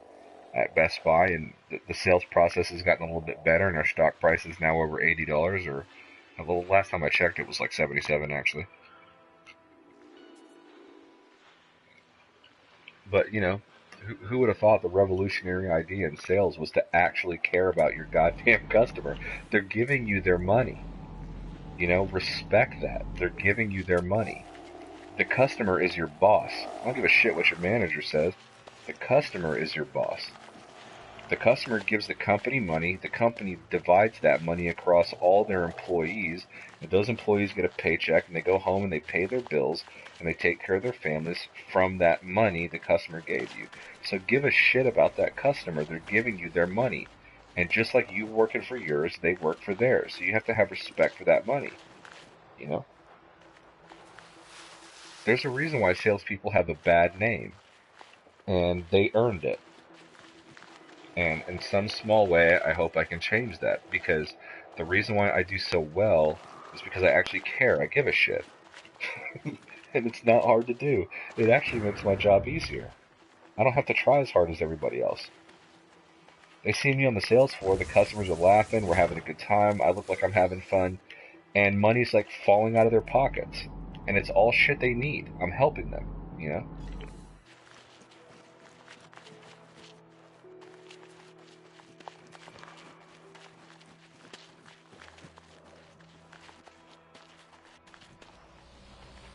at Best Buy, and the sales process has gotten a little bit better, and our stock price is now over $80, or well, last time I checked it was like 77 actually. But who would have thought the revolutionary idea in sales was to actually care about your goddamn customer? They're giving you their money. Respect that. They're giving you their money. The customer is your boss. I don't give a shit what your manager says. The customer is your boss. The customer gives the company money. The company divides that money across all their employees, and those employees get a paycheck, and they go home and they pay their bills, and they take care of their families from that money the customer gave you. So give a shit about that customer. They're giving you their money. And just like you working for yours, they work for theirs. So you have to have respect for that money. You know? There's a reason why salespeople have a bad name. And they earned it. And in some small way, I hope I can change that. Because the reason why I do so well is because I actually care. I give a shit. And it's not hard to do. It actually makes my job easier. I don't have to try as hard as everybody else. They see me on the sales floor, the customers are laughing, we're having a good time, I look like I'm having fun, and money's like falling out of their pockets. And it's all shit they need. I'm helping them, you know?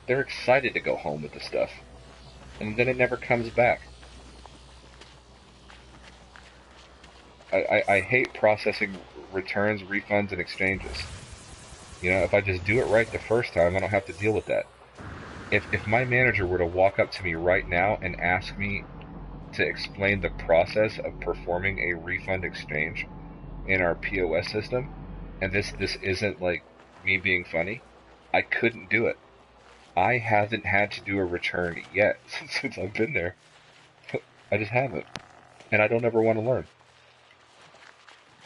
They're excited to go home with the stuff. And then it never comes back. I hate processing returns, refunds, and exchanges. You know, if I just do it right the first time, I don't have to deal with that. If my manager were to walk up to me right now and ask me to explain the process of performing a refund exchange in our POS system, and this isn't like me being funny, I couldn't do it. I haven't had to do a return yet since I've been there. I just haven't. And I don't ever want to learn.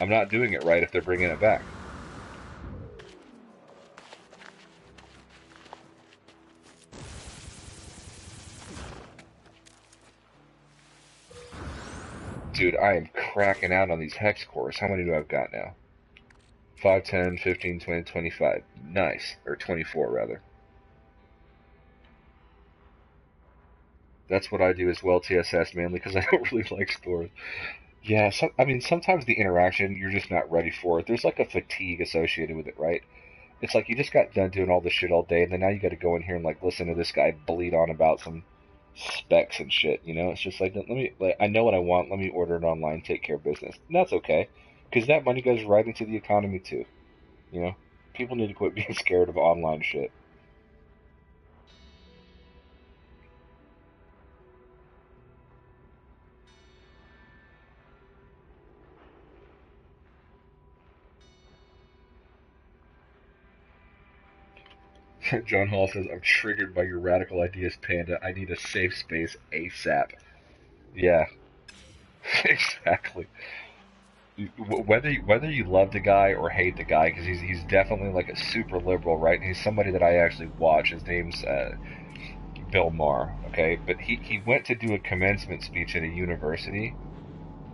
I'm not doing it right if they're bringing it back. Dude, I am cracking out on these hex cores. How many do I've got now? 5, 10, 15, 20, 25. Nice. Or 24, rather. That's what I do as well, TSS, mainly because I don't really like stores. Yeah, I mean, sometimes the interaction, you're just not ready for it. There's like a fatigue associated with it, right? It's like you just got done doing all this shit all day, and then now you got to go in here and like listen to this guy bleat on about some specs and shit. You know, it's just like I know what I want. Let me order it online, take care of business. And that's okay, because that money goes right into the economy too. You know, people need to quit being scared of online shit. John Hall says, "I'm triggered by your radical ideas, Panda. I need a safe space ASAP." Yeah, exactly. Whether you love the guy or hate the guy, because he's definitely like a super liberal, right? And he's somebody that I actually watch. His name's Bill Maher, okay? But he went to do a commencement speech at a university,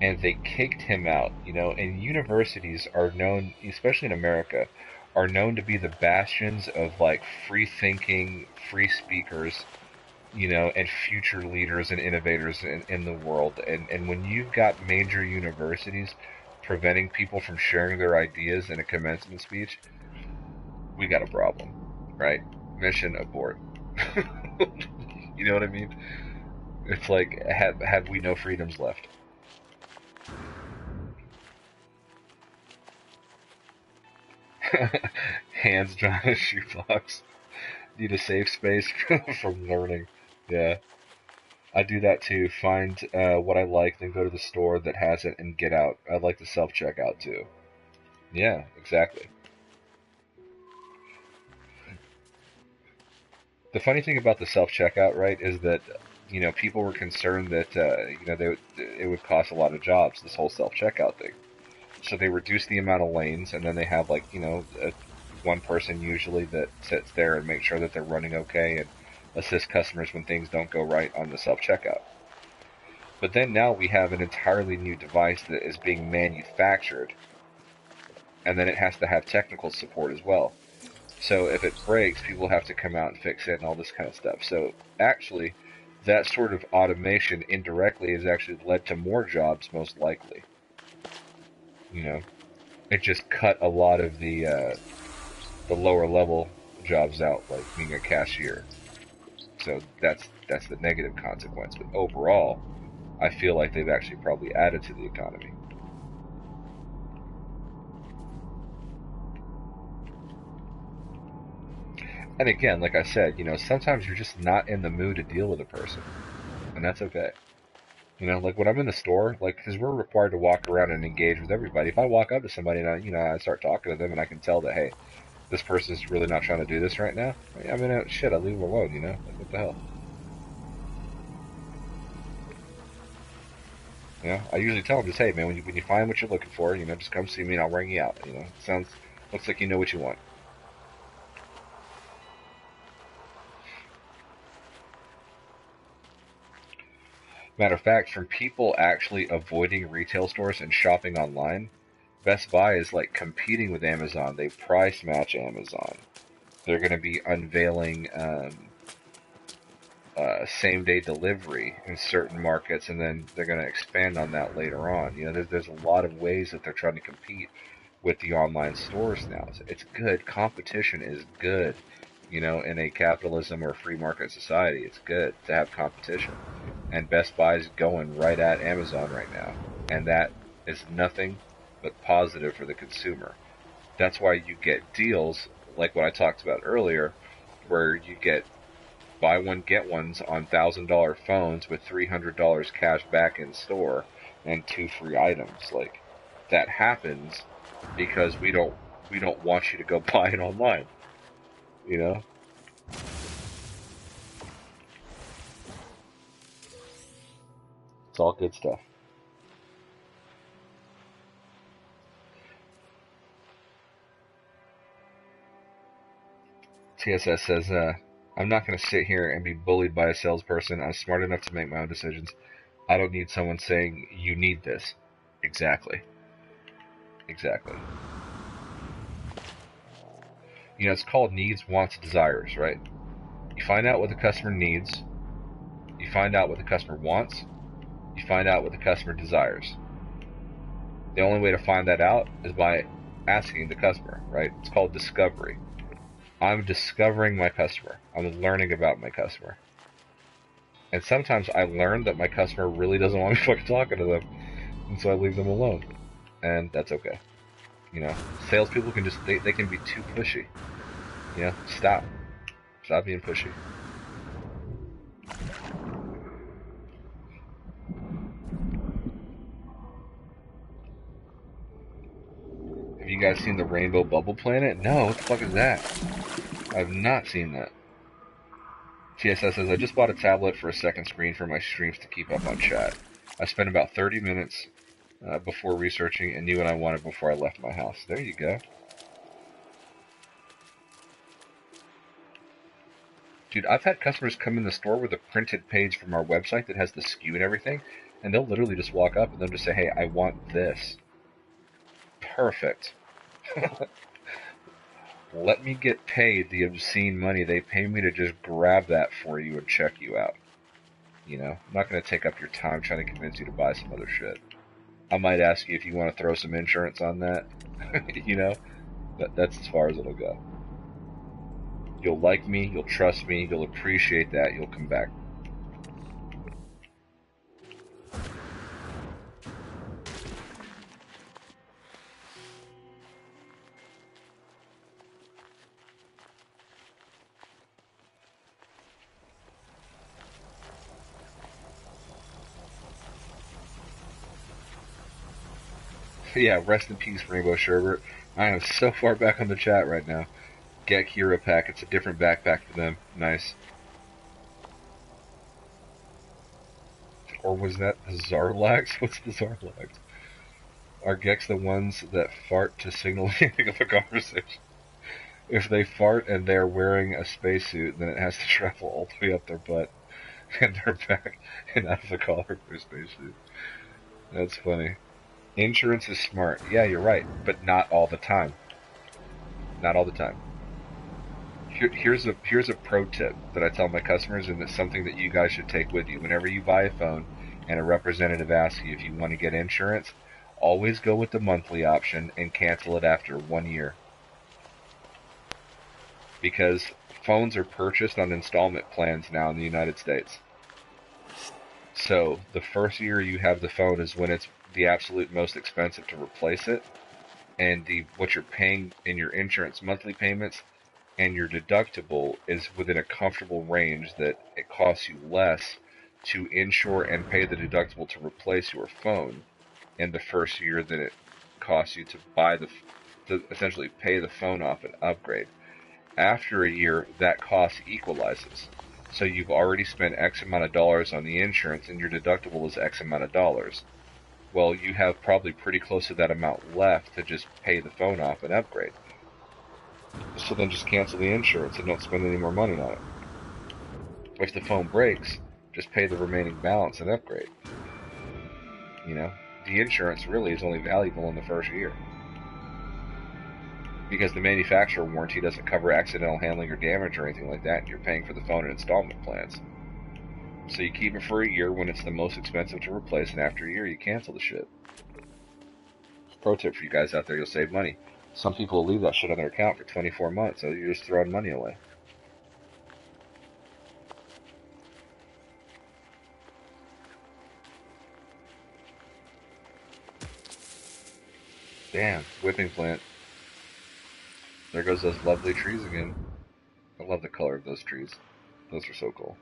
and they kicked him out. You know, and universities are known, especially in America, are known to be the bastions of like free thinking, free speakers, you know, and future leaders and innovators in the world. And when you've got major universities preventing people from sharing their ideas in a commencement speech, we got a problem, right? Mission abort. You know what I mean? It's like, have we no freedoms left? Hands drawn in a shoebox. Need a safe space from learning. Yeah. I do that too. Find what I like, then go to the store that has it and get out. I like the self checkout too. Yeah, exactly. The funny thing about the self checkout, right, is that people were concerned that it would cost a lot of jobs. This whole self checkout thing. So they reduce the amount of lanes, and then they have like one person usually that sits there and makes sure that they're running okay and assist customers when things don't go right on the self checkout. But then now we have an entirely new device that is being manufactured, and then it has to have technical support as well. So if it breaks, people have to come out and fix it and all this kind of stuff. So actually, that sort of automation indirectly has actually led to more jobs, most likely. You know, it just cut a lot of the lower level jobs out, like being a cashier. So that's the negative consequence. But overall, I feel like they've actually probably added to the economy. And again, like I said, sometimes you're just not in the mood to deal with a person, and that's okay. Like when I'm in the store, like, because we're required to walk around and engage with everybody. If I walk up to somebody and I start talking to them, and I can tell that, hey, this person's really not trying to do this right now. I mean, shit, I leave them alone. Like what the hell? I usually tell them just, hey, man, when you find what you're looking for, just come see me and I'll ring you out. Looks like you know what you want. Matter of fact, from people actually avoiding retail stores and shopping online, Best Buy is like competing with Amazon. They price match Amazon. They're going to be unveiling same day delivery in certain markets, and then they're going to expand on that later on. There's a lot of ways that they're trying to compete with the online stores now. It's good. Competition is good. In a capitalism or free market society, it's good to have competition. And Best Buy is going right at Amazon right now. And that is nothing but positive for the consumer. That's why you get deals like what I talked about earlier, where you get buy one, get ones on $1,000 phones with $300 cash back in store and 2 free items. Like, that happens because we don't want you to go buy it online. It's all good stuff. TSS says, I'm not going to sit here and be bullied by a salesperson. I'm smart enough to make my own decisions. I don't need someone saying, you need this. Exactly. It's called needs, wants, desires, right? You find out what the customer needs. You find out what the customer wants. You find out what the customer desires. The only way to find that out is by asking the customer, right? It's called discovery. I'm discovering my customer. I'm learning about my customer. And sometimes I learn that my customer really doesn't want me fucking talking to them. And so I leave them alone. And that's okay. Salespeople can just, they can be too pushy. Stop. Stop being pushy. Have you guys seen the Rainbow Bubble Planet? No, what the fuck is that? I've not seen that. TSS says, I just bought a tablet for a second screen for my streams to keep up on chat. I spent about 30 minutes before researching and knew what I wanted before I left my house. There you go. Dude, I've had customers come in the store with a printed page from our website that has the SKU and everything, and they'll literally just walk up and they'll just say, hey, I want this. Perfect. Let me get paid the obscene money they pay me to just grab that for you and check you out. I'm not going to take up your time trying to convince you to buy some other shit. I might ask you if you want to throw some insurance on that. But that's as far as it'll go. You'll like me, you'll trust me, you'll appreciate that, you'll come back. Yeah, rest in peace, Rainbow Sherbert. I am so far back on the chat right now. Get Kira pack. It's a different backpack for them. Nice. Or was that the Zarlax? What's the Zarlax? Are Gex the ones that fart to signal the ending of a conversation? If they fart and they're wearing a spacesuit, then it has to travel all the way up their butt and their back and out of the collar for a spacesuit. That's funny. Insurance is smart. Yeah, you're right, but not all the time. Not all the time. Here's a pro tip that I tell my customers, and it's something that you guys should take with you. Whenever you buy a phone and a representative asks you if you want to get insurance, always go with the monthly option and cancel it after 1 year. Because phones are purchased on installment plans now in the United States. So the first year you have the phone is when it's the absolute most expensive to replace it, and what you're paying in your insurance monthly payments and your deductible is within a comfortable range that it costs you less to insure and pay the deductible to replace your phone in the first year than it costs you to to essentially pay the phone off and upgrade. After a year, that cost equalizes. So you've already spent X amount of dollars on the insurance and your deductible is X amount of dollars. Well, you have probably pretty close to that amount left to just pay the phone off and upgrade. So then just cancel the insurance and don't spend any more money on it. If the phone breaks, just pay the remaining balance and upgrade. You know, the insurance really is only valuable in the first year, because the manufacturer warranty doesn't cover accidental handling or damage or anything like that, and you're paying for the phone in installment plans. So you keep it for a year when it's the most expensive to replace, and after a year you cancel the shit. Pro tip for you guys out there, you'll save money. Some people will leave that shit on their account for 24 months, so you're just throwing money away. Damn, whipping plant. There goes those lovely trees again. I love the color of those trees. Those are so cool.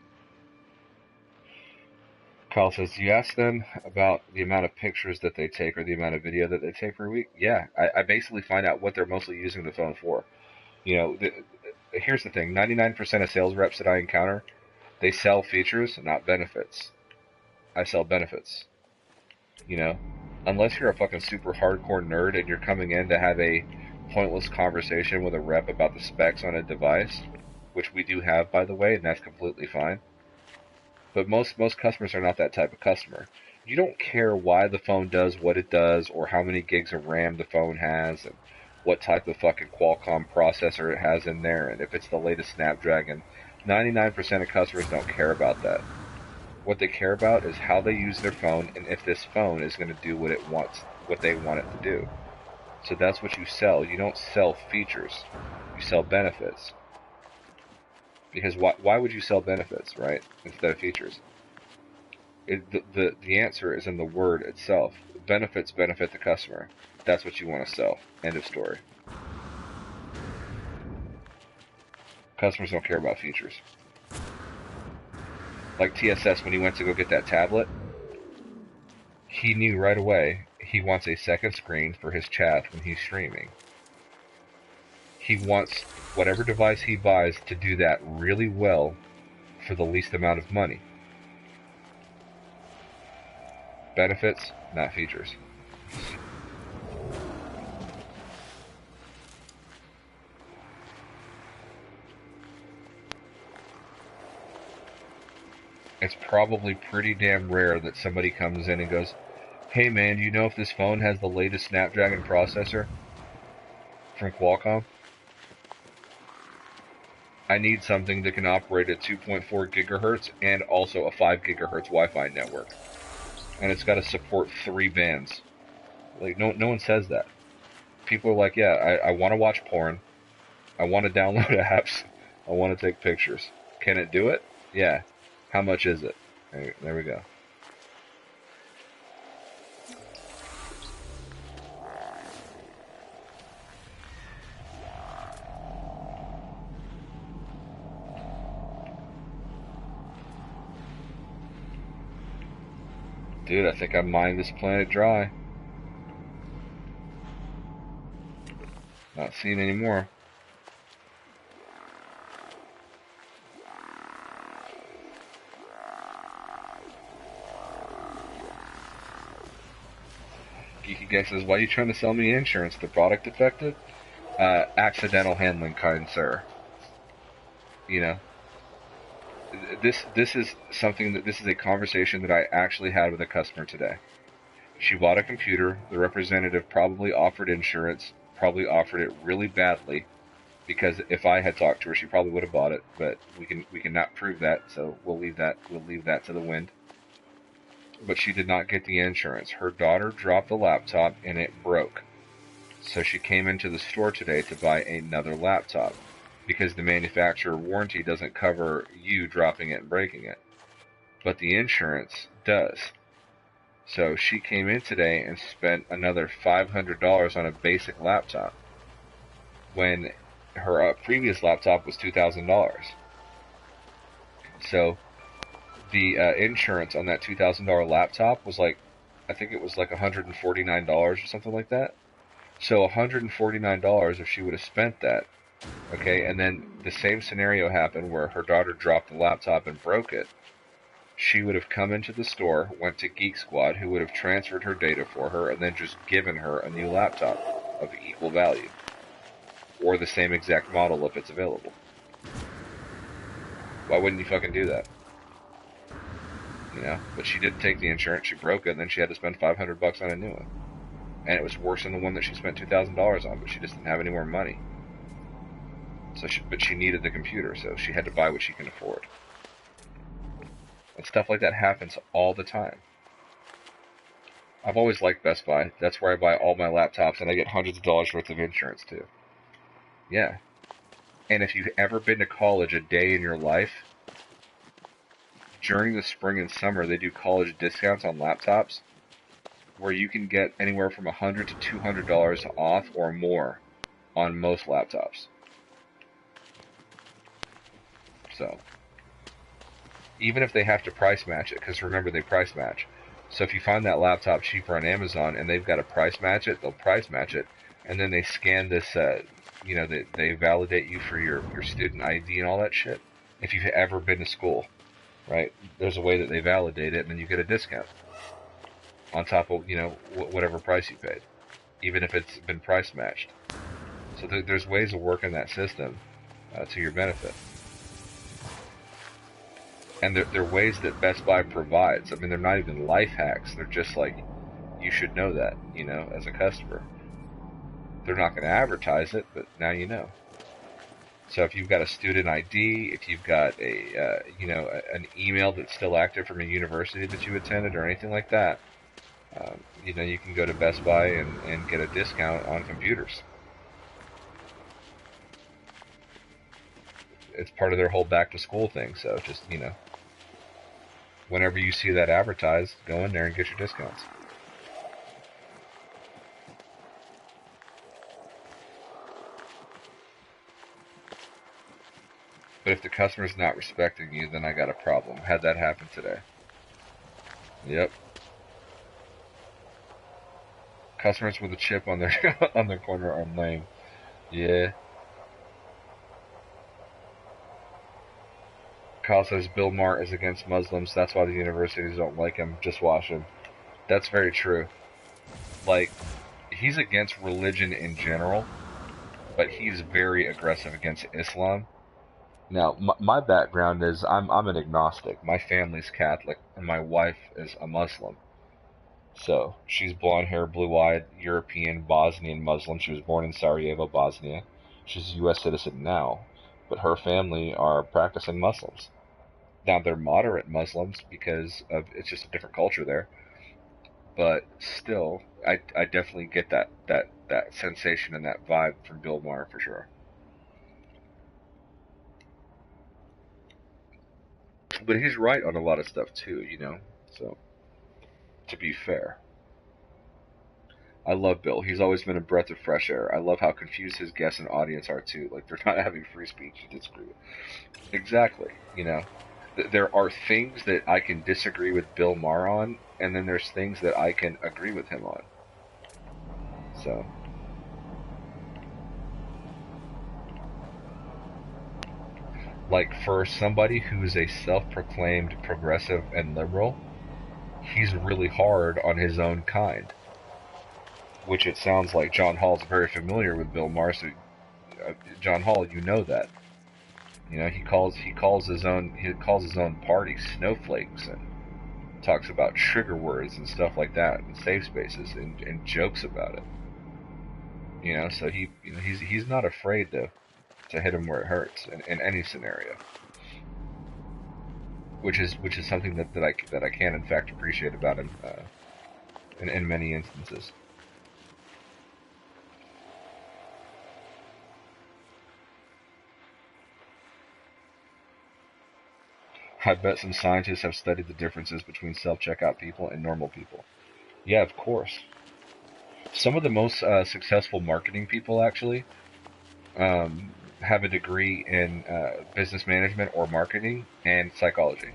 Kyle says, do you ask them about the amount of pictures that they take or the amount of video that they take per week? Yeah, I basically find out what they're mostly using the phone for. You know, here's the thing. 99% of sales reps that I encounter, they sell features, not benefits. I sell benefits. You know, unless you're a fucking super hardcore nerd and you're coming in to have a pointless conversation with a rep about the specs on a device, which we do have, by the way, and that's completely fine. But most customers are not that type of customer. You don't care why the phone does what it does, or how many gigs of RAM the phone has, and what type of fucking Qualcomm processor it has in there, and if it's the latest Snapdragon. 99% of customers don't care about that. What they care about is how they use their phone, and if this phone is going to do what they want it to do. So that's what you sell. You don't sell features. You sell benefits. Because why would you sell benefits, right, instead of features? The answer is in the word itself. Benefits benefit the customer. That's what you want to sell. End of story. Customers don't care about features. Like TSS, when he went to go get that tablet, he knew right away he wants a second screen for his chat when he's streaming. He wants whatever device he buys to do that really well for the least amount of money. Benefits, not features. It's probably pretty damn rare that somebody comes in and goes, hey man, do you know if this phone has the latest Snapdragon processor from Qualcomm? I need something that can operate at 2.4 gigahertz and also a 5 gigahertz Wi-Fi network. And it's got to support 3 bands. Like, no one says that. People are like, yeah, I want to watch porn. I want to download apps. I want to take pictures. Can it do it? Yeah. How much is it? There we go. Dude, I think I mined this planet dry. Not seeing any more. Geeky Guy says, why are you trying to sell me insurance? The product defective? Accidental handling, kind sir. You know, this is something this is a conversation that I actually had with a customer today. She bought a computer. The representative probably offered insurance, probably offered it really badly, because if I had talked to her, she probably would have bought it. But we can not prove that, so we'll leave that to the wind. But she did not get the insurance. Her daughter dropped the laptop and it broke. So she came into the store today to buy another laptop. because the manufacturer warranty doesn't cover you dropping it and breaking it, but the insurance does. So she came in today and spent another $500 on a basic laptop when her previous laptop was $2,000. So the insurance on that $2,000 laptop was like, I think it was like $149 or something like that. So $149 if she would have spent that, okay, and then the same scenario happened where her daughter dropped the laptop and broke it. She would have come into the store, went to Geek Squad, who would have transferred her data for her, and then just given her a new laptop of equal value, or the same exact model if it's available. Why wouldn't you fucking do that? You know, but she didn't take the insurance. She broke it, and then she had to spend $500 on a new one, and it was worse than the one that she spent $2,000 on. But she just didn't have any more money. But she needed the computer, so she had to buy what she can afford. And stuff like that happens all the time. I've always liked Best Buy. That's where I buy all my laptops, and I get hundreds of dollars worth of insurance too. Yeah. And if you've ever been to college a day in your life, during the spring and summer, they do college discounts on laptops where you can get anywhere from $100 to $200 off or more on most laptops. So, even if they have to price match it, because remember, they price match. So if you find that laptop cheaper on Amazon and they've got to price match it, they'll price match it, and then they scan this, they validate you for your student ID and all that shit. If you've ever been to school, right? There's a way that they validate it, and then you get a discount on top of, whatever price you paid, even if it's been price matched. So there's ways of working that system to your benefit. And they're ways that Best Buy provides. I mean, they're not even life hacks. They're just like, you should know that, as a customer. They're not going to advertise it, but now you know. So if you've got a student ID, if you've got an email that's still active from a university that you attended or anything like that, you can go to Best Buy and get a discount on computers. It's part of their whole back to school thing. So just, whenever you see that advertised, go in there and get your discounts. But if the customer's not respecting you, then I got a problem. Had that happen today. Yep. Customers with a chip on their on their corner are lame. Yeah. Kyle says Bill Maher is against Muslims. That's why the universities don't like him. Just watch him. That's very true. Like, he's against religion in general, but he's very aggressive against Islam. Now, my background is I'm an agnostic. My family's Catholic, and my wife is a Muslim. So, she's blonde hair, blue-eyed, European, Bosnian Muslim. She was born in Sarajevo, Bosnia. She's a U.S. citizen now, but her family are practicing Muslims. Now, they're moderate Muslims because it's just a different culture there. But still, I definitely get that sensation and that vibe from Bill Maher for sure. But he's right on a lot of stuff too, So, to be fair, I love Bill. He's always been a breath of fresh air. I love how confused his guests and audience are too. Like, they're not having free speech to disagree with. Exactly. There are things that I can disagree with Bill Maher on, and then there's things that I can agree with him on. So, like, for somebody who's a self-proclaimed progressive and liberal, he's really hard on his own kind. Which it sounds like John Hall's very familiar with Bill Maher, so John Hall, you know that. He calls his own party snowflakes and talks about trigger words and stuff like that in safe spaces and jokes about it. So he's not afraid to hit him where it hurts in any scenario. Which is something that I can in fact appreciate about him in many instances. I bet some scientists have studied the differences between self-checkout people and normal people. Yeah, of course. Some of the most successful marketing people actually have a degree in business management or marketing and psychology.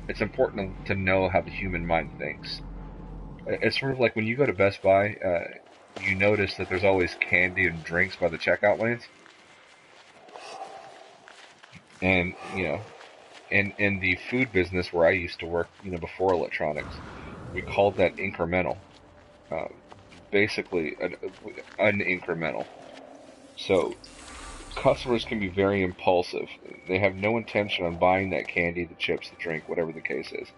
It's important to know how the human mind thinks. It's sort of like when you go to Best Buy, you notice that there's always candy and drinks by the checkout lanes, and in the food business where I used to work, before electronics, we called that incremental. Uh, Basically, an incremental. So customers can be very impulsive. They have no intention on buying that candy, the chips, the drink, whatever the case is.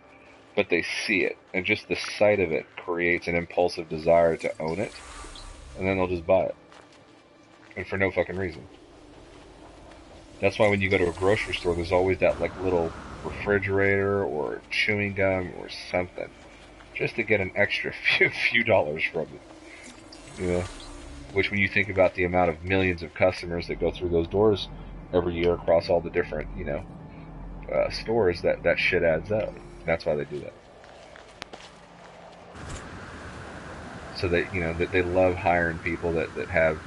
But they see it, and just the sight of it creates an impulsive desire to own it, and then they'll just buy it. And for no fucking reason. That's why when you go to a grocery store, there's always that like little refrigerator or chewing gum or something, just to get an extra few dollars from it. Which, when you think about the amount of millions of customers that go through those doors every year across all the different stores, that shit adds up. That's why they do that. So that they love hiring people that have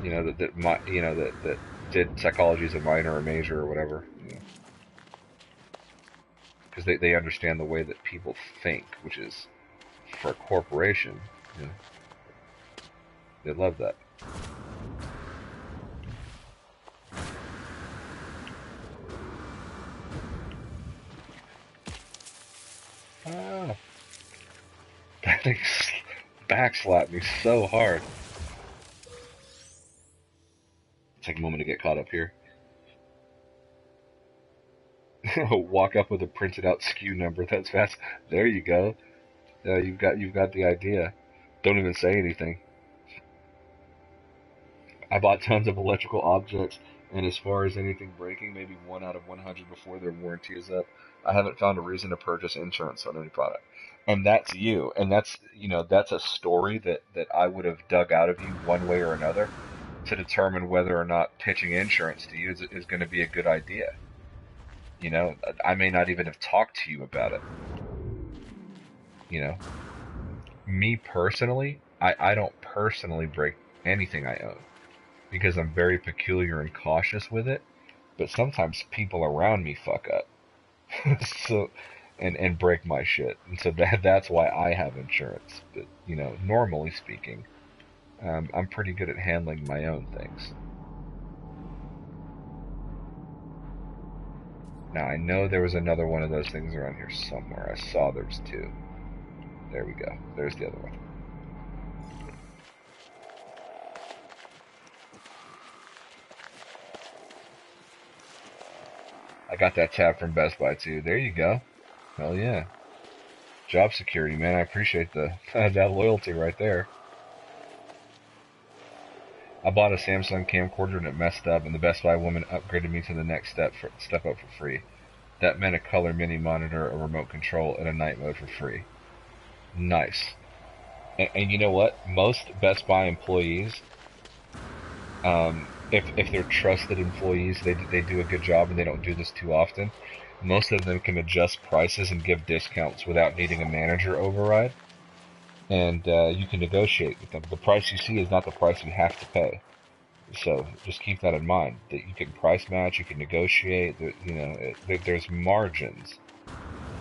that did psychology as a minor or major or whatever. Because they understand the way that people think, which is, for a corporation, they love that. Ah, that thing backslapped me so hard. Take a moment to get caught up here. Walk up with a printed out SKU number. That's fast. There you go. You've got the idea. Don't even say anything. I bought tons of electrical objects, and as far as anything breaking, maybe 1 out of 100 before their warranty is up. I haven't found a reason to purchase insurance on any product. And that's you. And that's a story that I would have dug out of you one way or another to determine whether or not pitching insurance to you is going to be a good idea. I may not even have talked to you about it. Me personally, I don't personally break anything I own because I'm very peculiar and cautious with it. But sometimes people around me fuck up, so and break my shit, and so that's why I have insurance. But normally speaking, I'm pretty good at handling my own things. Now I know there was another one of those things around here somewhere. I saw there was 2. There we go. There's the other one. I got that tab from Best Buy too. There you go. Hell yeah. Job security, man. I appreciate that loyalty right there. I bought a Samsung camcorder and it messed up, and the Best Buy woman upgraded me to the next step up for free. That meant a color mini monitor, a remote control, and a night mode for free. Nice. And you know what? Most Best Buy employees, if they're trusted employees, they do a good job, and they don't do this too often. Most of them can adjust prices and give discounts without needing a manager override. And you can negotiate with them. The price you see is not the price you have to pay. So just keep that in mind. That you can price match, you can negotiate. There's margins.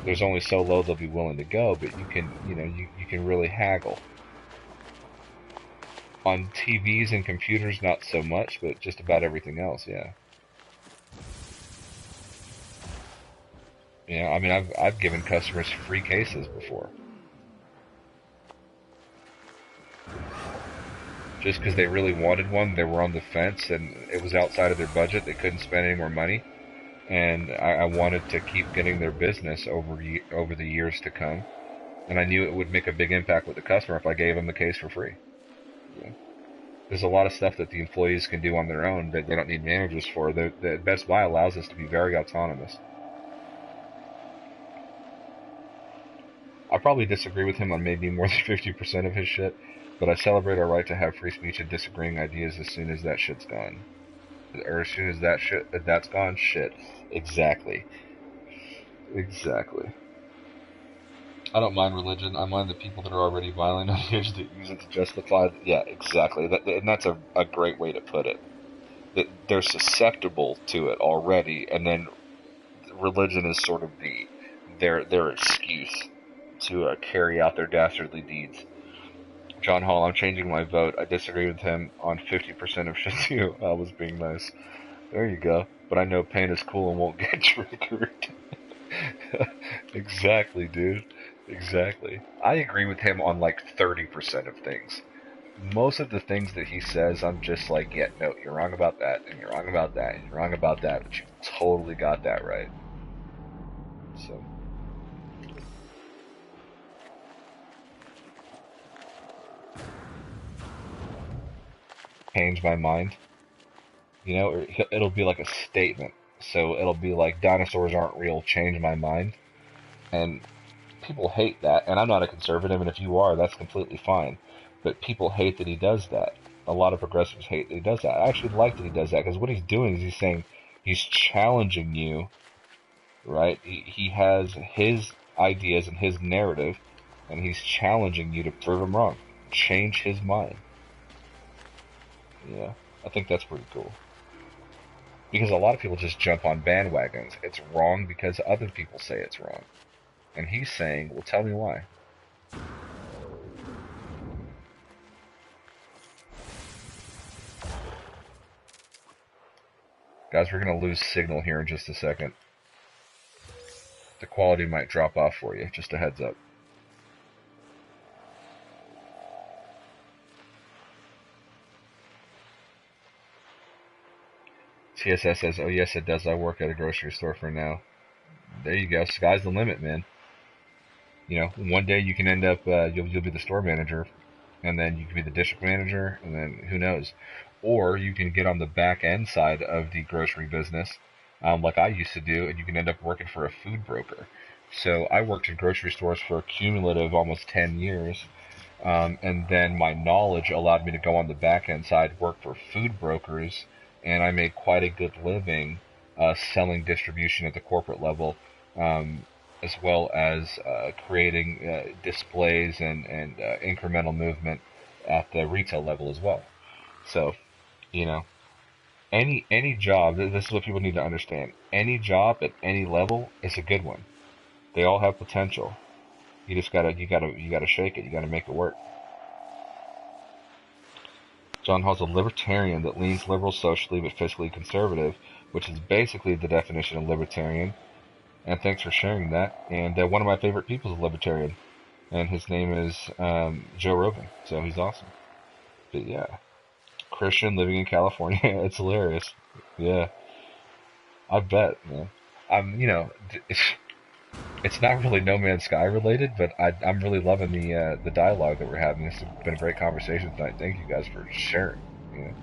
There's only so low they'll be willing to go, but you can really haggle. On TVs and computers, not so much, but just about everything else, yeah. I mean, I've given customers free cases before. Just because they really wanted one, they were on the fence, and it was outside of their budget. They couldn't spend any more money, and I wanted to keep getting their business over the years to come. And I knew it would make a big impact with the customer if I gave them the case for free. Yeah. There's a lot of stuff that the employees can do on their own that they don't need managers for. The Best Buy allows us to be very autonomous. I probably disagree with him on maybe more than 50% of his shit, but I celebrate our right to have free speech and disagreeing ideas as soon as that shit's gone. Or as soon as that's gone, shit. Exactly. Exactly. I don't mind religion. I mind the people that are already violent on the edge that use it to justify. Yeah, exactly. And that's a great way to put it. That they're susceptible to it already, and then religion is sort of their excuse to carry out their dastardly deeds. John Hall, I'm changing my vote. I disagree with him on 50% of shit too. I was being nice. There you go. But I know pain is cool and won't get triggered. Exactly, dude. Exactly. I agree with him on like 30% of things. Most of the things that he says, I'm just like, yeah, no, you're wrong about that, and you're wrong about that, and you're wrong about that, but you totally got that right. So, change my mind. Or it'll be like a statement. So it'll be like, dinosaurs aren't real, change my mind. And people hate that, and I'm not a conservative, and if you are, that's completely fine. But people hate that he does that. A lot of progressives hate that he does that. I actually like that he does that, because what he's doing is he's saying he's challenging you, right? He has his ideas and his narrative, and he's challenging you to prove him wrong. Change his mind. Yeah, I think that's pretty cool. Because a lot of people just jump on bandwagons. It's wrong because other people say it's wrong. And he's saying, well, tell me why. Guys, we're going to lose signal here in just a second. The quality might drop off for you. Just a heads up. TSS says, oh, yes, it does. I work at a grocery store for now. There you go. Sky's the limit, man. One day you can end up, you'll be the store manager, and then you can be the district manager, and then who knows. Or you can get on the back end side of the grocery business, like I used to do, and you can end up working for a food broker. So I worked in grocery stores for a cumulative almost 10 years, and then my knowledge allowed me to go on the back end side, work for food brokers, and I made quite a good living selling distribution at the corporate level, as well as creating displays and incremental movement at the retail level as well. So, you know, any job. This is what people need to understand. Any job at any level is a good one. They all have potential. You gotta shake it. You gotta make it work. John Hall's a libertarian that leans liberal socially but fiscally conservative, which is basically the definition of libertarian. And thanks for sharing that. And one of my favorite people is a libertarian, and his name is Joe Rogan. So he's awesome. But yeah, Christian living in California. It's hilarious. Yeah, I bet, man. I'm, it's not really No Man's Sky related, but I'm really loving the dialogue that we're having. This has been a great conversation tonight. Thank you guys for sharing. You know?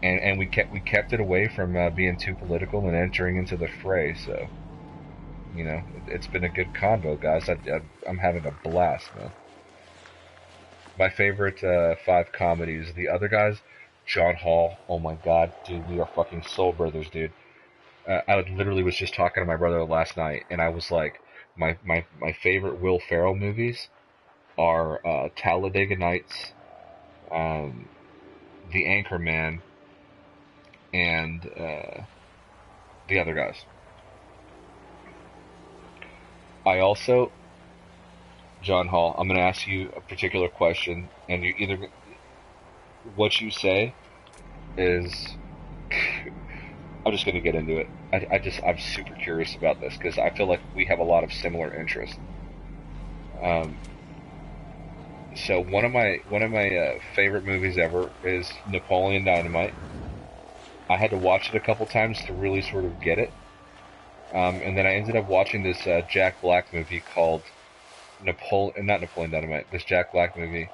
And we kept it away from being too political and entering into the fray. So it's been a good convo, guys. I'm having a blast, man. My favorite 5 comedies. The other guys, John Hall. Oh my God, dude, we are fucking soul brothers, dude. I literally was just talking to my brother last night, and I was like, my favorite Will Ferrell movies are Talladega Nights, um, The Anchorman, and the other guys. I also, John Hall, I'm going to ask you a particular question, and you either what you say is I'm just going to get into it. I'm super curious about this because I feel like we have a lot of similar interests. Um, so one of my favorite movies ever is Napoleon Dynamite. I had to watch it a couple times to really sort of get it, and then I ended up watching this Jack Black movie called not Napoleon Dynamite. This Jack Black movie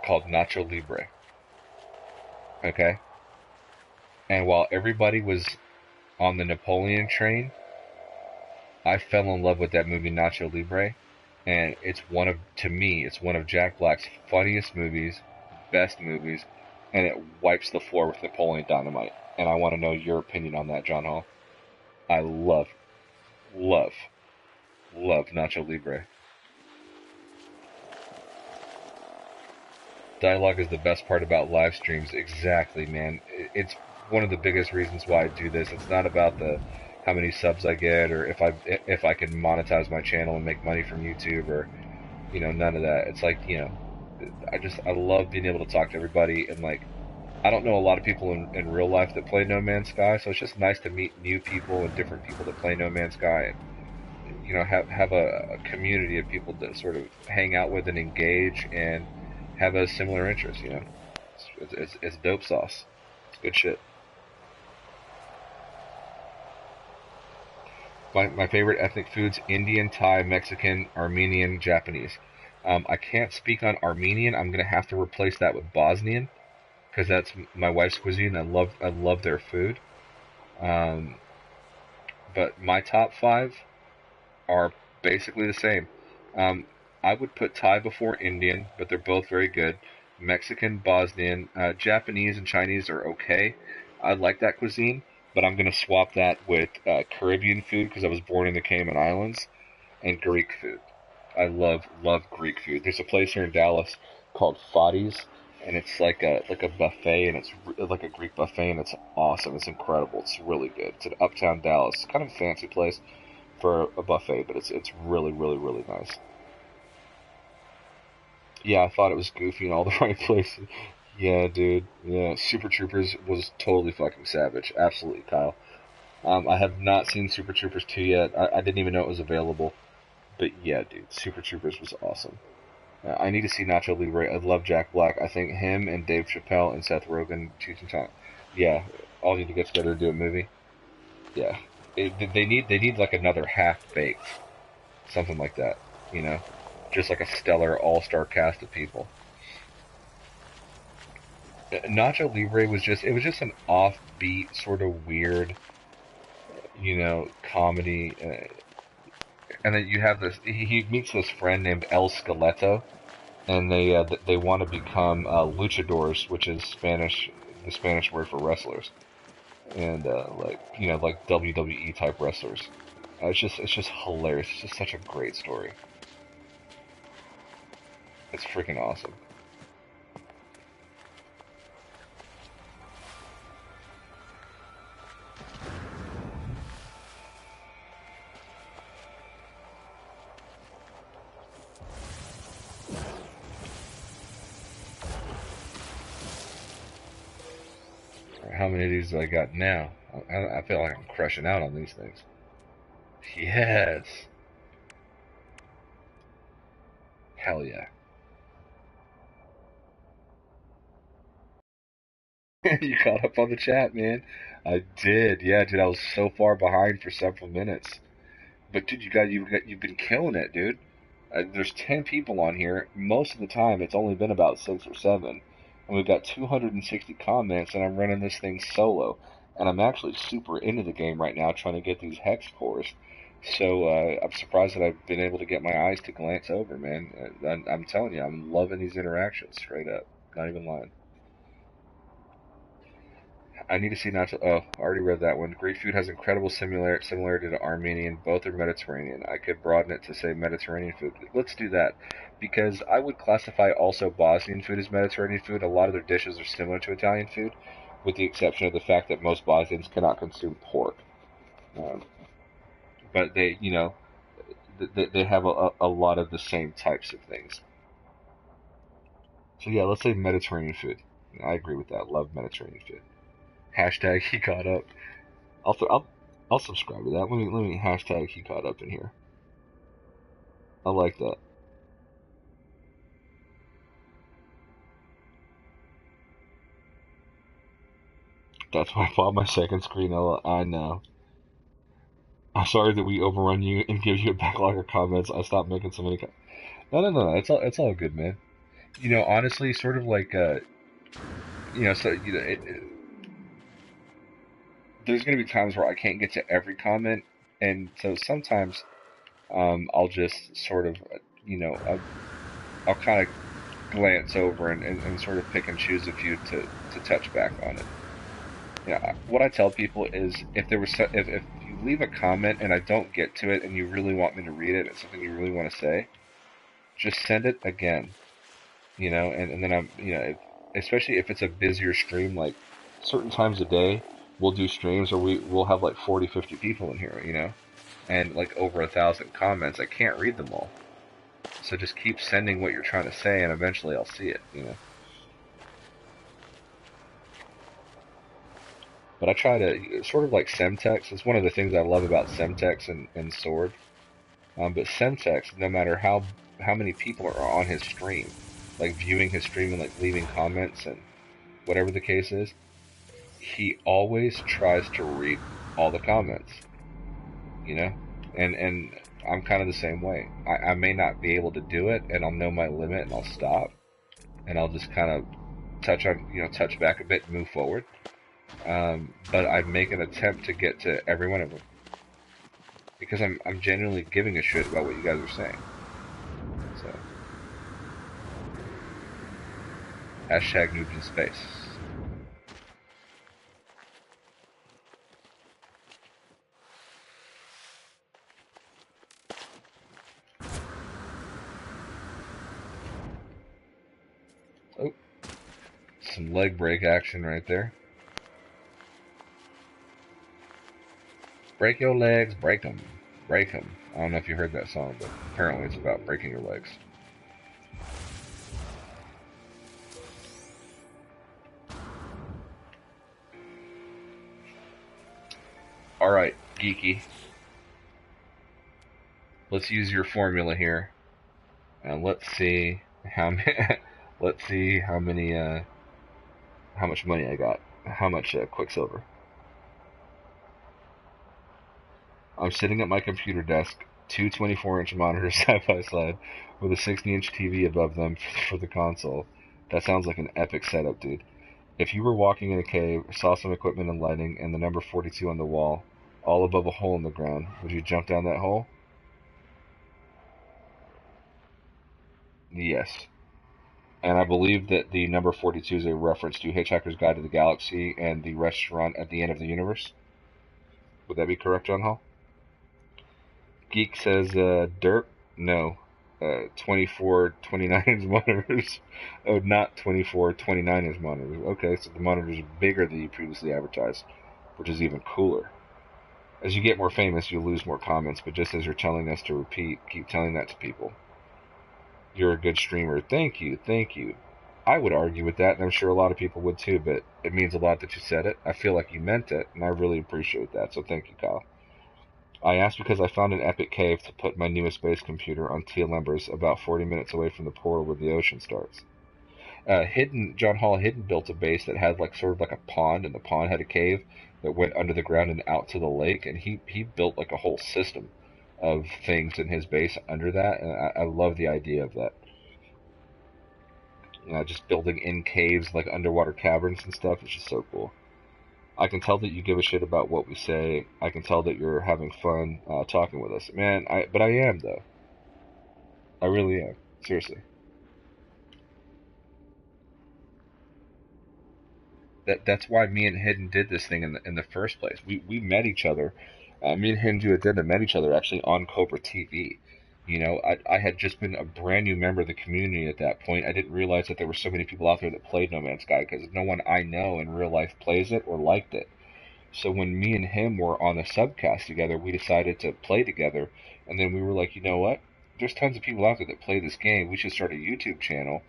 called Nacho Libre. Okay, and while everybody was on the Napoleon train, I fell in love with that movie Nacho Libre, and it's one of Jack Black's funniest movies, best movies, and it wipes the floor with Napoleon Dynamite. And I want to know your opinion on that, John Hall. I love, love Nacho Libre. Dialogue is the best part about live streams. Exactly, man. It's one of the biggest reasons why I do this. It's not about the how many subs I get or if I can monetize my channel and make money from YouTube or none of that. It's like I love being able to talk to everybody and like I don't know a lot of people in real life that play No Man's Sky, so it's just nice to meet new people and different people that play No Man's Sky and have a community of people to sort of hang out with and engage and have a similar interest. It's dope sauce. It's good shit. My favorite ethnic foods: Indian, Thai, Mexican, Armenian, Japanese. I can't speak on Armenian. I'm gonna have to replace that with Bosnian because that's my wife's cuisine. I love their food. Um, but my top five are basically the same. Um, I would put Thai before Indian, but they're both very good. Mexican, Bosnian, Japanese, and Chinese are okay. I like that cuisine, but I'm gonna swap that with Caribbean food because I was born in the Cayman Islands, and Greek food. I love Greek food. There's a place here in Dallas called Fadi's, and it's like a buffet, and it's like a Greek buffet, and it's awesome. It's incredible. It's really good. It's in Uptown Dallas. It's kind of a fancy place for a buffet, but it's really nice. Yeah, I thought it was goofy in all the right places. Yeah, dude. Yeah, Super Troopers was totally fucking savage. Absolutely, Kyle. I have not seen Super Troopers 2 yet. I didn't even know it was available. But yeah, dude, Super Troopers was awesome. I need to see Nacho Libre. I love Jack Black. I think him and Dave Chappelle and Seth Rogen, Cheech and Chong. Yeah, all need to get together and do a movie. Yeah, they need like another half baked, something like that. You know, just like a stellar all star cast of people. Nacho Libre was just an offbeat, sort of weird, comedy. And then you have this. He meets this friend named El Skeleto, and they want to become luchadors, which is the Spanish word for wrestlers, and like WWE type wrestlers. It's just hilarious. It's just such a great story. It's freaking awesome. How many of these do I got now? I feel like I'm crushing out on these things. Yes, hell yeah. You caught up on the chat, man. I did, yeah, dude. I was so far behind for several minutes, but dude, you've been killing it, dude. There's 10 people on here. Most of the time, it's only been about 6 or 7, and we've got 260 comments, and I'm running this thing solo, and I'm actually super into the game right now, trying to get these hex cores. So I'm surprised that I've been able to get my eyes to glance over, man. I'm telling you, I'm loving these interactions, straight up. Not even lying. I need to see Nacho. Oh, I already read that one. Greek food has incredible similarity to Armenian. Both are Mediterranean. I could broaden it to say Mediterranean food. Let's do that. Because I would classify also Bosnian food as Mediterranean food. A lot of their dishes are similar to Italian food, with the exception of the fact that most Bosnians cannot consume pork. Um, but they have a lot of the same types of things. So yeah, let's say Mediterranean food. I agree with that. Love Mediterranean food. Hashtag he caught up. I'll subscribe to that. Let me hashtag he caught up in here. I like that. That's why I bought my second screen. I know. I'm sorry that we overrun you and give you a backlog of comments. I stopped making so many. No. It's all good, man. Honestly, sort of like so there's gonna be times where I can't get to every comment, and so sometimes I'll just sort of I'll kind of glance over and sort of pick and choose a few to touch back on it. What I tell people is if there was if leave a comment and I don't get to it and you really want me to read it, it's something you really want to say, just send it again, and then especially if it's a busier stream, like certain times a day, we'll do streams where we'll have like 40, 50 people in here, and like over 1,000 comments. I can't read them all. So just keep sending what you're trying to say and eventually I'll see it. But I try to, sort of like Semtex, it's one of the things I love about Semtex and Sword. But Semtex, no matter how many people are on his stream, like viewing his stream and like leaving comments and whatever the case is, he always tries to read all the comments, you know? And I'm kind of the same way. I may not be able to do it, and I'll know my limit, and I'll stop, and I'll just kind of touch back a bit and move forward. But I make an attempt to get to every one of them because I'm genuinely giving a shit about what you guys are saying. So, hashtag noobs in space. Oh, some leg break action right there. Break your legs, break them, break them. I don't know if you heard that song, but apparently it's about breaking your legs. Alright, Geeky. Let's use your formula here. And let's see how let's see how much money I got. How much Quicksilver. I'm sitting at my computer desk, two 24-inch monitors side by side, with a 60-inch TV above them for the console. That sounds like an epic setup, dude. If you were walking in a cave, saw some equipment and lighting, and the number 42 on the wall, all above a hole in the ground, would you jump down that hole? Yes. And I believe that the number 42 is a reference to Hitchhiker's Guide to the Galaxy and the restaurant at the end of the universe. Would that be correct, John Hall? Geek says, derp? No. 2429 inch monitors. Oh, not 2429 inch monitors. Okay, so the monitors are bigger than you previously advertised, which is even cooler. As you get more famous, you'll lose more comments, but just as you're telling us to repeat, keep telling that to people. You're a good streamer. Thank you, thank you. I would argue with that, and I'm sure a lot of people would too, but it means a lot that you said it. I feel like you meant it, and I really appreciate that, so thank you, Kyle. I asked because I found an epic cave to put my newest base computer on Tia Embers about 40 minutes away from the portal where the ocean starts. John Hall Hidden built a base that had like sort of like a pond, and the pond had a cave that went under the ground and out to the lake, and he built like a whole system of things in his base under that, and I love the idea of that. Just building in caves, like underwater caverns and stuff, is just so cool. I can tell that you give a shit about what we say. I can tell that you're having fun talking with us. Man, but I am, though. I really am. Seriously. That's why me and Hidden did this thing in the first place. We met each other. Me and HiddenJewAgenda met each other actually on Cobra TV. I had just been a brand new member of the community at that point. I didn't realize that there were so many people out there that played No Man's Sky because no one I know in real life plays it or liked it. So when me and him were on a subcast together, we decided to play together, and then we were like, you know what? There's tons of people out there that play this game. We should start a YouTube channel,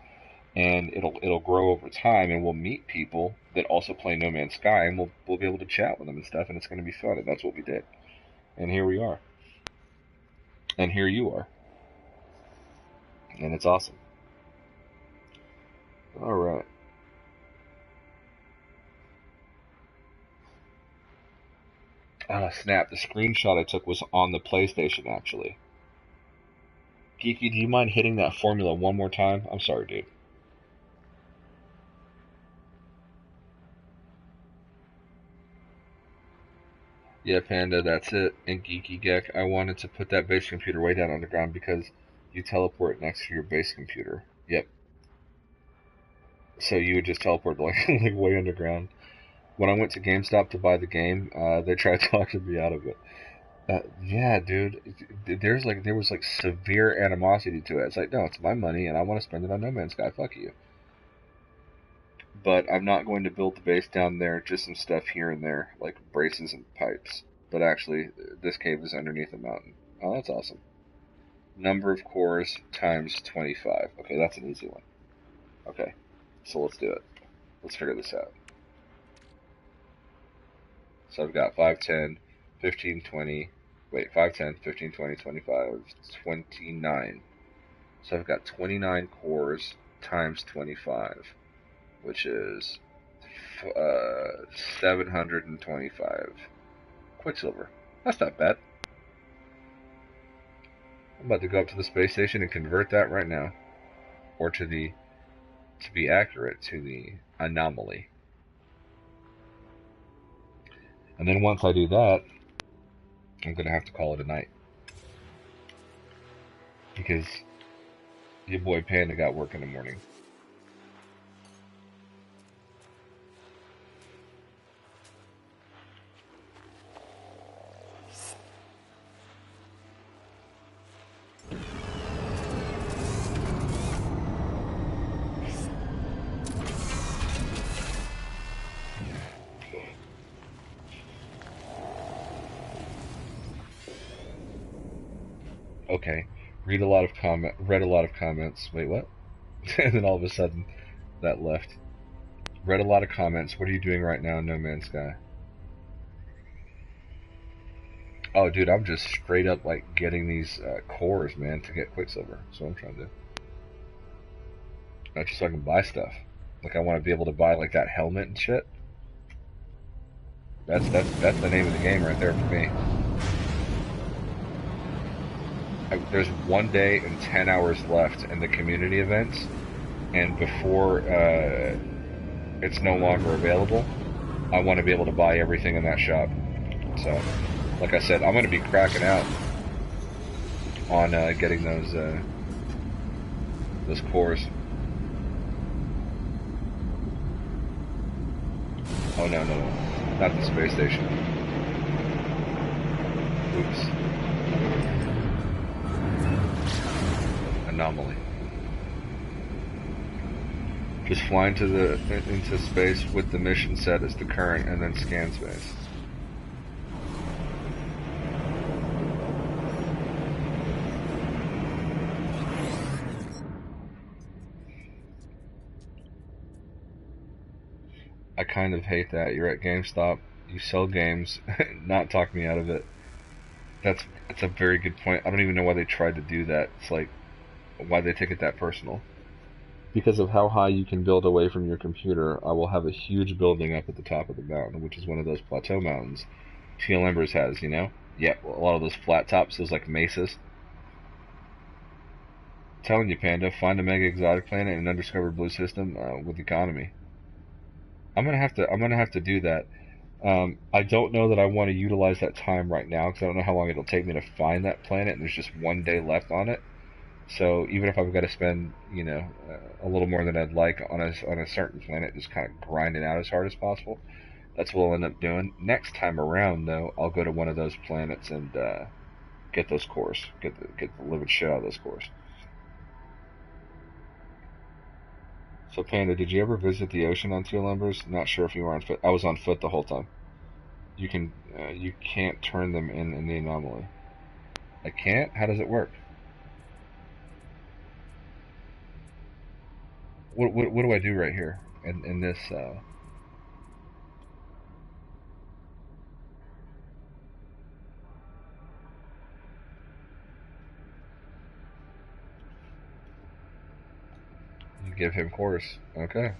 and it'll grow over time, and we'll meet people that also play No Man's Sky, and we'll be able to chat with them and stuff, and it's going to be fun. And that's what we did. And here we are. And here you are. And it's awesome. All right. Ah, snap. The screenshot I took was on the PlayStation, actually. Geeky, do you mind hitting that formula one more time? I'm sorry, dude. Yeah, Panda, that's it. And Geeky Gek, I wanted to put that base computer way down underground because you teleport next to your base computer. Yep. So you would just teleport like way underground. when I went to GameStop to buy the game, they tried talking me out of it. Yeah, dude. There was like severe animosity to it. It's like, no, it's my money, and I want to spend it on No Man's Sky. Fuck you. But I'm not going to build the base down there. Just some stuff here and there, like braces and pipes. But actually, this cave is underneath a mountain. Oh, that's awesome. Number of cores times 25. Okay, that's an easy one. Okay, so let's do it. Let's figure this out. So I've got 5, 10, 15, 20. Wait, 5, 10, 15, 20, 25, 29. So I've got 29 cores times 25, which is 725 Quicksilver. That's not bad. I'm about to go up to the space station and convert that right now. Or to be accurate, to the anomaly. And then once I do that, I'm going to have to call it a night. Because your boy Panda got work in the morning. Okay, read a lot of comments. Wait, what? And then all of a sudden, that left. Read a lot of comments. What are you doing right now in No Man's Sky? Oh, dude, I'm just straight up like getting these cores, man, to get Quicksilver. That's what I'm trying to do. Not just so I can buy stuff. Like I want to be able to buy like that helmet and shit. That's the name of the game right there for me. There's 1 day and 10 hours left in the community events, and before it's no longer available, I want to be able to buy everything in that shop. So, like I said, I'm going to be cracking out on getting those cores. Oh no, not the space station. Oops. Anomaly. Just fly into space with the mission set as the current, and then scan space. I kind of hate that. You're at GameStop, you sell games, not talk me out of it. That's a very good point. I don't even know why they tried to do that. It's like, why they take it that personal. Because of how high you can build away from your computer, I will have a huge building up at the top of the mountain, which is one of those plateau mountains Teal Embers has, you know? Yeah, a lot of those flat tops, those like mesas. I'm telling you, Panda, find a mega exotic planet in an undiscovered blue system with economy. I'm gonna have to do that. I don't know that I want to utilize that time right now because I don't know how long it'll take me to find that planet, and there's just 1 day left on it. So even if I've got to spend, you know, a little more than I'd like on a certain planet, just kind of grind it out as hard as possible, that's what I'll end up doing. Next time around, though, I'll go to one of those planets and get those cores, get the living shit out of those cores. So Panda, did you ever visit the ocean on Teal Embers? Not sure if you were on foot. I was on foot the whole time. You can't turn them in the anomaly. I can't? How does it work? What do I do right here in this? You give him course. Okay.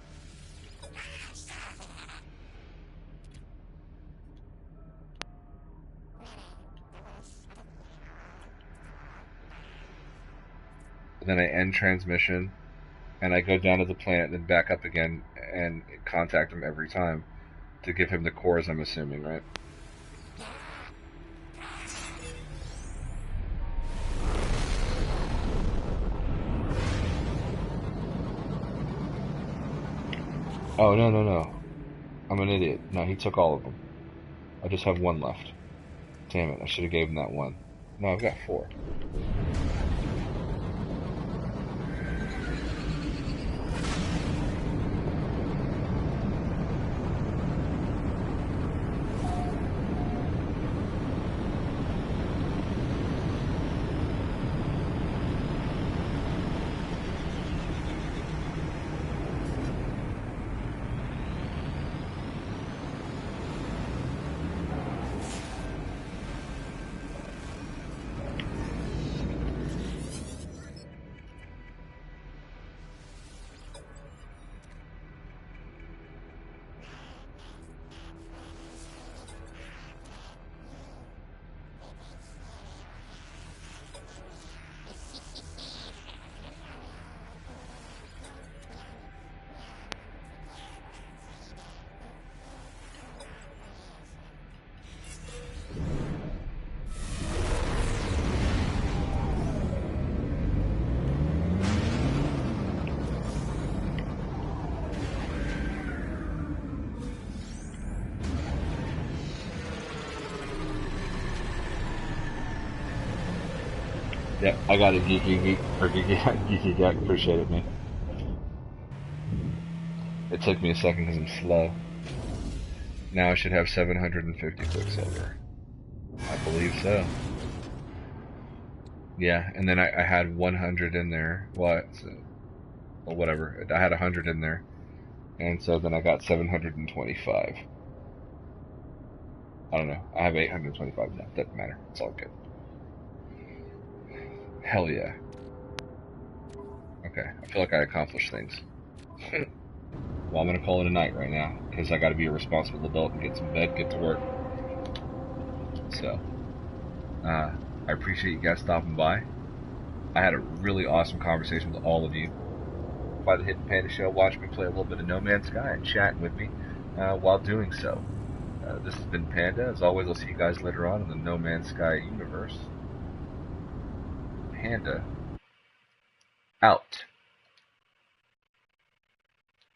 Then I end transmission, and I go down to the planet, and then back up again, and contact him every time to give him the cores. I'm assuming, right? Oh no. I'm an idiot. No, he took all of them. I just have one left. Damn it, I should have gave him that one. No, I've got four. Yep, I got it, Geeky Geek, or Geeky Geeky Geek, appreciate it, man. It took me a second because I'm slow. Now I should have 750 Quicksilver. I believe so. Yeah, and then I had 100 in there. What? Well, whatever. I had 100 in there. And so then I got 725. I don't know. I have 825 now. Doesn't matter. It's all good. Hell yeah. Okay, I feel like I accomplished things. Well, I'm gonna call it a night right now, because I gotta be a responsible adult and get some bed, get to work. So, I appreciate you guys stopping by. I had a really awesome conversation with all of you by the Hidden Panda Show, watching me play a little bit of No Man's Sky and chatting with me while doing so. This has been Panda. As always, I'll see you guys later on in the No Man's Sky universe. Panda out.